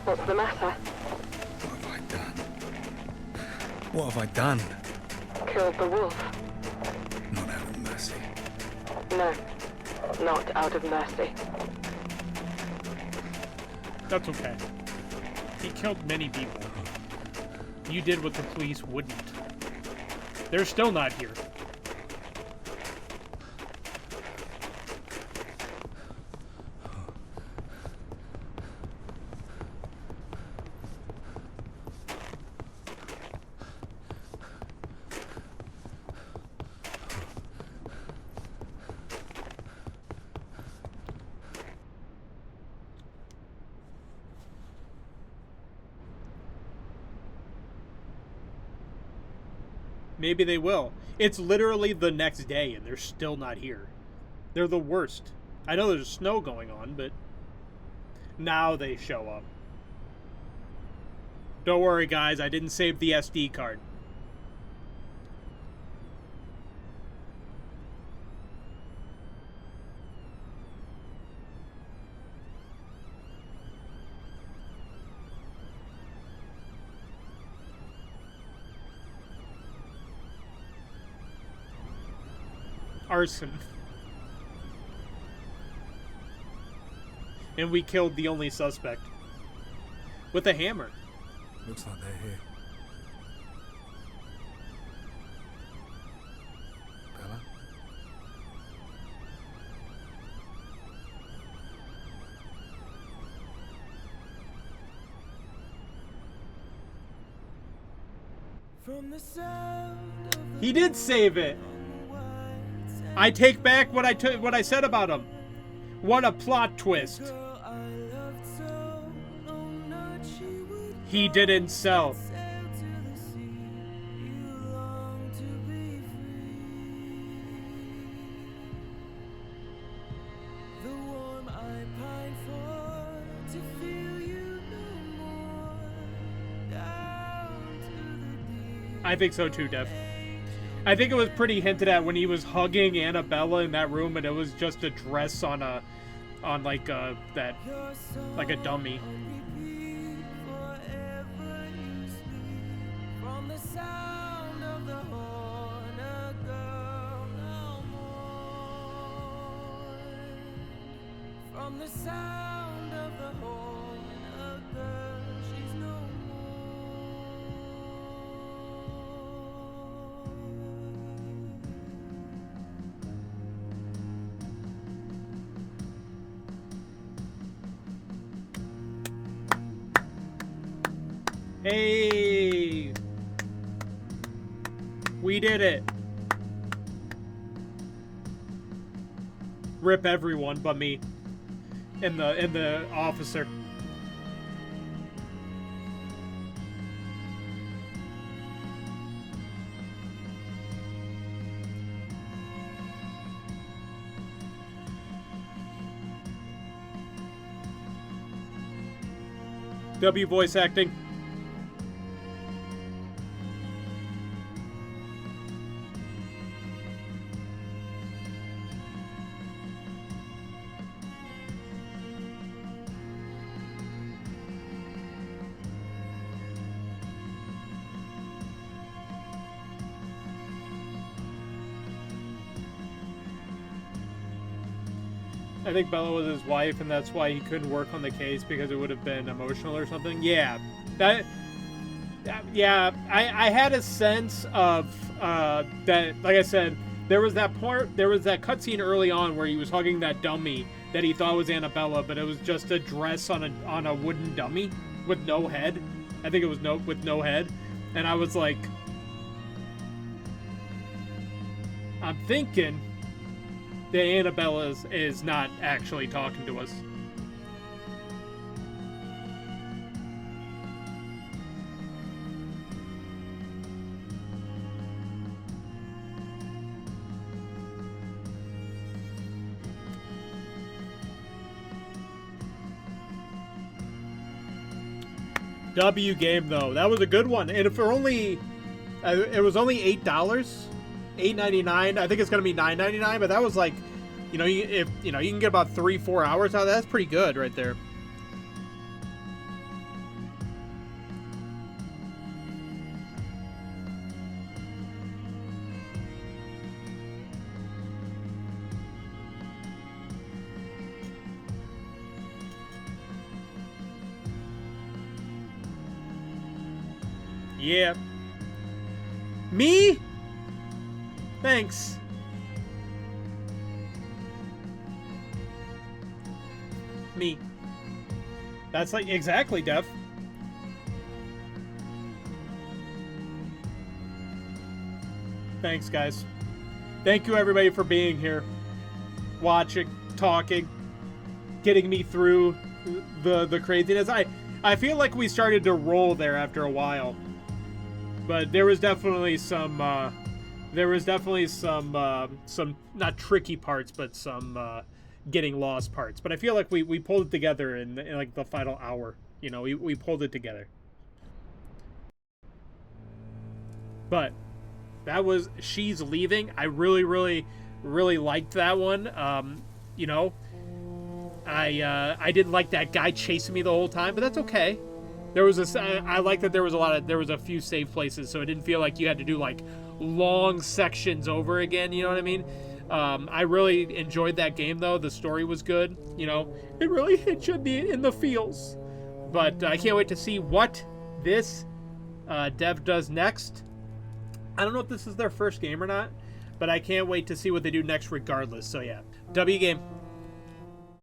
[SPEAKER 3] What's the matter?
[SPEAKER 4] What have I done? What have I done?
[SPEAKER 3] Killed the wolf?
[SPEAKER 4] Not out of mercy.
[SPEAKER 3] No, not out of mercy.
[SPEAKER 1] That's okay. He killed many people. You did what the police wouldn't. They're still not here. Maybe they will. It's literally the next day and they're still not here. They're the worst. I know there's snow going on, but now they show up. Don't worry, guys. I didn't save the SD card. Arson. And we killed the only suspect. With a hammer.
[SPEAKER 4] Looks like they're here. Bella?
[SPEAKER 1] He did save it. I take back what I said about him. What a plot twist. He didn't sell. I think so too, Dev. I think it was pretty hinted at when he was hugging Annabella in that room, and it was just a dress on a dummy.
[SPEAKER 6] From the sound of the horn, a girl, she's no
[SPEAKER 1] more. Hey! We did it! Rip everyone but me. And the officer. W voice acting. I think Bella was his wife, and that's why he couldn't work on the case, because it would have been emotional or something. Yeah, yeah. I had a sense of that. Like I said, there was that cutscene early on where he was hugging that dummy that he thought was Annabella, but it was just a dress on a wooden dummy with no head. I think it was with no head, and I was like, I'm thinking that Annabella is not actually talking to us. W game though, that was a good one, and for only, it was only $8, $8.99. I think it's gonna be $9.99, but that was like, if you can get about 3-4 hours out of that. That's pretty good right there. Yeah. Me? Thanks. Me. That's like exactly, Dev. Thanks, guys. Thank you, everybody, for being here, watching, talking, getting me through the craziness. I feel like we started to roll there after a while, but there was definitely some some not tricky parts, but some getting lost parts. But I feel like we pulled it together in like the final hour. We pulled it together. But that was She's Leaving. I really, really, really liked that one. I didn't like that guy chasing me the whole time, but that's okay. There was I like that there was a few safe places, so it didn't feel like you had to do like long sections over again. You know what I mean? I really enjoyed that game though. The story was good. It really hit you in the feels. But I can't wait to see what this dev does next. I don't know if this is their first game or not, but I can't wait to see what they do next regardless. So yeah, W game.